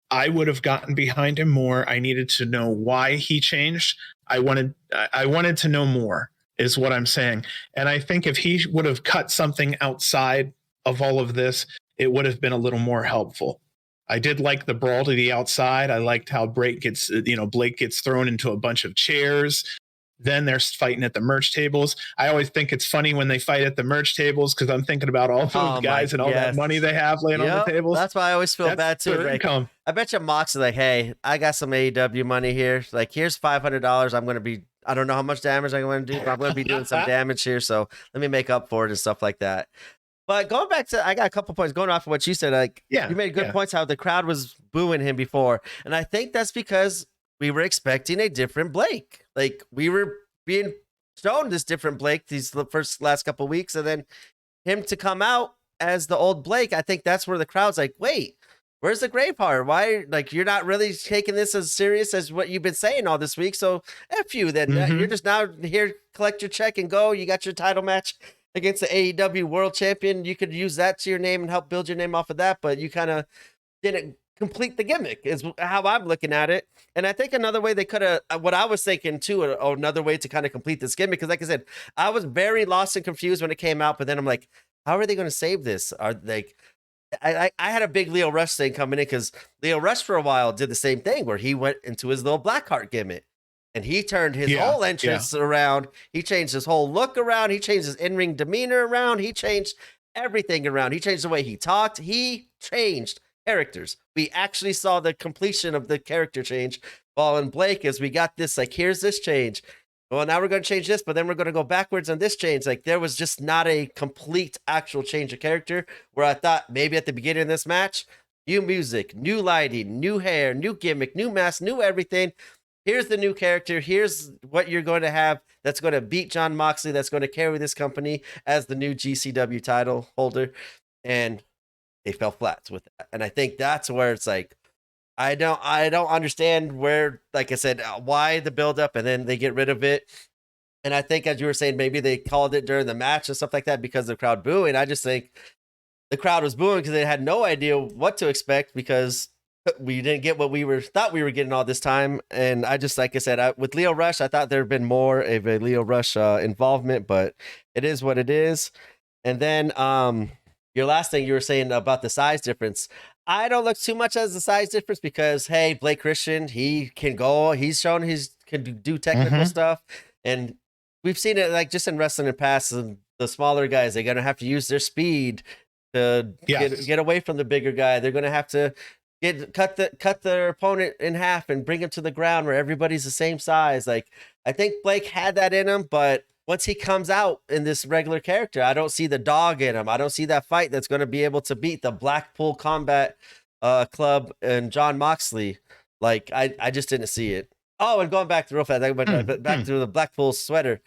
I would have gotten behind him more. I needed to know why he changed. I wanted to know more is what I'm saying. And I think if he would have cut something outside of all of this, it would have been a little more helpful. I did like the brawl to the outside. I liked how Blake gets thrown into a bunch of chairs. Then they're fighting at the merch tables. I always think it's funny when they fight at the merch tables because I'm thinking about all those guys and all that money they have laying on the tables. That's why I always feel bad too. Like, I bet you Mox is like, hey, I got some AEW money here. Like, here's $500. I'm going to be, I don't know how much damage I'm going to do, but I'm going to be doing some damage here. So let me make up for it and stuff like that. But going back to, I got a couple points going off of what you said. Like, you made good points how the crowd was booing him before. And I think that's because we were expecting a different Blake. Like, we were being shown this different Blake these last couple of weeks, and then him to come out as the old Blake. I think that's where the crowd's like, wait, where's the gray part? Why, like, you're not really taking this as serious as what you've been saying all this week. So F you then. You're just now here, collect your check and go. You got your title match against the AEW World Champion. You could use that to your name and help build your name off of that, but you kind of didn't complete the gimmick is how I'm looking at it. And I think another way they could have, what I was thinking too, another way to kind of complete this gimmick, because like I said, I was very lost and confused when it came out, but then I'm like, how are they going to save this? Are like, I had a big Leo Rush thing coming in, because Leo Rush for a while did the same thing where he went into his little Blackheart gimmick and he turned his whole entrance around. He changed his whole look around. He changed his in-ring demeanor around. He changed everything around. He changed the way he talked. He changed characters. We actually saw the completion of the character change. While in Blake, as we got this, like, here's this change. Well, now we're going to change this, but then we're going to go backwards on this change. Like, there was just not a complete actual change of character, where I thought maybe at the beginning of this match, new music, new lighting, new hair, new gimmick, new mask, new everything. Here's the new character. Here's what you're going to have that's going to beat Jon Moxley, that's going to carry this company as the new GCW title holder. And they fell flat with that. And I think that's where it's like, I don't understand where, like I said, why the buildup and then they get rid of it. And I think, as you were saying, maybe they called it during the match and stuff like that because of the crowd booing. I just think the crowd was booing because they had no idea what to expect, because we didn't get what thought we were getting all this time. And I just, like I said, with Leo Rush, I thought there had been more of a Leo Rush involvement, but it is what it is. And then your last thing you were saying about the size difference, I don't look too much as the size difference, because, hey, Blake Christian, he can go. He's shown he can do technical stuff. And we've seen it, like, just in wrestling in the past, the smaller guys, they're going to have to use their speed to get away from the bigger guy. They're going to have to cut their opponent in half and bring him to the ground where everybody's the same size. Like, I think Blake had that in him, but once he comes out in this regular character, I don't see the dog in him. I don't see that fight that's going to be able to beat the Blackpool Combat Club and Jon Moxley. Like, I just didn't see it. Oh, and going back to real fast, I went back to the Blackpool sweater.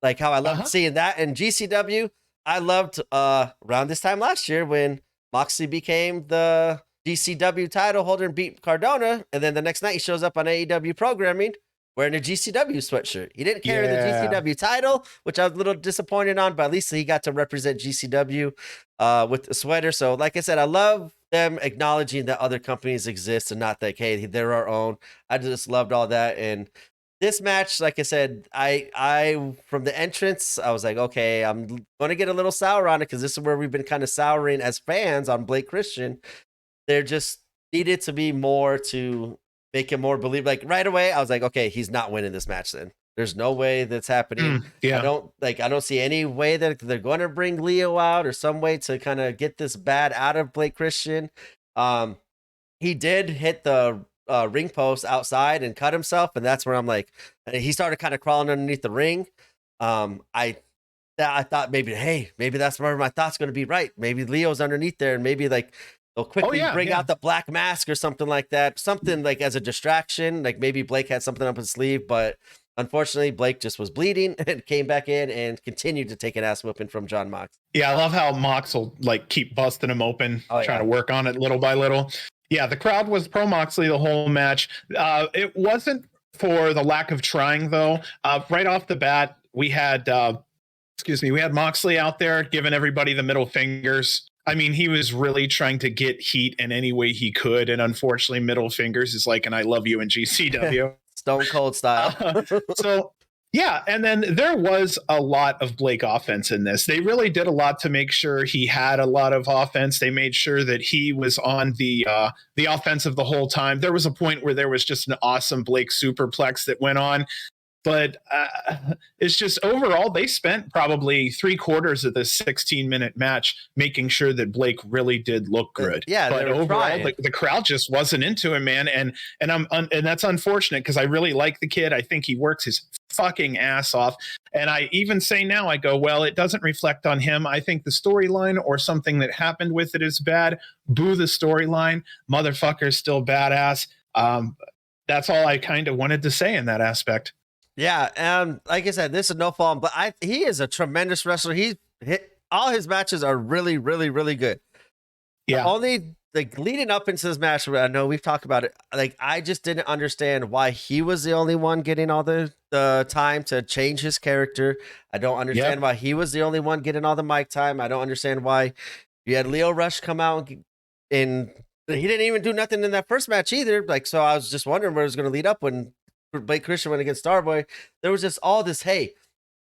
Like, how I loved seeing that in GCW. I loved around this time last year when Moxley became the GCW title holder and beat Cardona, and then the next night he shows up on AEW programming wearing a GCW sweatshirt. He didn't carry the GCW title, which I was a little disappointed on, but at least he got to represent GCW with the sweater. So, like I said, I love them acknowledging that other companies exist and not like, hey, they're our own. I just loved all that. And this match, like I said, I from the entrance, I was like, okay, I'm going to get a little sour on it, because this is where we've been kind of souring as fans on Blake Christian. There just needed to be more to make him more believe. Like, right away, I was like, okay, he's not winning this match then. There's no way that's happening. I don't see any way that they're going to bring Leo out or some way to kind of get this bad out of Blake Christian. He did hit the ring post outside and cut himself, and that's where I'm like, he started kind of crawling underneath the ring. I thought maybe that's where my thought's going to be right. Maybe Leo's underneath there, and maybe like they'll quickly bring out the black mask or something like that. Something like as a distraction. Like maybe Blake had something up his sleeve, but unfortunately Blake just was bleeding and came back in and continued to take an ass whooping from Jon Mox. Yeah, I love how Mox will like keep busting him open, trying to work on it little by little. Yeah, the crowd was pro Moxley the whole match. It wasn't for the lack of trying, though. Right off the bat, we had Moxley out there giving everybody the middle fingers. I mean, he was really trying to get heat in any way he could, and unfortunately, middle fingers is like an "I love you" in GCW, Stone Cold style. Yeah, and then there was a lot of Blake offense in this. They really did a lot to make sure he had a lot of offense. They made sure that he was on the offensive the whole time. There was a point where there was just an awesome Blake superplex that went on. But it's just overall, they spent probably 3/4 of this 16-minute match making sure that Blake really did look good. But overall, the crowd just wasn't into him, man. And that's unfortunate, because I really like the kid. I think he works his fucking ass off. And I even say now, I go, well, it doesn't reflect on him. I think the storyline or something that happened with it is bad. Boo the storyline. Motherfucker's still badass. That's all I kind of wanted to say in that aspect. Yeah, like I said, this is no fault, but he is a tremendous wrestler. All his matches are really, really, really good. Yeah. The only like leading up into this match, I know we've talked about it. Like, I just didn't understand why he was the only one getting all the time to change his character. I don't understand why he was the only one getting all the mic time. I don't understand why you had Lio Rush come out and he didn't even do nothing in that first match either. Like, so I was just wondering where it was going to lead up when Blake Christian went against Starboy. There was just all this, hey,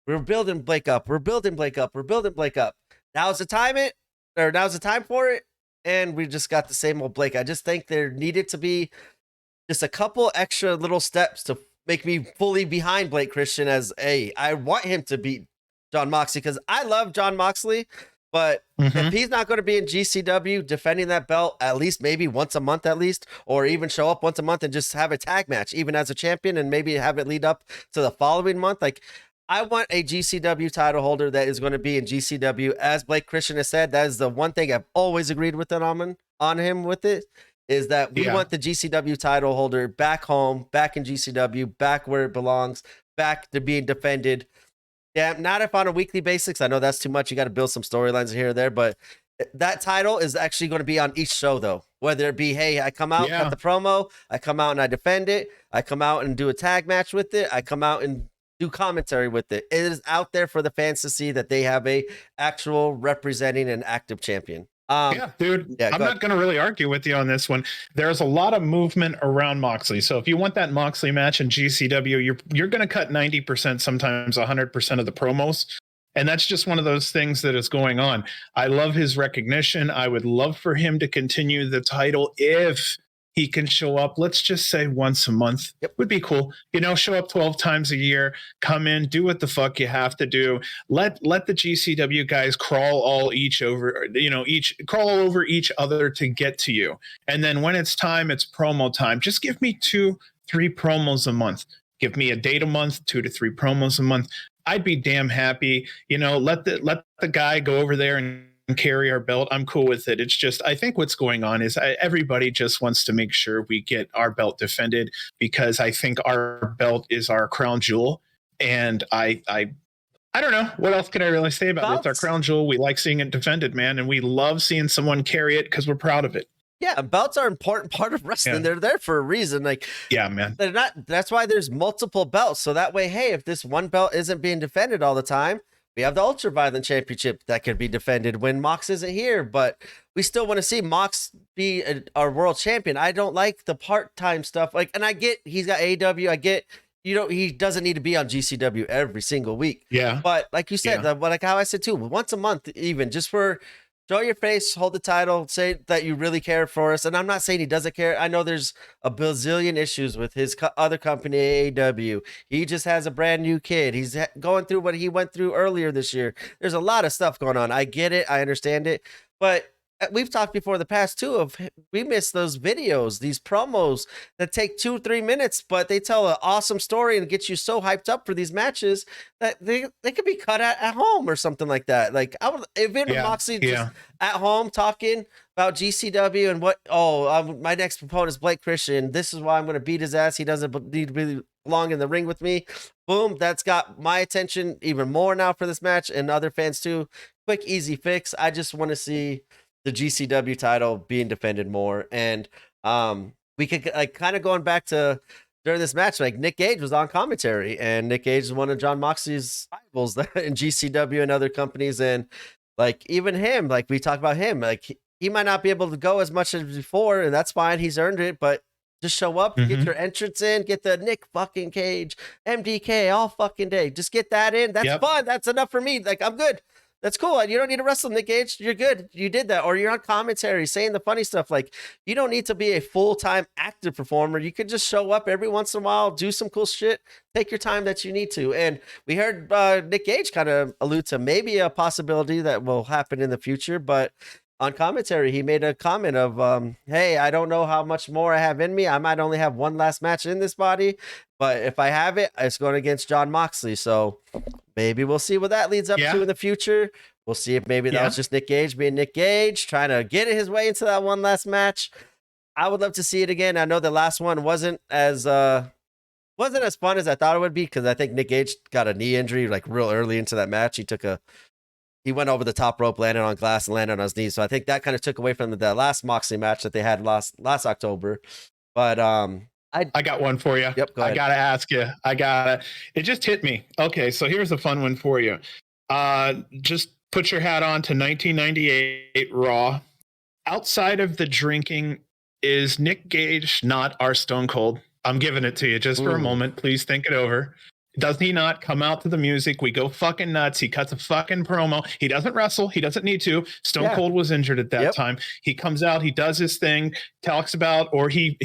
we're building Blake up. We're building Blake up. We're building Blake up. Now's the time for it. And we just got the same old Blake. I just think there needed to be just a couple extra little steps to make me fully behind Blake Christian as I want him to beat John Moxley because I love John Moxley. But if he's not going to be in GCW defending that belt at least maybe once a month at least, or even show up once a month and just have a tag match, even as a champion, and maybe have it lead up to the following month, like I want a GCW title holder that is going to be in GCW. As Blake Christian has said, that is the one thing I've always agreed with on him with it, is that we want the GCW title holder back home, back in GCW, back where it belongs, back to being defended. Yeah, not if on a weekly basis. I know that's too much. You got to build some storylines here or there, but that title is actually going to be on each show, though. Whether it be, hey, I come out, cut the promo, I come out and I defend it, I come out and do a tag match with it, I come out and do commentary with it. It is out there for the fans to see that they have a actual representing an active champion. Dude, I'm not going to really argue with you on this one. There's a lot of movement around Moxley. So if you want that Moxley match in GCW, you're going to cut 90%, sometimes 100% of the promos. And that's just one of those things that is going on. I love his recognition. I would love for him to continue the title if he can show up, let's just say once a month. Would be cool. Show up 12 times a year, come in, do what the fuck you have to do. Let the GCW guys crawl over each other to get to you. And then when it's time, it's promo time. Just give me 2-3 promos a month. Give me a date a month, 2 to 3 promos a month. I'd be damn happy. Let the guy go over there and carry our belt. I'm cool with it. It's just, I think what's going on is everybody just wants to make sure we get our belt defended, because I think our belt is our crown jewel. And I don't know what else can I really say about it. It's our crown jewel. We like seeing it defended, man, and we love seeing someone carry it because we're proud of it. Yeah, belts are an important part of wrestling. Yeah. They're there for a reason. Like, yeah, man. They're not. That's why there's multiple belts. So that way, hey, if this one belt isn't being defended all the time, we have the Ultra Violent Championship that can be defended when Mox isn't here. But we still want to see Mox be our world champion. I don't like the part-time stuff. Like, and I get he's got AEW. I get he doesn't need to be on GCW every single week. Yeah. But like you said, like how I said too, once a month, even just for. Show your face, hold the title, say that you really care for us. And I'm not saying he doesn't care. I know there's a bazillion issues with his other company, AEW. He just has a brand new kid. He's going through what he went through earlier this year. There's a lot of stuff going on. I get it. I understand it. But we've talked before the past too of we miss those videos, these promos that take 2-3 minutes, but they tell an awesome story and get you so hyped up for these matches that they could be cut at home or something like that. Like I would, if Moxley just at home talking about GCW and my next opponent is Blake Christian. This is why I'm going to beat his ass. He doesn't need to really belong in the ring with me. Boom. That's got my attention even more now for this match and other fans too. Quick, easy fix. I just want to see the GCW title being defended more. And we could like kind of going back to during this match, like Nick Gage was on commentary, and Nick Gage is one of John Moxley's rivals in GCW and other companies. And like even him, like we talked about him, like he might not be able to go as much as before, and that's fine. He's earned it, but just show up, get your entrance in, get the Nick fucking Cage, MDK all fucking day. Just get that in. That's fun. That's enough for me. Like I'm good. That's cool. You don't need to wrestle, Nick Gage. You're good. You did that. Or you're on commentary saying the funny stuff. Like, you don't need to be a full-time active performer. You could just show up every once in a while, do some cool shit, take your time that you need to. And we heard Nick Gage kind of allude to maybe a possibility that will happen in the future. But on commentary, he made a comment of, hey, I don't know how much more I have in me. I might only have one last match in this body. But if I have it, it's going against John Moxley. So maybe we'll see what that leads up to in the future. We'll see if maybe that was just Nick Gage being Nick Gage, trying to get his way into that one last match. I would love to see it again. I know the last one wasn't as fun as I thought it would be, because I think Nick Gage got a knee injury like real early into that match. He took a he went over the top rope, landed on glass, and landed on his knees. So I think that kind of took away from the last Moxley match that they had last October. But I got one for you. Yep, go ahead. I gotta ask you. It just hit me. Okay, so here's a fun one for you. Just put your hat on to 1998 Raw. Outside of the drinking, is Nick Gage not our Stone Cold? I'm giving it to you just for a moment. Please think it over. Does he not come out to the music? We go fucking nuts. He cuts a fucking promo. He doesn't wrestle. He doesn't need to. Stone Cold was injured at that time. He comes out, he does his thing, talks about, or he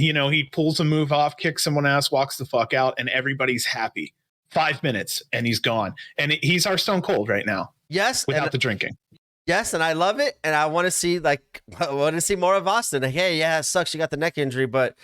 pulls a move off, kicks someone ass, walks the fuck out, and everybody's happy. 5 minutes and he's gone. And he's our Stone Cold right now. Yes. Without the drinking. Yes, and I love it. And I want to see more of Austin. Like, hey, yeah, it sucks you got the neck injury, but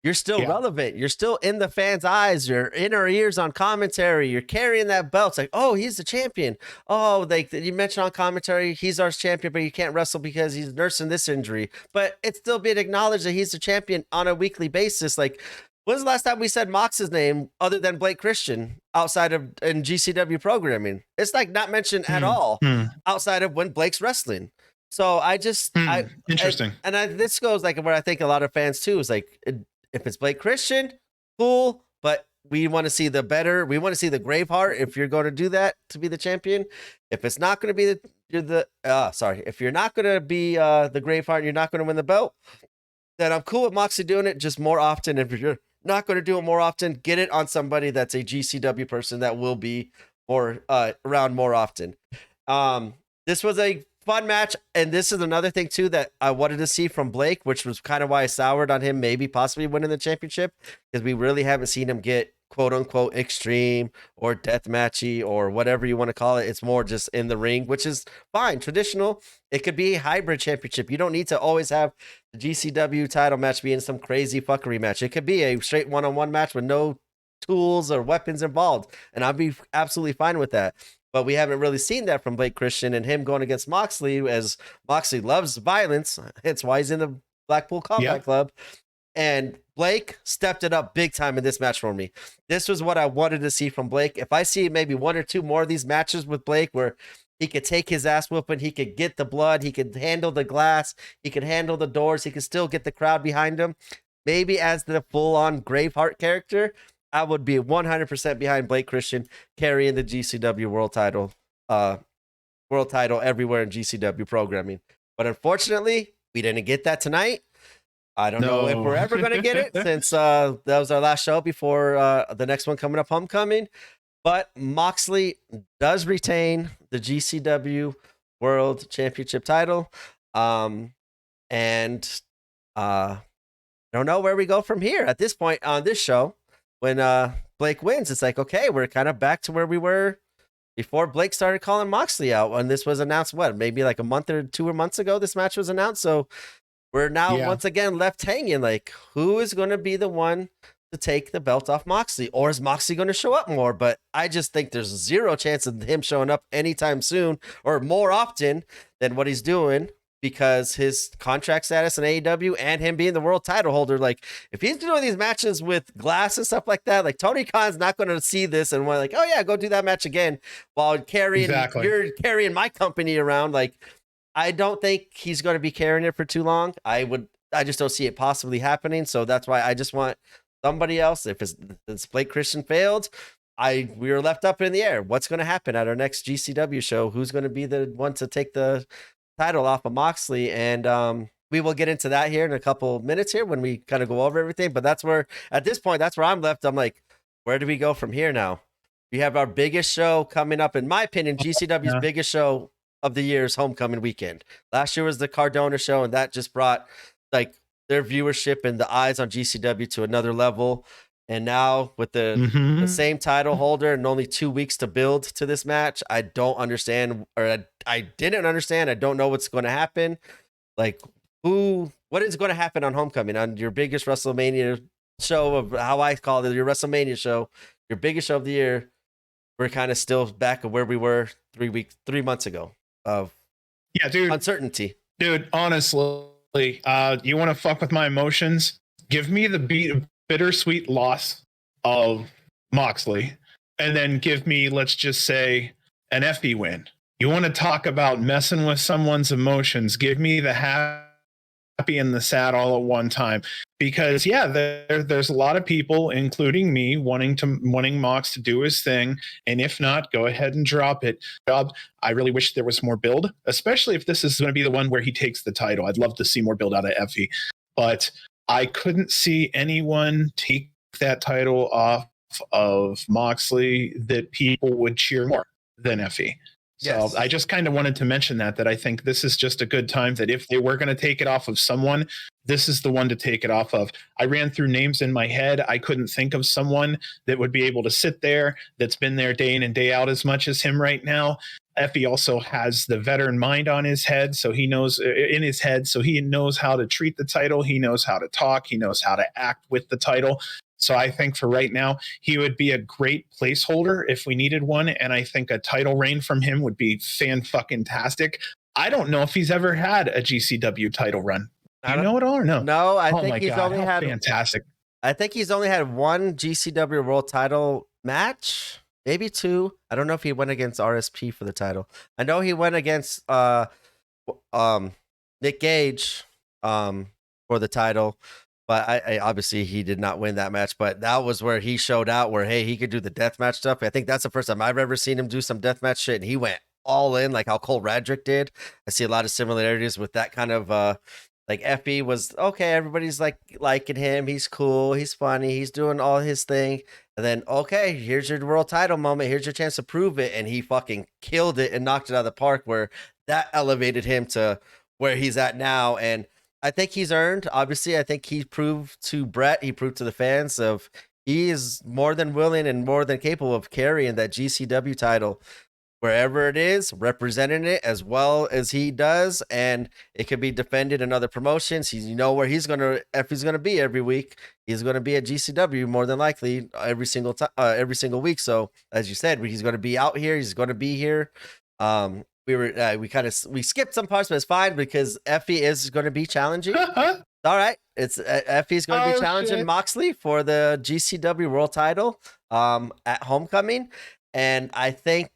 you're still relevant. You're still in the fans' eyes. You're in our ears on commentary. You're carrying that belt. It's like, oh, he's the champion. Oh, like you mentioned on commentary, he's our champion, but he can't wrestle because he's nursing this injury. But it's still being acknowledged that he's the champion on a weekly basis. Like, when's the last time we said Mox's name other than Blake Christian outside of in GCW programming? It's like not mentioned at all outside of when Blake's wrestling. So I just, interesting. This goes like where I think a lot of fans too is like, if it's Blake Christian, cool, but we want to see the better. We want to see the Graveheart if you're going to do that to be the champion. If it's not going to be if you're not going to be the Graveheart and you're not going to win the belt, then I'm cool with Moxley doing it just more often. If you're not going to do it more often, get it on somebody that's a GCW person that will be more around more often. This was a fun match, and this is another thing too that I wanted to see from Blake, which was kind of why I soured on him maybe possibly winning the championship, because we really haven't seen him get quote unquote extreme or death matchy or whatever you want to call it. It's more just in the ring, which is fine, traditional. It could be a hybrid championship. You don't need to always have the GCW title match being some crazy fuckery match. It could be a straight one-on-one match with no tools or weapons involved, and I'd be absolutely fine with that. But we haven't really seen that from Blake Christian, and him going against Moxley, as Moxley loves violence. That's why he's in the Blackpool Combat Club. And Blake stepped it up big time in this match for me. This was what I wanted to see from Blake. If I see maybe one or two more of these matches with Blake where he could take his ass whooping, he could get the blood, he could handle the glass, he could handle the doors, he could still get the crowd behind him, maybe as the full-on Graveheart character, I would be 100% behind Blake Christian carrying the GCW world title everywhere in GCW programming. But unfortunately, we didn't get that tonight. I don't know if we're ever going to get it since that was our last show before the next one coming up, Homecoming. But Moxley does retain the GCW World Championship title. And I don't know where we go from here at this point on this show. When Blake wins, it's like, okay, we're kind of back to where we were before Blake started calling Moxley out. When this was announced, maybe like a month or 2 months ago, this match was announced. So we're now once again left hanging. Like, who is going to be the one to take the belt off Moxley? Or is Moxley going to show up more? But I just think there's zero chance of him showing up anytime soon or more often than what he's doing, because his contract status in AEW and him being the world title holder, like if he's doing these matches with glass and stuff like that, like Tony Khan's not going to see this and want like, oh yeah, go do that match again while you're carrying my company around. Like, I don't think he's going to be carrying it for too long. I just don't see it possibly happening. So that's why I just want somebody else. If it's Blake Christian failed, we were left up in the air. What's going to happen at our next GCW show? Who's going to be the one to take the title off of Moxley? And we will get into that here in a couple minutes here when we kind of go over everything. But that's where, at this point, that's where I'm left. I'm like, where do we go from here now? We have our biggest show coming up, in my opinion. GCW's biggest show of the year's Homecoming weekend. Last year was the Cardona show, and that just brought like their viewership and the eyes on GCW to another level. And now with the same title holder and only 2 weeks to build to this match, I don't understand, or I didn't understand. I don't know what's going to happen. Like, what is going to happen on Homecoming, on your biggest WrestleMania show, of how I call it, your WrestleMania show, your biggest show of the year? We're kind of still back of where we were 3 months ago of uncertainty. Dude, honestly, you want to fuck with my emotions? Give me the bittersweet loss of Moxley, and then give me, let's just say, an FE win. You want to talk about messing with someone's emotions? Give me the happy and the sad all at one time. Because yeah, there's a lot of people, including me, wanting Mox to do his thing, and if not, go ahead and drop it. I really wish there was more build, especially if this is going to be the one where he takes the title. I'd love to see more build out of Effie, but I couldn't see anyone take that title off of Moxley that people would cheer more than Effie. So Yes. I just kind of wanted to mention that I think this is just a good time, that if they were going to take it off of someone, this is the one to take it off of. I ran through names in my head. I couldn't think of someone that would be able to sit there, that's been there day in and day out as much as him right now. Effie also has the veteran mind on his head, so he knows in his head, so he knows how to treat the title. He knows how to talk. He knows how to act with the title. So I think for right now, he would be a great placeholder if we needed one. And I think a title reign from him would be fan-fucking-tastic. I don't know if he's ever had a GCW title run. Do you know it all or no? No, I Oh think my he's God, only had fantastic. I think he's only had one GCW World Title match, maybe two. I don't know if he went against RSP for the title. I know he went against Nick Gage for the title. But I obviously he did not win that match, but that was where he showed out where, hey, he could do the deathmatch stuff. I think that's the first time I've ever seen him do some deathmatch shit, and he went all in like how Cole Radrick did. I see a lot of similarities with that kind of like Effie was okay, everybody's like liking him, he's cool, he's funny, he's doing all his thing. And then, okay, here's your world title moment, here's your chance to prove it, and he fucking killed it and knocked it out of the park where that elevated him to where he's at now. And I think he's earned. Obviously, I think he proved to Brett, he proved to the fans of he is more than willing and more than capable of carrying that GCW title wherever it is, representing it as well as he does, and it could be defended in other promotions. He's where he's gonna if he's gonna be every week. He's gonna be at GCW more than likely every single time, every single week. So as you said, he's gonna be out here. He's gonna be here. We skipped some parts, but it's fine because Effie is going to be challenging. All right, it's Effie's going to be challenging Moxley for the GCW World Title at Homecoming, and I think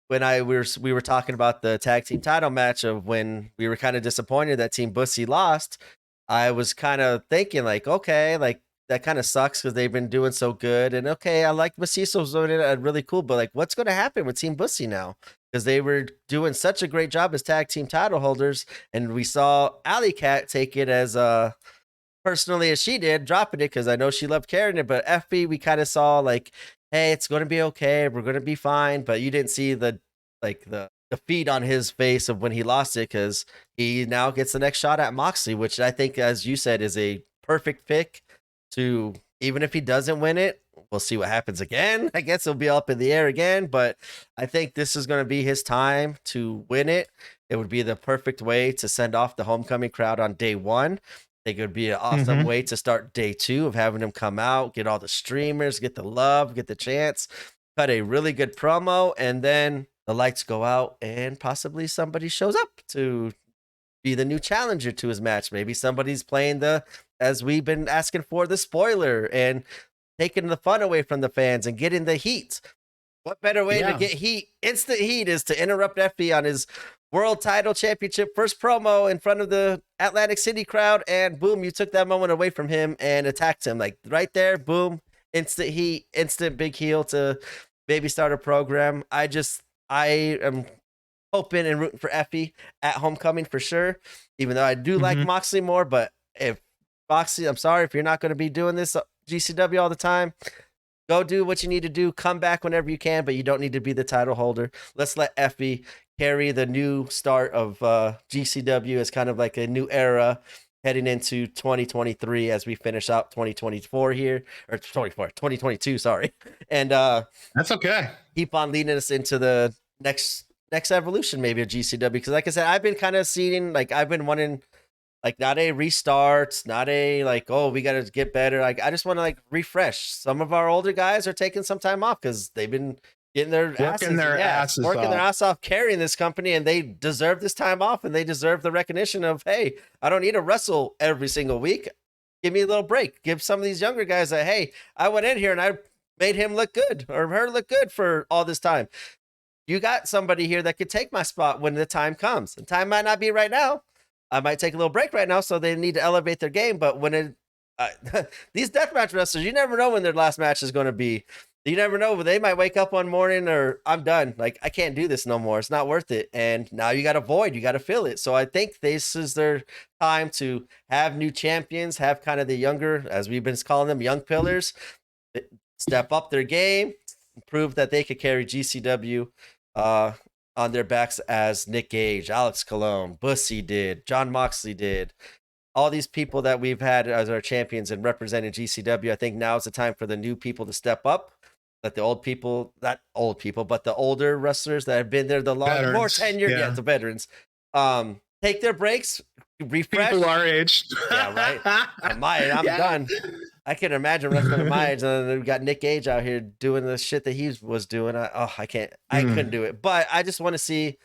when we were talking about the tag team title match of when we were kind of disappointed that Team Bussy lost, I was kind of thinking like, okay, like that kind of sucks because they've been doing so good, and okay, I like Maciso's doing it really cool, but like, what's going to happen with Team Bussy now? Because they were doing such a great job as tag team title holders, and we saw Alley Cat take it as personally as she did, dropping it because I know she loved carrying it. But FB, we kind of saw like, hey, it's going to be okay, we're going to be fine. But you didn't see the defeat on his face of when he lost it, because he now gets the next shot at Moxley, which I think, as you said, is a perfect pick to, even if he doesn't win it, we'll see what happens again. I guess it'll be up in the air again, but I think this is going to be his time to win it. It would be the perfect way to send off the homecoming crowd on day one. I think it would be an awesome way to start day two of having him come out, get all the streamers, get the love, get the chance, cut a really good promo, and then the lights go out and possibly somebody shows up to be the new challenger to his match. Maybe somebody's playing as we've been asking for, the spoiler and taking the fun away from the fans and getting the heat. What better way to get heat, instant heat, is to interrupt Effie on his world title championship first promo in front of the Atlantic City crowd, and boom, you took that moment away from him and attacked him. Like right there, boom, instant heat, instant big heel to maybe start a program. I am hoping and rooting for Effie at Homecoming for sure, even though I do like Moxley more. But if Moxley, I'm sorry if you're not going to be doing this GCW all the time, go do what you need to do. Come back whenever you can, but you don't need to be the title holder. Let's let Effie carry the new start of GCW as kind of like a new era heading into 2023 as we finish out 2024 here, or 2022, sorry. And that's okay. Keep on leading us into the next evolution maybe of GCW, because like I said, I've been kind of seeing, like, I've been wanting, like, not a restart, not a like, oh, we got to get better. Like, I just want to like refresh. Some of our older guys are taking some time off because they've been getting their ass off carrying this company, and they deserve this time off, and they deserve the recognition of, hey, I don't need to wrestle every single week. Give me a little break. Give some of these younger guys that, hey, I went in here and I made him look good or her look good for all this time. you got somebody here that could take my spot when the time comes. The time might not be right now. I might take a little break right now, so they need to elevate their game. But when it, these deathmatch wrestlers, you never know when their last match is going to be. You never know. They might wake up one morning or I'm done. Like, I can't do this no more. It's not worth it. And now you got a void. You got to fill it. So I think this is their time to have new champions, have kind of the younger, as we've been calling them, young pillars, step up their game, prove that they could carry GCW on their backs as Nick Gage, Alex Colon, Bussy did, John Moxley did. All these people that we've had as our champions and representing GCW, I think now is the time for the new people to step up. Let the old people, not old people, but the older wrestlers that have been there the long, more tenured, the veterans, take their breaks, refresh. People our age. Yeah, right. I'm done. I can imagine wrestling at my age, and then we got Nick Gage out here doing the shit that he was doing. I couldn't do it. But I just want to see,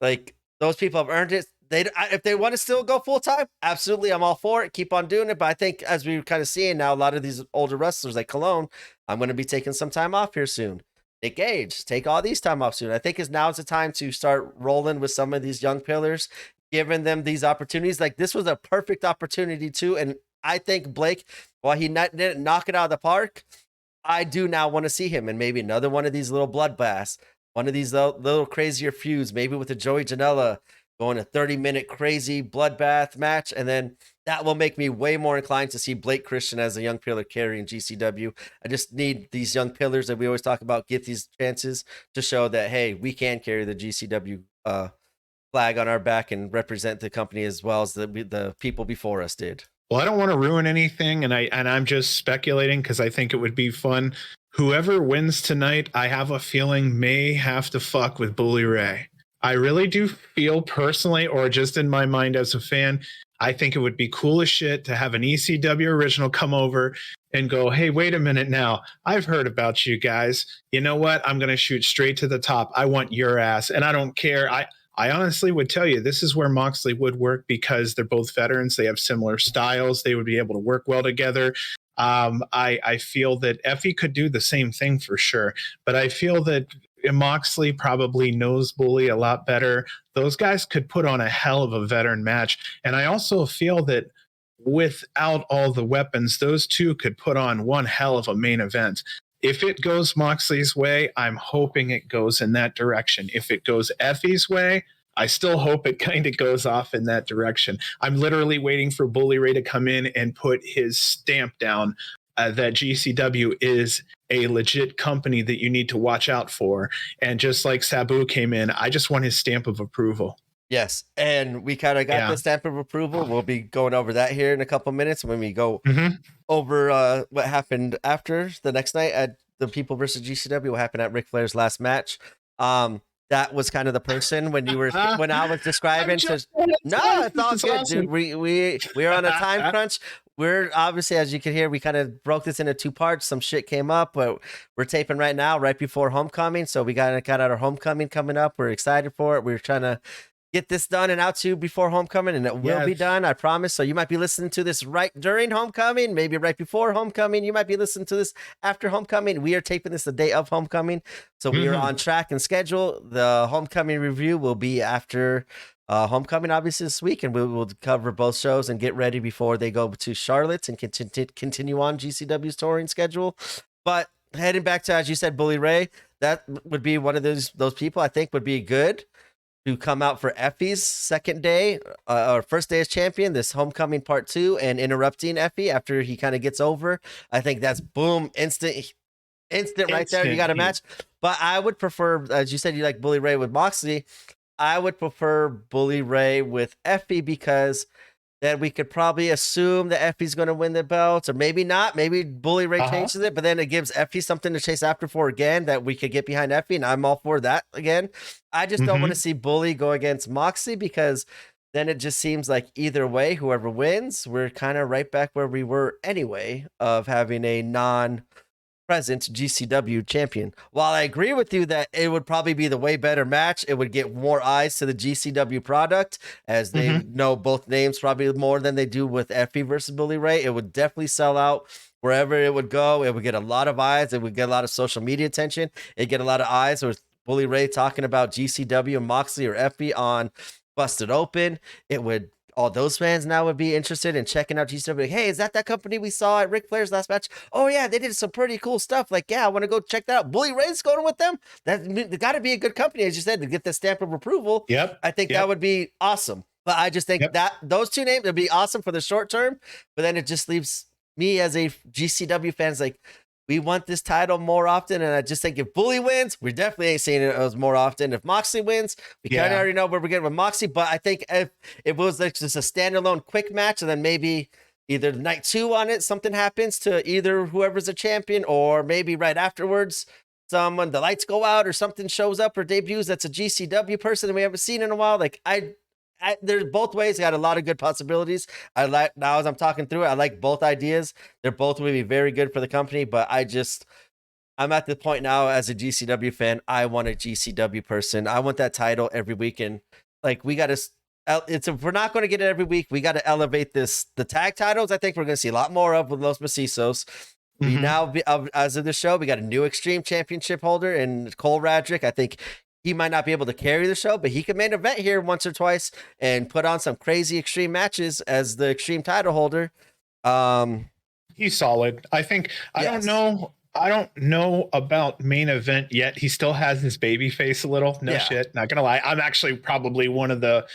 like, those people have earned it. If they want to still go full time, absolutely, I'm all for it. Keep on doing it. But I think as we're kind of seeing now, a lot of these older wrestlers like Cologne, I'm going to be taking some time off here soon. Nick Gage, take all these time off soon. I think now is the time to start rolling with some of these young pillars, giving them these opportunities. Like, this was a perfect opportunity too. And I think Blake, while he didn't knock it out of the park, I do now want to see him and maybe another one of these little bloodbaths, one of these little crazier feuds, maybe with a Joey Janela, going a 30-minute crazy bloodbath match. And then that will make me way more inclined to see Blake Christian as a young pillar carrying GCW. I just need these young pillars that we always talk about, get these chances to show that, hey, we can carry the GCW flag on our back and represent the company as well as the people before us did. Well, I don't want to ruin anything, and I'm just speculating because I think it would be fun. Whoever wins tonight, I have a feeling may have to fuck with Bully Ray. I really do feel personally, or just in my mind as a fan, I think it would be cool as shit to have an ECW original come over and go, hey, wait a minute now. I've heard about you guys. You know what? I'm going to shoot straight to the top. I want your ass. And I don't care. I honestly would tell you this is where Moxley would work because they're both veterans. They have similar styles. They would be able to work well together. I feel that Effie could do the same thing for sure. But I feel that Moxley probably knows Bully a lot better. Those guys could put on a hell of a veteran match. And I also feel that without all the weapons, those two could put on one hell of a main event. If it goes Moxley's way, I'm hoping it goes in that direction. If it goes Effie's way, I still hope it kind of goes off in that direction. I'm literally waiting for Bully Ray to come in and put his stamp down that GCW is a legit company that you need to watch out for. And just like Sabu came in, I just want his stamp of approval. Yes, and we kind of got the stamp of approval. We'll be going over that here in a couple minutes when we go over what happened after the next night at the People versus GCW. What happened at Ric Flairs last match? That was kind of the person when you were when I was describing. No, it's all good, dude. We're on a time crunch. We're obviously, as you can hear, we kind of broke this into two parts. Some shit came up, but we're taping right now, right before homecoming. So we got our homecoming coming up. We're excited for it. We're trying to get this done and out to you before homecoming, and it will be done, I promise. So you might be listening to this right during homecoming, maybe right before homecoming. You might be listening to this after homecoming. We are taping this the day of homecoming, so we are on track and schedule. The homecoming review will be after homecoming, obviously, this week, and we will cover both shows and get ready before they go to Charlotte and continue on GCW's touring schedule. But heading back to, as you said, Bully Ray, that would be one of those people I think would be good to come out for Effie's second day or first day as champion, this homecoming part 2, and interrupting Effie after he kind of gets over. I think that's boom, instant right there. You got a match. But I would prefer, as you said, you like Bully Ray with Moxley. I would prefer Bully Ray with Effie because then we could probably assume that Effie's going to win the belt, or maybe not. Maybe Bully Ray changes it, but then it gives Effie something to chase after for again that we could get behind Effie, and I'm all for that again. I just don't want to see Bully go against Moxley because then it just seems like either way, whoever wins, we're kind of right back where we were anyway of having a non-present GCW champion. While I agree with you that it would probably be the way better match, it would get more eyes to the GCW product as they know both names probably more than they do with Effie versus Bully Ray. It would definitely sell out wherever it would go. It would get a lot of eyes. It would get a lot of social media attention. It'd get a lot of eyes with Bully Ray talking about GCW and Moxley or Effie on Busted Open. It would, all those fans now would be interested in checking out GCW. Like, hey, is that company we saw at Ric Flairs last match? Oh yeah, they did some pretty cool stuff. Like, yeah, I want to go check that out. Bully Ray's going with them. That got to be a good company, as you said, to get the stamp of approval. Yep. I think that would be awesome. But I just think that those two names would be awesome for the short term. But then it just leaves me as a GCW fans like, we want this title more often. And I just think if Bully wins, we definitely ain't seeing it as more often. If Moxley wins, we kind of already know where we're getting with Moxley. But I think if it was like just a standalone quick match, and then maybe either night 2 on it, something happens to either whoever's a champion, or maybe right afterwards, the lights go out or something shows up or debuts that's a GCW person that we haven't seen in a while. Like there's both ways. Got a lot of good possibilities. I like, now as I'm talking through it, I like both ideas. They're both going to be very good for the company, but I'm at the point now as a GCW fan. I want a GCW person. I want that title every week. And like, we got to, if we're not going to get it every week, we got to elevate the tag titles. I think we're going to see a lot more of with Los Macisos. We now, as of the show, we got a new Extreme Championship holder in Cole Radrick. I think he might not be able to carry the show, but he can main event here once or twice and put on some crazy Extreme matches as the Extreme title holder. He's solid. I think, I don't know about main event yet. He still has his baby face a little. No shit. Not gonna lie. I'm actually probably one of the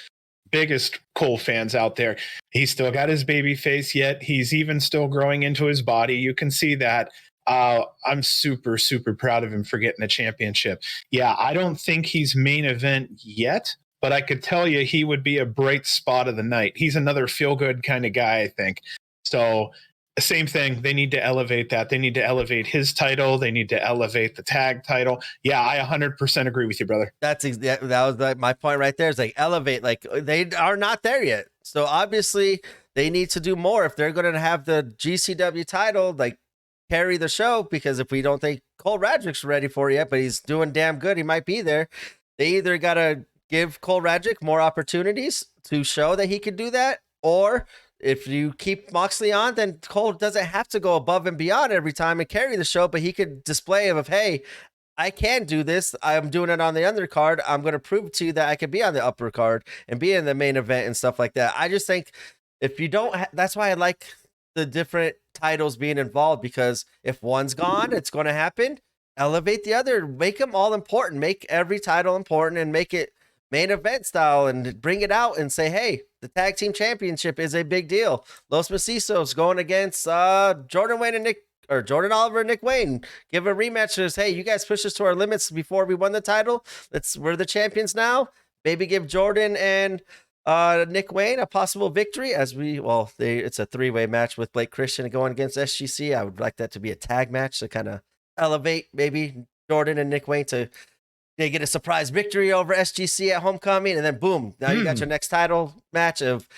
biggest Cole fans out there. He's still got his baby face yet. He's even still growing into his body. You can see that. I'm super, super proud of him for getting a championship. Yeah, I don't think he's main event yet, but I could tell you he would be a bright spot of the night. He's another feel-good kind of guy, I think. So same thing. They need to elevate that. They need to elevate his title. They need to elevate the tag title. Yeah, I 100% agree with you, brother. That was like my point right there. Is like elevate. Like they are not there yet. So obviously they need to do more if they're going to have the GCW title. Like, carry the show, because if we don't think Cole Radrick's ready for it yet, but he's doing damn good, he might be there. They either got to give Cole Radrick more opportunities to show that he could do that, or if you keep Moxley on, then Cole doesn't have to go above and beyond every time and carry the show, but he could display of hey, I can do this. I'm doing it on the undercard. I'm going to prove to you that I can be on the upper card and be in the main event and stuff like that. I just think if you don't, that's why I like the different titles being involved, because if one's gone, it's going to happen. Elevate the other, make them all important, make every title important, and make it main event style, and bring it out and say, hey, the tag team championship is a big deal. Los Macisos going against Jordan Oliver and Nick Wayne. Give a rematch. Says, hey, you guys pushed us to our limits before we won the title. We're the champions now. Maybe give Jordan and Nick Wayne a possible victory it's a 3-way match with Blake Christian going against SGC. I would like that to be a tag match to kind of elevate maybe Jordan and Nick Wayne to get a surprise victory over SGC at Homecoming, and then boom, now you got your next title match of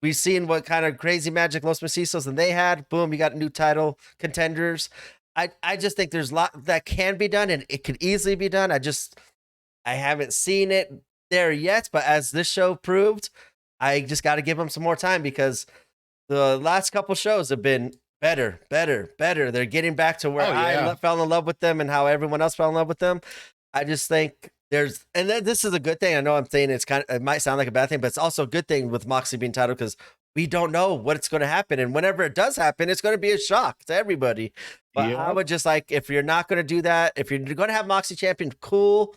we've seen what kind of crazy magic Los Macisos and they had. Boom, you got new title contenders. I just think there's a lot that can be done, and it could easily be done. I haven't seen it there yet, but as this show proved, I just got to give them some more time, because the last couple shows have been better. They're getting back to where I fell in love with them and how everyone else fell in love with them. I just think this is a good thing. I know I'm saying it might sound like a bad thing, but it's also a good thing with Moxley being titled, because we don't know what's going to happen. And whenever it does happen, it's going to be a shock to everybody. But I would just like, if you're not going to do that, if you're going to have Moxley champion, cool,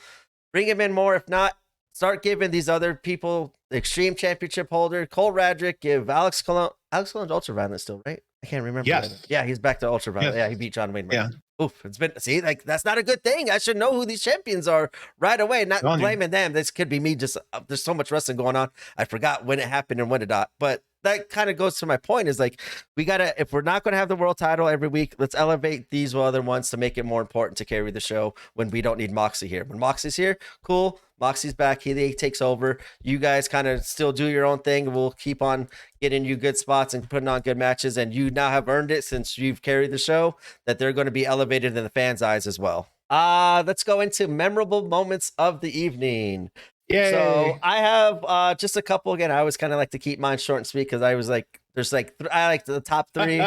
bring him in more. If not, start giving these other people the Extreme Championship holder, Cole Radrick, give Alex Colon Ultraviolet still, right? I can't remember. Yes. Yeah, he's back to Ultraviolet. Yes. Yeah, he beat John Wayne. Yeah. Oof, that's not a good thing. I should know who these champions are right away, not blaming them. This could be me. Just there's so much wrestling going on. I forgot when it happened and when it not. But that kind of goes to my point, is like, we gotta, if we're not gonna have the world title every week, let's elevate these other ones to make it more important to carry the show when we don't need Moxley here. When Moxley's here, cool. Moxley's back. He takes over. You guys kind of still do your own thing. We'll keep on getting you good spots and putting on good matches. And you now have earned it, since you've carried the show, that they're going to be elevated in the fans' eyes as well. Let's go into memorable moments of the evening. Yay. So I have just a couple. Again, I always kind of like to keep mine short and sweet, because I was like, I like the top 3.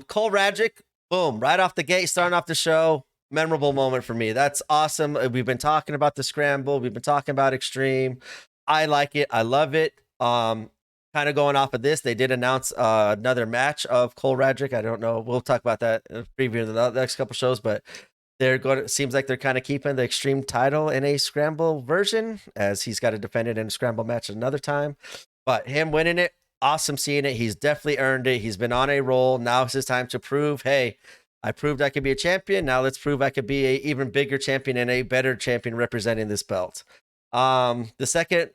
Cole Radrick, boom, right off the gate, starting off the show. memorable moment for me. That's awesome. We've been talking about the scramble. We've been talking about Extreme. I like it. I love it. Kind of going off of this, they did announce another match of Cole Radrick. I don't know. We'll talk about that in a preview of the next couple shows, but they're going to, seems like they're kind of keeping the Extreme title in a scramble version, as he's got to defend it in a scramble match another time. But him winning it, awesome seeing it. He's definitely earned it. He's been on a roll. Now it's his time to prove, hey, I proved I could be a champion. Now let's prove I could be a even bigger champion and a better champion representing this belt. The second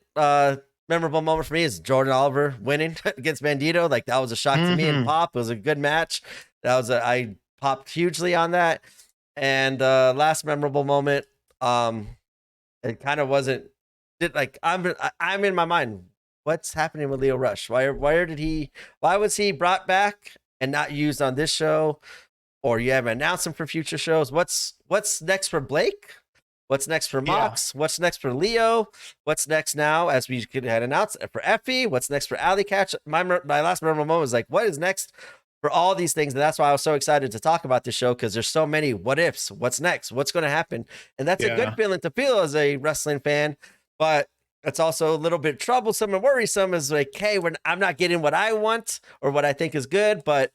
memorable moment for me is Jordan Oliver winning against Bandito. Like, that was a shock to me and Pop. It was a good match. I popped hugely on that. And last memorable moment, it kind of wasn't I'm in my mind. What's happening with Leo Rush? Why was he brought back and not used on this show? Or you haven't announced him for future shows? What's next for Blake? What's next for Mox? Yeah. What's next for Leo? What's next now, as we had announced for Effie? What's next for Alley Catch? My last memorable moment was like, what is next for all these things? And that's why I was so excited to talk about this show, because there's so many what ifs. What's next? What's going to happen? And that's a good feeling to feel as a wrestling fan. But it's also a little bit troublesome and worrisome, as like, hey, I'm not getting what I want or what I think is good, but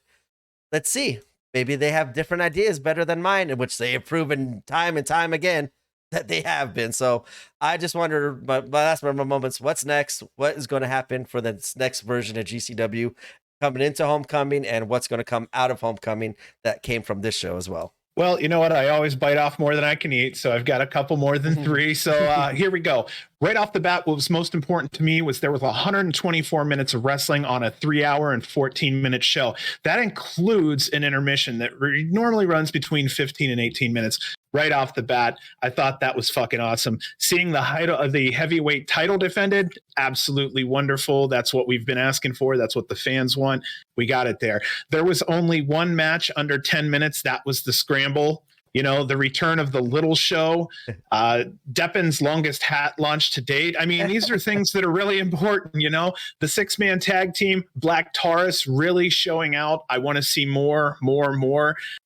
let's see. Maybe they have different ideas better than mine, in which they have proven time and time again that they have been. So I just wonder, my last moments, what's next? What is going to happen for the next version of GCW coming into Homecoming, and what's going to come out of Homecoming that came from this show as well? Well, you know what? I always bite off more than I can eat, so I've got a couple more than three. So here we go. Right off the bat, what was most important to me was there was 124 minutes of wrestling on a 3-hour and 14-minute show. That includes an intermission that normally runs between 15 and 18 minutes. Right off the bat, I thought that was fucking awesome. Seeing the heavyweight title defended, absolutely wonderful. That's what we've been asking for. That's what the fans want. We got it there. There was only one match under 10 minutes. That was the scramble. You know, the return of the little show, Deppin's longest hat launch to date. I mean, these are things that are really important, you know. The 6-man tag team, Black Taurus, really showing out. I want to see more.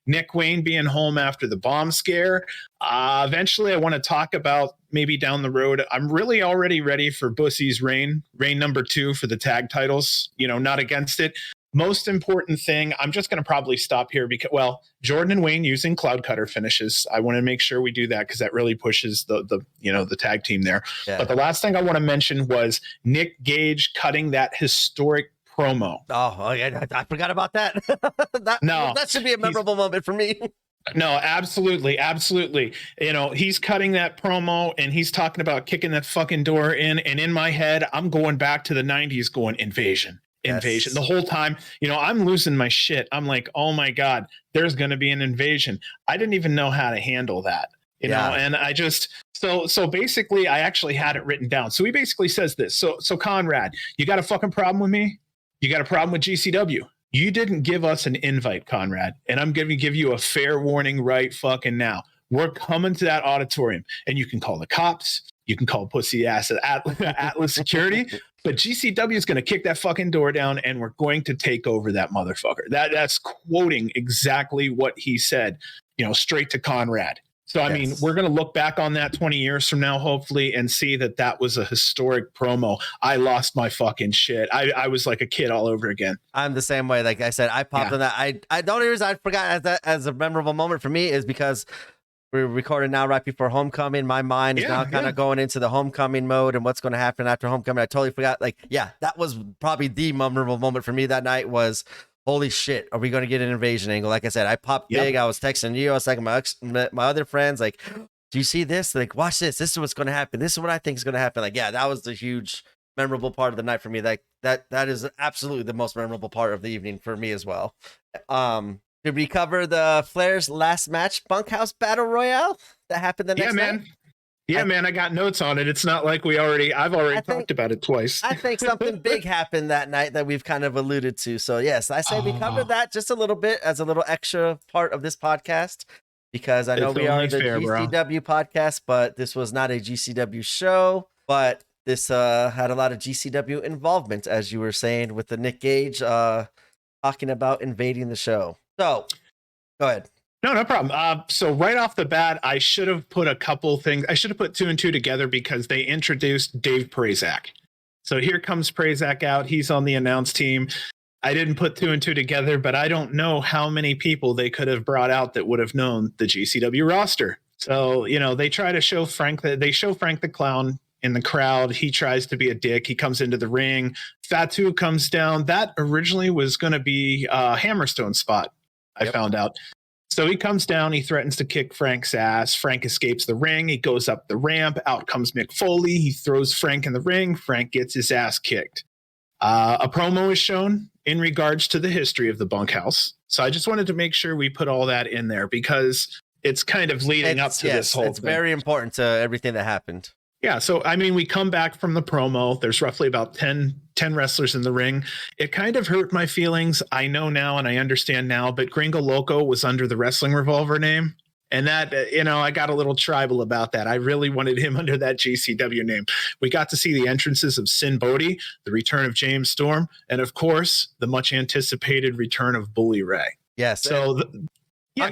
Nick Wayne being home after the bomb scare. Eventually, I want to talk about maybe down the road. I'm really already ready for Bussy's reign number 2 for the tag titles, you know, not against it. Most important thing, I'm just going to probably stop here because, well, Jordan and Wayne using cloud cutter finishes. I want to make sure we do that because that really pushes the tag team there. Yeah. But the last thing I want to mention was Nick Gage cutting that historic promo. Oh yeah, I forgot about that. that should be a memorable moment for me. No, absolutely. You know, he's cutting that promo and he's talking about kicking that fucking door in. And in my head, I'm going back to the 90s going, invasion. The whole time, you know, I'm losing my shit. I'm like, oh my God, there's going to be an invasion. I didn't even know how to handle that, you know, and I just, so basically I actually had it written down. So he basically says this. So Conrad, you got a fucking problem with me? You got a problem with GCW? You didn't give us an invite, Conrad, and I'm going to give you a fair warning right fucking now. We're coming to that auditorium, and you can call the cops. You can call pussy ass Atlas Security, but GCW is going to kick that fucking door down, and we're going to take over that motherfucker. That's quoting exactly what he said, you know, straight to Conrad. So, I mean, we're going to look back on that 20 years from now, hopefully, and see that was a historic promo. I lost my fucking shit. I was like a kid all over again. I'm the same way. Like I said, I popped on that. I the only reason I forgot as a memorable moment for me is because we're recording now right before Homecoming. My mind is now kind of going into the Homecoming mode and what's going to happen after Homecoming. I totally forgot. Like, that was probably the memorable moment for me that night was, holy shit, are we going to get an invasion angle? Like I said, I popped big. I was texting you. I was texting my other friends, like, do you see this? Like, watch this. This is what's going to happen. This is what I think is going to happen. Like, that was the huge memorable part of the night for me. Like that is absolutely the most memorable part of the evening for me as well. Did we cover the Flairs Last Match Bunkhouse Battle Royale that happened the next night? Man, I got notes on it. It's not like I've already talked about it twice. I think something big happened that night that we've kind of alluded to. So yes, I say we covered that just a little bit as a little extra part of this podcast, because I know we are the GCW podcast, but this was not a GCW show, but this had a lot of GCW involvement, as you were saying, with the Nick Gage talking about invading the show. So, go ahead. No problem. So right off the bat, I should have put a couple things. I should have put 2 and 2 together because they introduced Dave Prazak. So here comes Prazak out. He's on the announce team. I didn't put 2 and 2 together, but I don't know how many people they could have brought out that would have known the GCW roster. So, they try to show Frank the Clown in the crowd. He tries to be a dick. He comes into the ring. Fatu comes down. That originally was going to be a Hammerstone spot, I found out. So he comes down, he threatens to kick Frank's ass. Frank escapes the ring. He goes up the ramp. Out comes Mick Foley. He throws Frank in the ring. Frank gets his ass kicked. A promo is shown in regards to the history of the bunkhouse. So I just wanted to make sure we put all that in there because it's kind of leading up to this whole thing. It's very important to everything that happened. Yeah, so we come back from the promo. There's roughly about 10 wrestlers in the ring. It kind of hurt my feelings. I know now and I understand now, but Gringo Loco was under the Wrestling Revolver name. And that, I got a little tribal about that. I really wanted him under that GCW name. We got to see the entrances of Sin Bodhi, the return of James Storm, and of course, the much anticipated return of Bully Ray. Yes. So,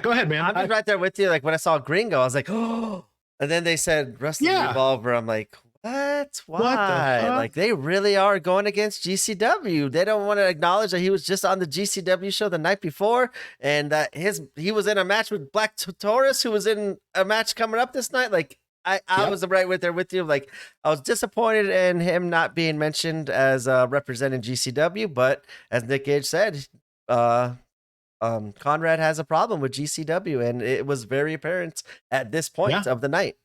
go ahead, man. I'm just right there with you. Like when I saw Gringo, I was like, oh. And then they said Wrestling Revolver. I'm like, what? Why? What the fuck? Like they really are going against GCW. They don't want to acknowledge that he was just on the GCW show the night before, and that he was in a match with Black Taurus, who was in a match coming up this night. Like I was right there with you. Like I was disappointed in him not being mentioned as representing GCW, but as Nick Gage said, Conrad has a problem with GCW, and it was very apparent at this point of the night.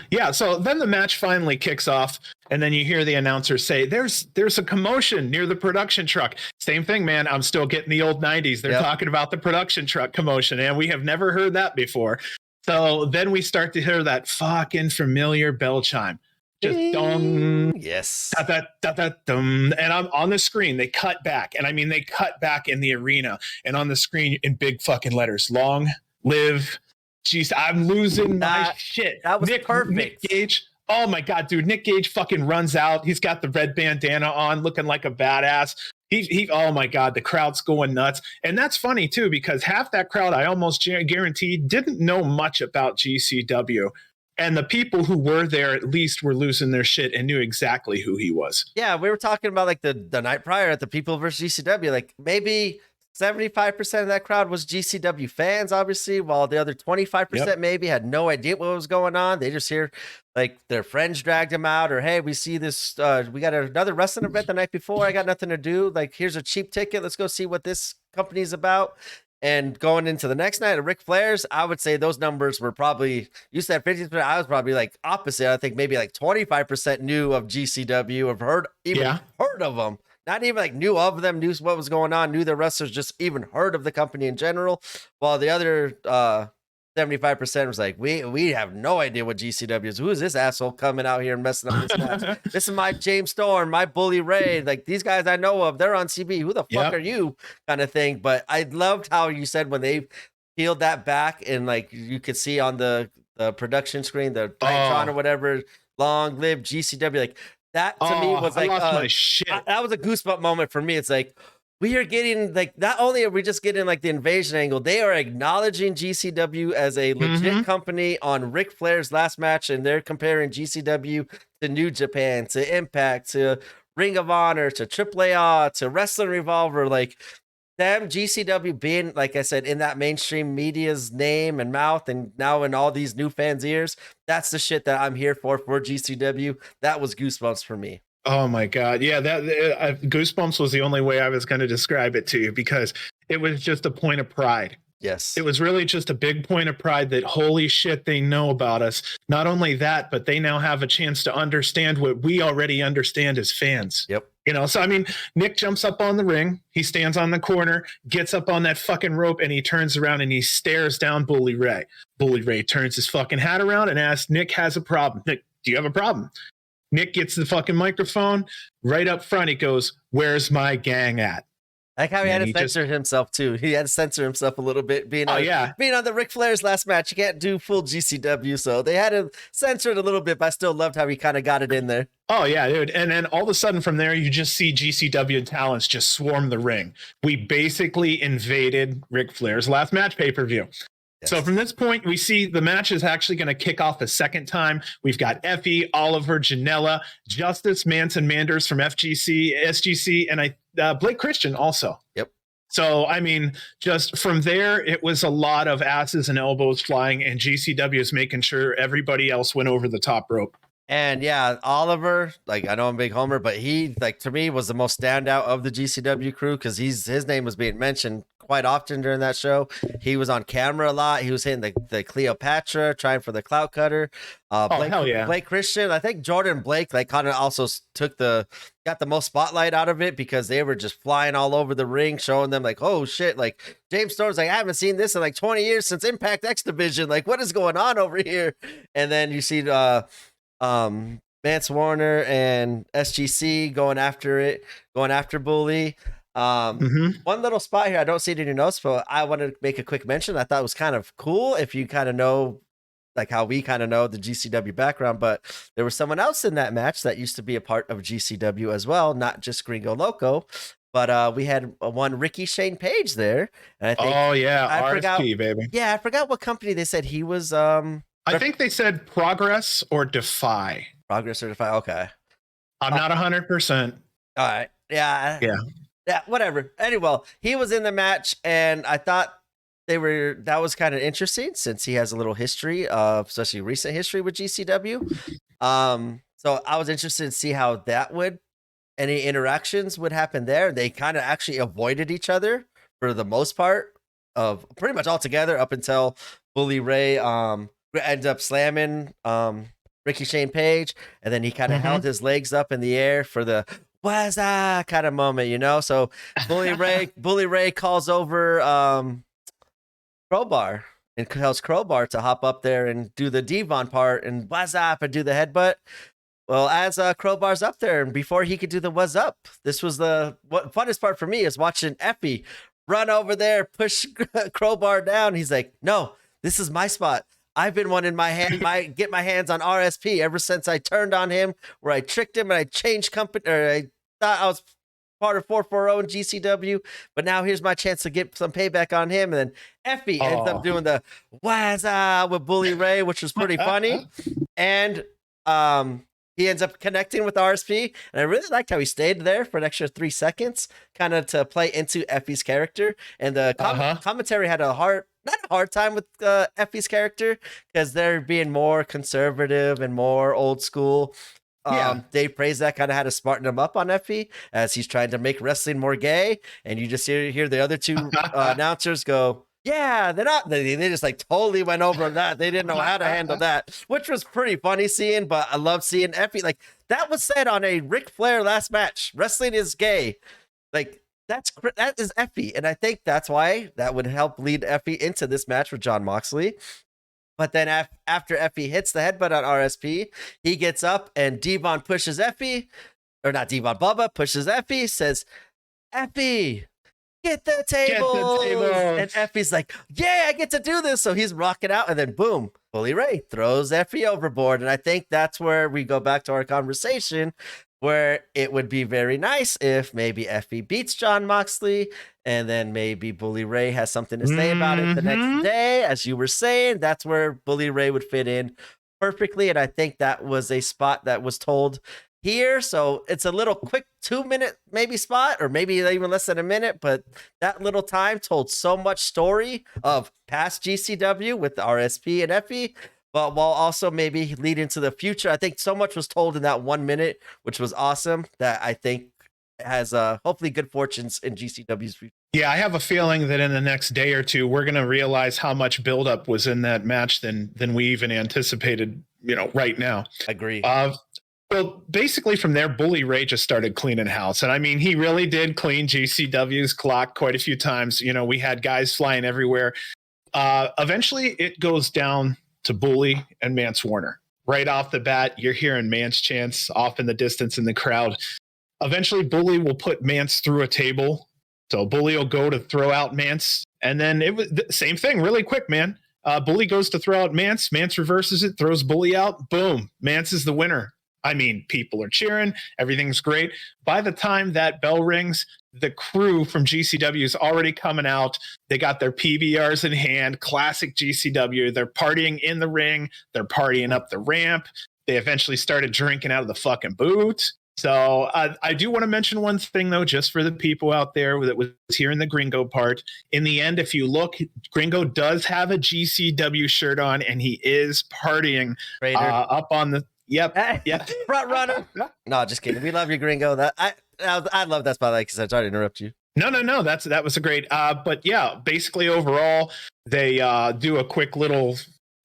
Yeah, so then the match finally kicks off, and then you hear the announcer say, there's a commotion near the production truck. Same thing, man. I'm still getting the old 90s. They're talking about the production truck commotion, and we have never heard that before. So then we start to hear that fucking familiar bell chime. Just dong. Yes. Da, da, da, da, dum. And I'm on the screen. They cut back. And they cut back in the arena. And on the screen in big fucking letters. Long live. Jeez, I'm losing my shit. That was perfect. Nick Gage. Oh my God, dude. Nick Gage fucking runs out. He's got the red bandana on, looking like a badass. He oh my God, the crowd's going nuts. And that's funny too, because half that crowd, I almost guarantee, didn't know much about GCW. And the people who were there at least were losing their shit and knew exactly who he was. Yeah, we were talking about like the night prior at the People versus GCW. Like maybe 75% of that crowd was GCW fans, obviously, while the other 25% maybe had no idea what was going on. They just hear like their friends dragged them out, or hey, we see this, we got another wrestling event the night before. I got nothing to do. Like, here's a cheap ticket. Let's go see what this company's about. And going into the next night at Ric Flairs, I would say those numbers were probably, you said 50%. I was probably like opposite. I think maybe like 25% knew of GCW, have heard of them. Not even like knew of them, knew what was going on, knew the wrestlers, just even heard of the company in general. While the other 75% was like, we have no idea what GCW is. Who is this asshole coming out here and messing up this match? This is my James Storm, my Bully Ray. Like these guys I know of, they're on CB. Who the fuck are you? Kind of thing. But I loved how you said when they peeled that back and like you could see on the production screen, the Titantron or whatever, long live GCW. Like that to me was like, my shit. That was a goosebump moment for me. It's like, we are getting like, not only are we just getting like the invasion angle, they are acknowledging GCW as a legit company on Ric Flair's last match. And they're comparing GCW to New Japan, to Impact, to Ring of Honor, to AAA, to Wrestling Revolver. Like them GCW being, like I said, in that mainstream media's name and mouth, and now in all these new fans' ears, that's the shit that I'm here for GCW. That was goosebumps for me. Oh my God. Yeah, that Goosebumps was the only way I was going to describe it to you, because it was just a point of pride. Yes. It was really just a big point of pride that holy shit, they know about us. Not only that, but they now have a chance to understand what we already understand as fans. Yep. So Nick jumps up on the ring, he stands on the corner, gets up on that fucking rope, and he turns around and he stares down Bully Ray. Bully Ray turns his fucking hat around and asks, Nick has a problem. Nick, do you have a problem? Nick gets the fucking microphone right up front. He goes, where's my gang at? I like how he had to censor himself too. He had to censor himself a little bit being on the Ric Flair's last match. You can't do full GCW, so they had to censor it a little bit, but I still loved how he kind of got it in there. Oh yeah, dude. And then all of a sudden from there, you just see GCW talents just swarm the ring. We basically invaded Ric Flair's last match pay-per-view. So from this point, we see the match is actually going to kick off a second time. We've got Effie, Oliver, Janela, Justice, Manson, Manders from FGC, SGC, and Blake Christian also. Yep. So, I mean, just from there, it was a lot of asses and elbows flying, and GCW is making sure everybody else went over the top rope. And yeah, Oliver, like I know I'm a big homer, but he, like, to me was the most standout of the GCW crew because his name was being mentioned quite often during that show. He was on camera a lot. He was hitting the Cleopatra, trying for the clout cutter. Blake, hell yeah. Blake Christian, I think Jordan Blake like kind of also got the most spotlight out of it because they were just flying all over the ring, showing them like, oh shit, like James Storm's like, I haven't seen this in like 20 years since Impact X Division. Like, what is going on over here? And then you see Vance Warner and SGC going after Bully. One little spot here, I don't see it in your notes, but I wanted to make a quick mention. I thought it was kind of cool if you kind of know like how we kind of know the GCW background, but there was someone else in that match that used to be a part of GCW as well, not just Gringo Loco. But we had one Ricky Shane Page there. And I think, RSP, baby. Yeah, I forgot what company they said he was. I think they said Progress or Defy. Progress or Defy. Okay. I'm not 100%. All right. Yeah. Whatever. Anyway, he was in the match, and I thought that was kind of interesting since he has a little history of, especially recent history with GCW. So I was interested to see how any interactions would happen there. They kind of actually avoided each other for the most part of pretty much all together up until Bully Ray ended up slamming Ricky Shane Page, and then he kind of held his legs up in the air for the "what's that" kind of moment, you know. So Bully Ray calls over Crowbar and tells Crowbar to hop up there and do the Devon part and "what's up" and do the headbutt. Well, as Crowbar's up there, and before he could do the "what's up," this was what funnest part for me is watching Effie run over there, push Crowbar down. He's like, "No, this is my spot. I've been wanting get my hands on RSP ever since I turned on him, where I tricked him and I changed company, or I thought I was part of 440 and GCW, but now here's my chance to get some payback on him." And then Effie ends up doing the "wazza" with Bully Ray, which was pretty funny. And he ends up connecting with RSP, and I really liked how he stayed there for an extra 3 seconds, kind of to play into Effie's character. And the commentary had not a hard time with Effie's character because they're being more conservative and more old school. Dave Prazak kind of had to smarten him up on Effie as he's trying to make wrestling more gay, and you just hear the other two announcers go, "Yeah, they're not." They just like totally went over that. They didn't know how to handle that, which was pretty funny seeing. But I love seeing Effie like that was said on a Ric Flair last match. Wrestling is gay, like. That is Effie, and I think that's why that would help lead Effie into this match with Jon Moxley. But then after Effie hits the headbutt on RSP, he gets up and Devon pushes Effie, or not Devon, Bubba pushes Effie, says, "Effie, get the table." And Effie's like, "Yeah, I get to do this." So he's rocking out, and then boom, Bully Ray throws Effie overboard. And I think that's where we go back to our conversation, where it would be very nice if maybe Effie beats Jon Moxley, and then maybe Bully Ray has something to say about it the next day. As you were saying, that's where Bully Ray would fit in perfectly. And I think that was a spot that was told here. So it's a little quick 2-minute maybe spot, or maybe even less than a minute, but that little time told so much story of past GCW with the RSP and Effie, but while also maybe lead into the future. I think so much was told in that 1 minute, which was awesome, that I think has hopefully good fortunes in GCW's future. Yeah, I have a feeling that in the next day or two, we're going to realize how much buildup was in that match than we even anticipated, right now. Agree. Well, basically from there, Bully Ray just started cleaning house. And I mean, he really did clean GCW's clock quite a few times. We had guys flying everywhere. Eventually, it goes down to Bully and Mance Warner. Right off the bat, you're hearing Mance chants off in the distance in the crowd. Eventually, Bully will put Mance through a table. So Bully will go to throw out Mance. And then it was the same thing, really quick, man. Bully goes to throw out Mance. Mance reverses it, throws Bully out. Boom. Mance is the winner. I mean, people are cheering. Everything's great. By the time that bell rings, the crew from GCW is already coming out. They got their PBRs in hand, classic GCW. They're partying in the ring. They're partying up the ramp. They eventually started drinking out of the fucking boot. So I do want to mention one thing, though, just for the people out there that was hearing the Gringo part. In the end, if you look, Gringo does have a GCW shirt on, and he is partying up on the. Yep. Front runner. No, just kidding. We love you, Gringo. I love that spot. Like I said, sorry to interrupt you. No. That was a great. But yeah, basically overall, they do a quick little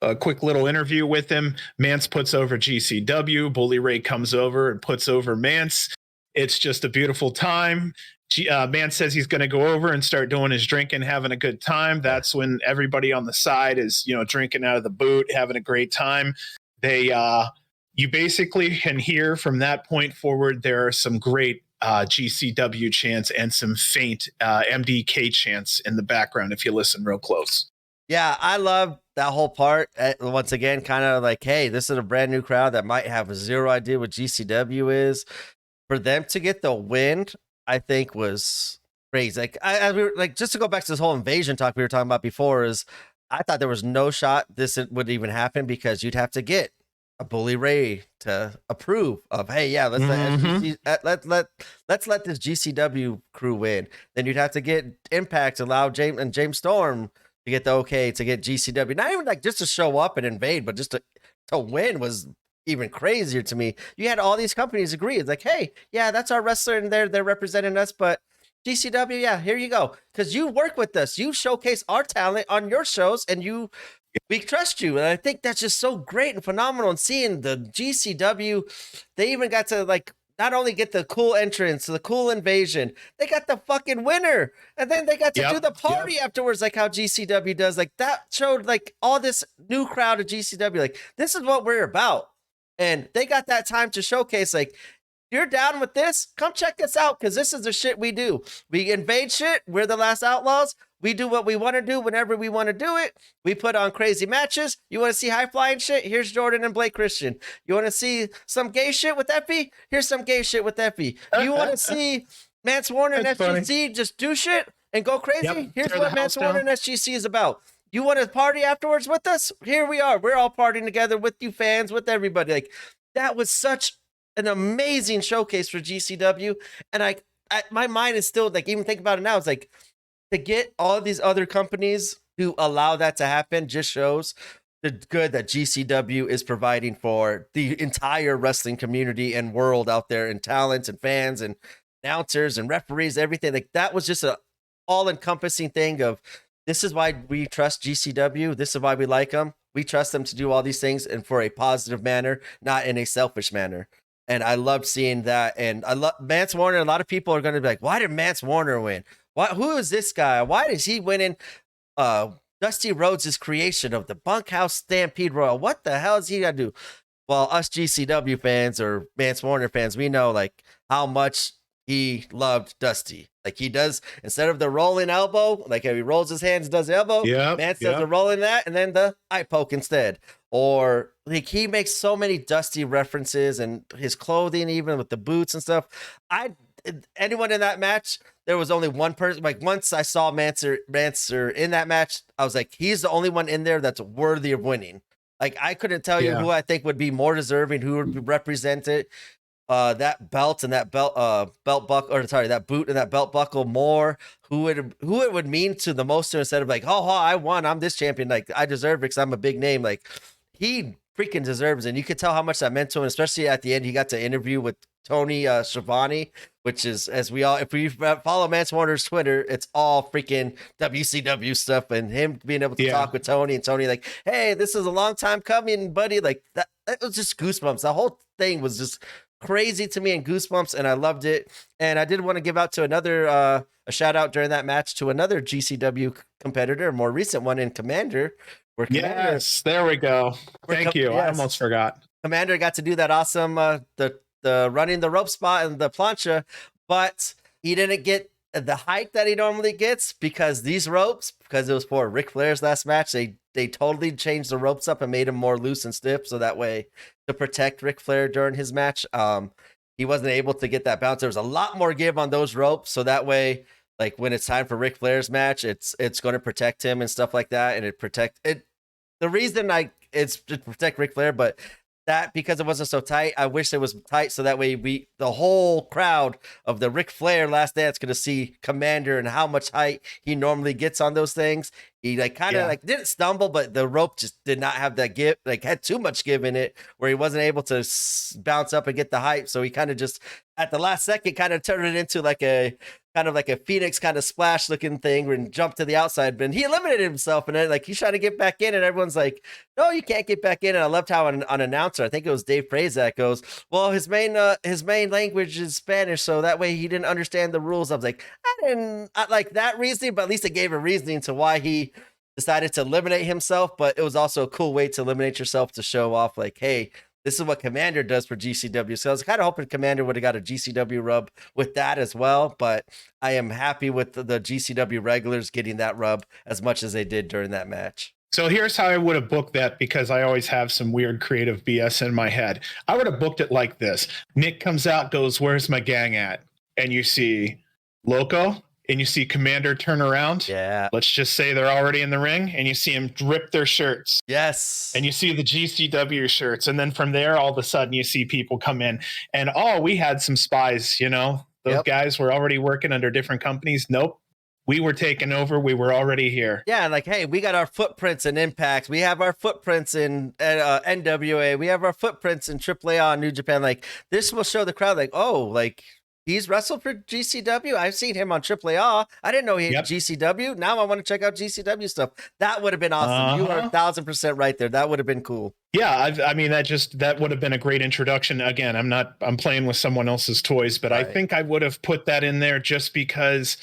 interview with him. Mance puts over GCW. Bully Ray comes over and puts over Mance. It's just a beautiful time. Mance says he's going to go over and start doing his drinking, having a good time. That's when everybody on the side is, drinking out of the boot, having a great time. You basically can hear from that point forward, there are some great GCW chants and some faint MDK chants in the background if you listen real close. Yeah, I love that whole part. Once again, kind of like, hey, this is a brand new crowd that might have zero idea what GCW is. For them to get the win, I think was crazy. Like, just to go back to this whole invasion talk we were talking about before, is I thought there was no shot this would even happen because you'd have to get a Bully Ray to approve of, hey, yeah, let's let this GCW crew win. Then you'd have to get Impact, allow James Storm to get the okay to get GCW. Not even like just to show up and invade, but just to win was even crazier to me. You had all these companies agree. It's like, hey, yeah, that's our wrestler and they're representing us, but GCW, yeah, here you go. Because you work with us. You showcase our talent on your shows and we trust you. And I think that's just so great and phenomenal. And seeing the GCW, they even got to like not only get the cool entrance, the cool invasion, they got the fucking winner. And then they got to do the party afterwards, like how GCW does. Like that showed like all this new crowd of GCW. Like, this is what we're about. And they got that time to showcase, like, you're down with this? Come check us out, because this is the shit we do. We invade shit. We're the Last Outlaws. We do what we want to do whenever we want to do it. We put on crazy matches. You want to see high-flying shit? Here's Jordan and Blake Christian. You want to see some gay shit with Effie? Here's some gay shit with Effie. You want to see Mance Warner and SGC just do shit and go crazy? Yep. Here's what Mance Warner and SGC is about. You want to party afterwards with us? Here we are. We're all partying together with you fans, with everybody. Like, that was such an amazing showcase for GCW. And my mind is still like, even think about it now, it's like, to get all these other companies to allow that to happen just shows the good that GCW is providing for the entire wrestling community and world out there, and talents and fans and announcers and referees, everything. Like, that was just a all-encompassing thing of, this is why we trust GCW. This is why we like them. We trust them to do all these things and for a positive manner, not in a selfish manner. And I loved seeing that. And I love Mance Warner. A lot of people are going to be like, why did Mance Warner win? Who is this guy? Why is he winning Dusty Rhodes' creation of the Bunkhouse Stampede Royal? What the hell is he got to do? Well, us GCW fans or Mance Warner fans, we know like how much he loved Dusty. Like, he does, instead of the rolling elbow, like he rolls his hands, does the elbow. Mance does the rolling that, and then the eye poke instead. Or like, he makes so many Dusty references, and his clothing, even with the boots and stuff. Anyone in that match, there was only one person. Like, once I saw Manser in that match, I was like, he's the only one in there that's worthy of winning. Like, I couldn't tell you who I think would be more deserving, who would represent it. That belt and that belt buckle, or sorry, that boot and that belt buckle more, who it would mean to the most, instead of like, oh, I won, I'm this champion, like I deserve it because I'm a big name. Like, he freaking deserves it. And you could tell how much that meant to him, especially at the end. He got to interview with Tony Schiavone, which is, as we all, if we follow Mance Warner's Twitter, it's all freaking WCW stuff, and him being able to talk with Tony, and Tony like, hey, this is a long time coming, buddy. Like, that was just goosebumps. The whole thing was just crazy to me and goosebumps, and I loved it. And I did want to give out to another a shout out during that match to another GCW competitor, a more recent one in Commander. Yes, there we go. Thank you. Yes. I almost forgot. Commander got to do that awesome the running the rope spot and the plancha, but he didn't get the height that he normally gets because these ropes, because it was for Ric Flair's last match, they they totally changed the ropes up and made them more loose and stiff, so that way to protect Ric Flair during his match. He wasn't able to get that bounce. There was a lot more give on those ropes, so that way, like when it's time for Ric Flair's match, it's going to protect him and stuff like that, and it protect it. The reason it's to protect Ric Flair, but that because it wasn't so tight, I wish it was tight so that way the whole crowd of the Ric Flair Last Dance could see Commander and how much height he normally gets on those things. He like kind of like didn't stumble, but the rope just did not have that give, like had too much give in it where he wasn't able to bounce up and get the height. So he kind of just at the last second kind of turned it into like a kind of like a Phoenix kind of splash looking thing and jumped to the outside, but he eliminated himself. And then like he's trying to get back in and everyone's like, no, you can't get back in. And I loved how an announcer, I think it was Dave Prazak, goes, well, his main language is Spanish. So that way he didn't understand the rules. I was like, I didn't like that reasoning, but at least it gave a reasoning to why he decided to eliminate himself. But it was also a cool way to eliminate yourself to show off like, hey, this is what Commander does for GCW. So I was kind of hoping Commander would have got a GCW rub with that as well. But I am happy with the GCW regulars getting that rub as much as they did during that match. So here's how I would have booked that, because I always have some weird creative BS in my head. I would have booked it like this. Nick comes out, goes, where's my gang at? And you see Loco, and you see Commander turn around. Yeah. Let's just say they're already in the ring, and you see him rip their shirts. Yes. And you see the GCW shirts. And then from there, all of a sudden, you see people come in. And, we had some spies, Those guys were already working under different companies. Nope. We were taking over. We were already here. Yeah, like, hey, we got our footprints in Impact. We have our footprints in NWA. We have our footprints in AAA and New Japan. Like, this will show the crowd, like, oh, like, he's wrestled for GCW. I've seen him on AAA. I didn't know he had GCW. Now I want to check out GCW stuff. That would have been awesome. You are 1,000% right there. That would have been cool. Yeah, I mean, that would have been a great introduction. Again, I'm playing with someone else's toys, but right. I think I would have put that in there just because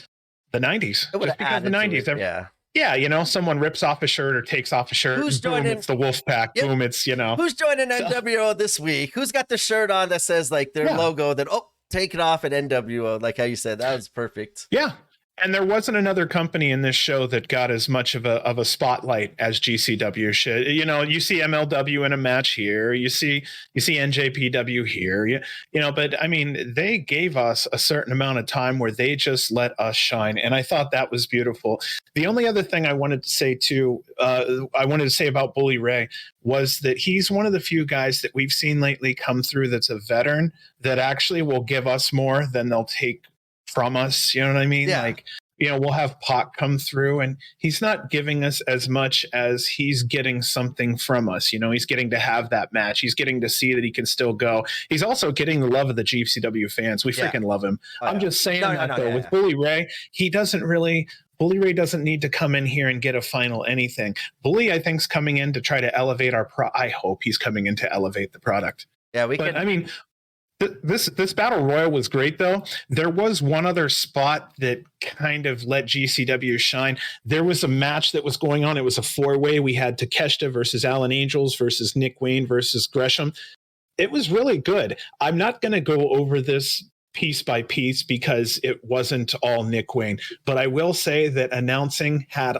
the 90s. Just because the 90s. Yeah, someone rips off a shirt or takes off a shirt. Who's boom, joining? It's the Wolf Pack. Yep. Boom, it's, Who's joining NWO this week? Who's got the shirt on that says like their logo that, take it off at NWO, like how you said. That was perfect. Yeah. And there wasn't another company in this show that got as much of a spotlight as GCW should. You see MLW in a match here. You see NJPW here. But I mean, they gave us a certain amount of time where they just let us shine. And I thought that was beautiful. The only other thing I wanted to say about Bully Ray was that he's one of the few guys that we've seen lately come through that's a veteran that actually will give us more than they'll take from us. You know what I mean? Yeah. Like, we'll have Pac come through and he's not giving us as much as he's getting something from us. He's getting to have that match. He's getting to see that he can still go. He's also getting the love of the GCW fans. We freaking love him. I'm just saying with Bully Ray, Bully Ray doesn't need to come in here and get a final anything. Bully, I think, is coming in to try to elevate I hope he's coming in to elevate the product. Yeah, I mean, this battle royal was great, though. There was one other spot that kind of let GCW shine. There was a match that was going on. It was a 4-way. We had Takeshita versus Alan Angels versus Nick Wayne versus Gresham. It was really good. I'm not going to go over this piece by piece because it wasn't all Nick Wayne, but I will say that announcing had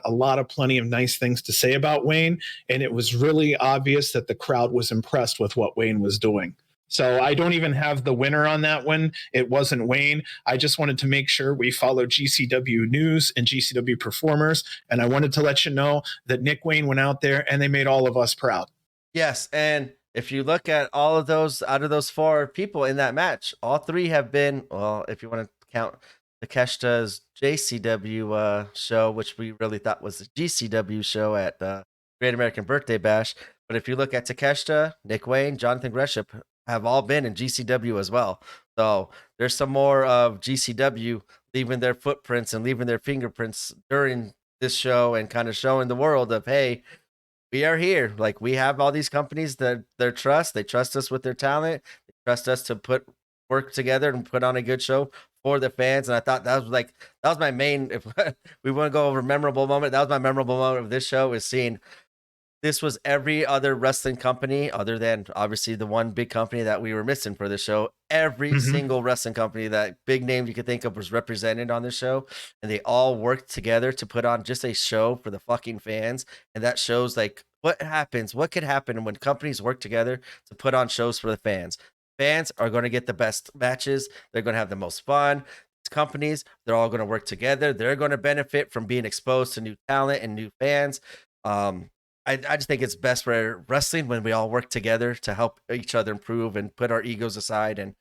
plenty of nice things to say about Wayne, and it was really obvious that the crowd was impressed with what Wayne was doing. So I don't even have the winner on that one. It wasn't Wayne. I just wanted to make sure we follow GCW news and GCW performers. And I wanted to let you know that Nick Wayne went out there and they made all of us proud. Yes. And if you look at all of those, out of those 4 people in that match, all 3 have been, well, if you want to count Takeshita's JCW show, which we really thought was the GCW show at Great American Birthday Bash. But if you look at Takeshita, Nick Wayne, Jonathan Gresham, have all been in GCW as well. So there's some more of GCW leaving their footprints and leaving their fingerprints during this show and kind of showing the world of, hey, we are here. Like, we have all these companies that they trust us with their talent. They trust us to work together and put on a good show for the fans. And I thought that was my main, if we want to go over memorable moment, that was my memorable moment of this show, is seeing this was every other wrestling company other than obviously the one big company that we were missing for the show. Every single wrestling company, that big name you could think of, was represented on the show, and they all worked together to put on just a show for the fucking fans. And that shows like what could happen when companies work together to put on shows for the fans. Fans are going to get the best matches. They're going to have the most fun. Companies, they're all going to work together. They're going to benefit from being exposed to new talent and new fans. I just think it's best for wrestling when we all work together to help each other improve and put our egos aside and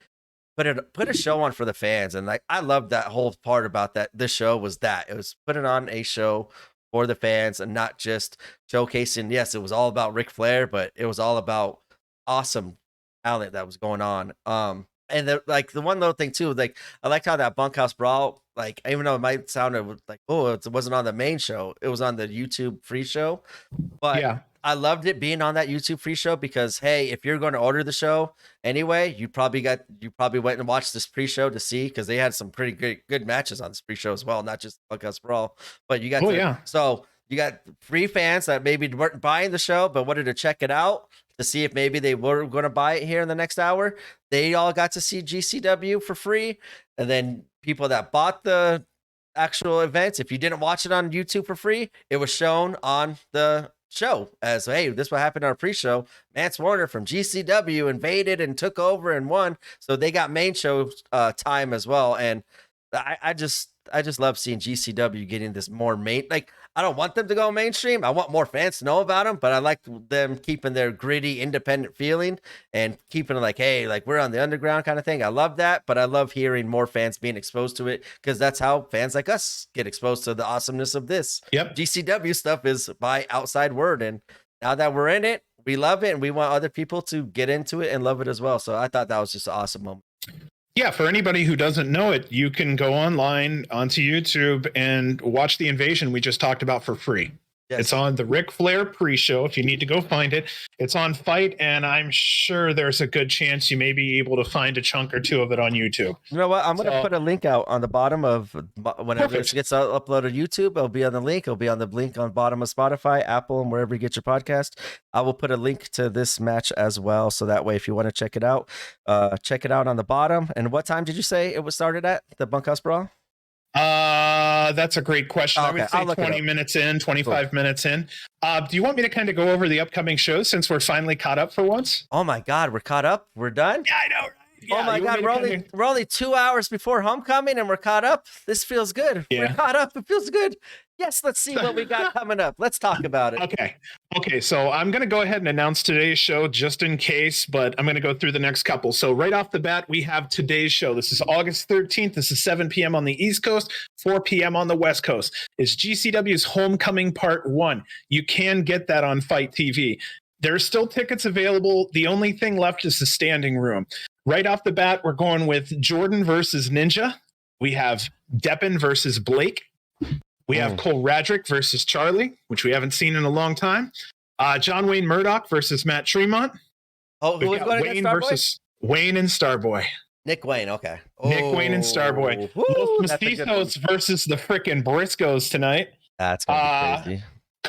put a show on for the fans. And like I love that whole part about that. This show was that it was putting on a show for the fans and not just showcasing. Yes, it was all about Ric Flair, but it was all about awesome talent that was going on. And the one little thing too, like I liked how that bunkhouse brawl, like even though it might sound like, oh, it wasn't on the main show, it was on the YouTube free show. But yeah, I loved it being on that YouTube free show because hey, if you're going to order the show anyway, you probably went and watched this pre-show to see, because they had some pretty good matches on this pre-show as well, not just bunkhouse brawl. But you got so you got free fans that maybe weren't buying the show but wanted to check it out to see if maybe they were going to buy it here in the next hour. They all got to see GCW for free. And then people that bought the actual events, if you didn't watch it on YouTube for free, it was shown on the show as, hey, this what happened in our pre-show. Mance Warner from GCW invaded and took over and won. So they got main show time as well. And I just love seeing GCW getting this more main. Like, I don't want them to go mainstream. I want more fans to know about them, but I like them keeping their gritty, independent feeling and keeping it like, hey, like we're on the underground kind of thing. I love that, but I love hearing more fans being exposed to it because that's how fans like us get exposed to the awesomeness of this. Yep. GCW stuff is by outside word, and now that we're in it, we love it, and we want other people to get into it and love it as well. So I thought that was just an awesome moment. Yeah, for anybody who doesn't know it, you can go online onto YouTube and watch the invasion we just talked about for free. Yes. It's on the Ric Flair pre-show. If you need to go find it, it's on Fight, and I'm sure there's a good chance you may be able to find a chunk or two of it on YouTube. You know what? I'm going to put a link out on the bottom of whenever it gets uploaded to YouTube. It'll be on the link. It'll be on the link on the bottom of Spotify, Apple, and wherever you get your podcast. I will put a link to this match as well, so that way, if you want to check it out on the bottom. And what time did you say it was started at, the Bunkhouse Brawl? That's a great question. I would say 20 minutes in, 25 minutes in. Do you want me to kind of go over the upcoming shows since we're finally caught up for once? Oh my God, we're caught up? We're done? Yeah, I know. Right? Yeah, oh my God, we're only 2 hours before homecoming and we're caught up. This feels good. Yeah. We're caught up. It feels good. Yes, let's see what we got coming up. Let's talk about it. Okay, so I'm going to go ahead and announce today's show just in case, but I'm going to go through the next couple. So right off the bat, we have today's show. This is August 13th. This is 7 p.m. on the East Coast, 4 p.m. on the West Coast. It's GCW's Homecoming Part 1. You can get that on Fight TV. There's still tickets available. The only thing left is the standing room. Right off the bat, we're going with Jordan versus Ninja. We have Deppen versus Blake. We have Cole Radrick versus Charlie, which we haven't seen in a long time. John Wayne Murdoch versus Matt Tremont. Oh, who is going Wayne versus Wayne and Starboy. Nick Wayne, okay. Nick Wayne and Starboy. Los Mestizos versus the frickin' Briscoes tonight. That's going to be crazy.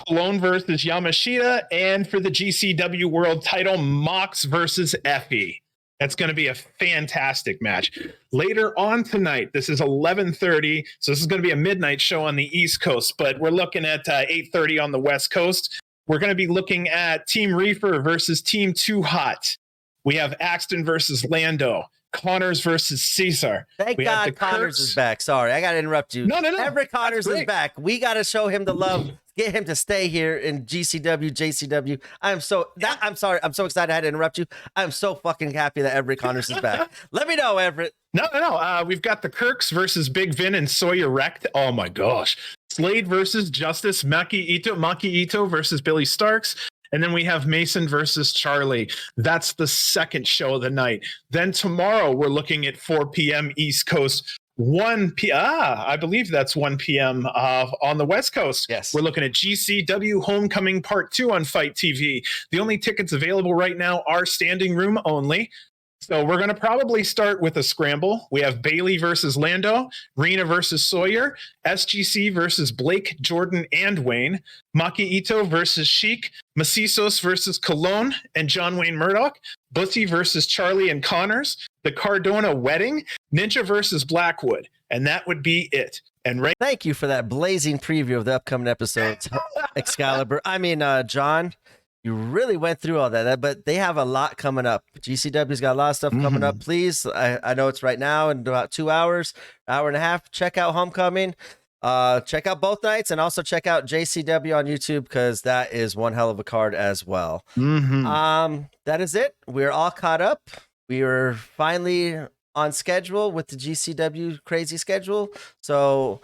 Cologne versus Yamashita. And for the GCW World title, Mox versus Effie. That's going to be a fantastic match. Later on tonight, this is 11:30, so this is going to be a midnight show on the East Coast, but we're looking at 8:30 on the West Coast. We're going to be looking at Team Reefer versus Team Too Hot. We have Axton versus Lando. Connors versus Caesar. Thank God Connors is back. Sorry, I got to interrupt you. No. Everett Connors is back. We got to show him the love. Get him to stay here in GCW, JCW. I'm sorry. I'm so excited I had to interrupt you. I'm so fucking happy that Everett Connors is back. Let me know, Everett. No. We've got the Kirks versus Big Vin and Sawyer Wrecked. Oh my gosh. Slade versus Justice. Maki Ito versus Billy Starks. And then we have Mason versus Charlie. That's the second show of the night. Then tomorrow we're looking at 4 p.m. East Coast. I believe that's 1 p.m. On the West Coast. Yes. We're looking at GCW Homecoming Part 2 on Fight TV. The only tickets available right now are standing room only. So we're going to probably start with a scramble. We have Bailey versus Lando, Rena versus Sawyer, SGC versus Blake, Jordan, and Wayne, Maki Ito versus Sheik, Macisos versus Cologne and John Wayne Murdoch, Bussy versus Charlie and Connors, the Cardona wedding, Ninja versus Blackwood, and that would be it. And right. Thank you for that blazing preview of the upcoming episodes, Excalibur. I mean, John, you really went through all that, but they have a lot coming up. GCW's got a lot of stuff coming up. Please, I know it's right now in about 2 hours, hour and a half. Check out Homecoming. Check out both nights, and also check out JCW on YouTube, because that is one hell of a card as well. That is it. We're all caught up. We are finally on schedule with the GCW crazy schedule. So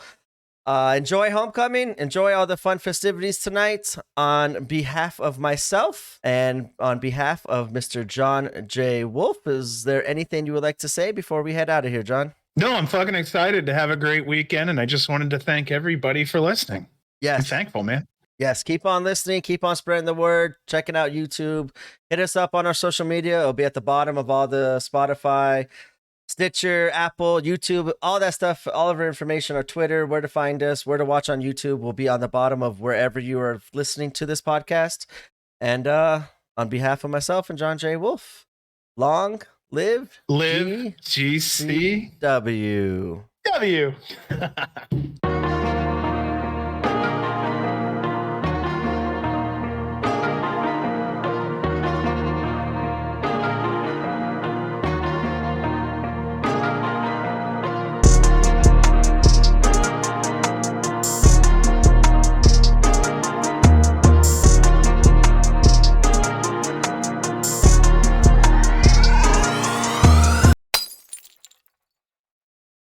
enjoy Homecoming. Enjoy all the fun festivities tonight. On behalf of myself and on behalf of Mr. John J. Wolf, is there anything you would like to say before we head out of here, John? No, I'm fucking excited to have a great weekend, and I just wanted to thank everybody for listening. Yes. I'm thankful, man. Yes, keep on listening, keep on spreading the word, checking out YouTube. Hit us up on our social media. It'll be at the bottom of all the Spotify, Stitcher, Apple, YouTube, all that stuff, all of our information, our Twitter, where to find us, where to watch on YouTube will be on the bottom of wherever you are listening to this podcast. And on behalf of myself and John J. Wolf, long live GCW. W.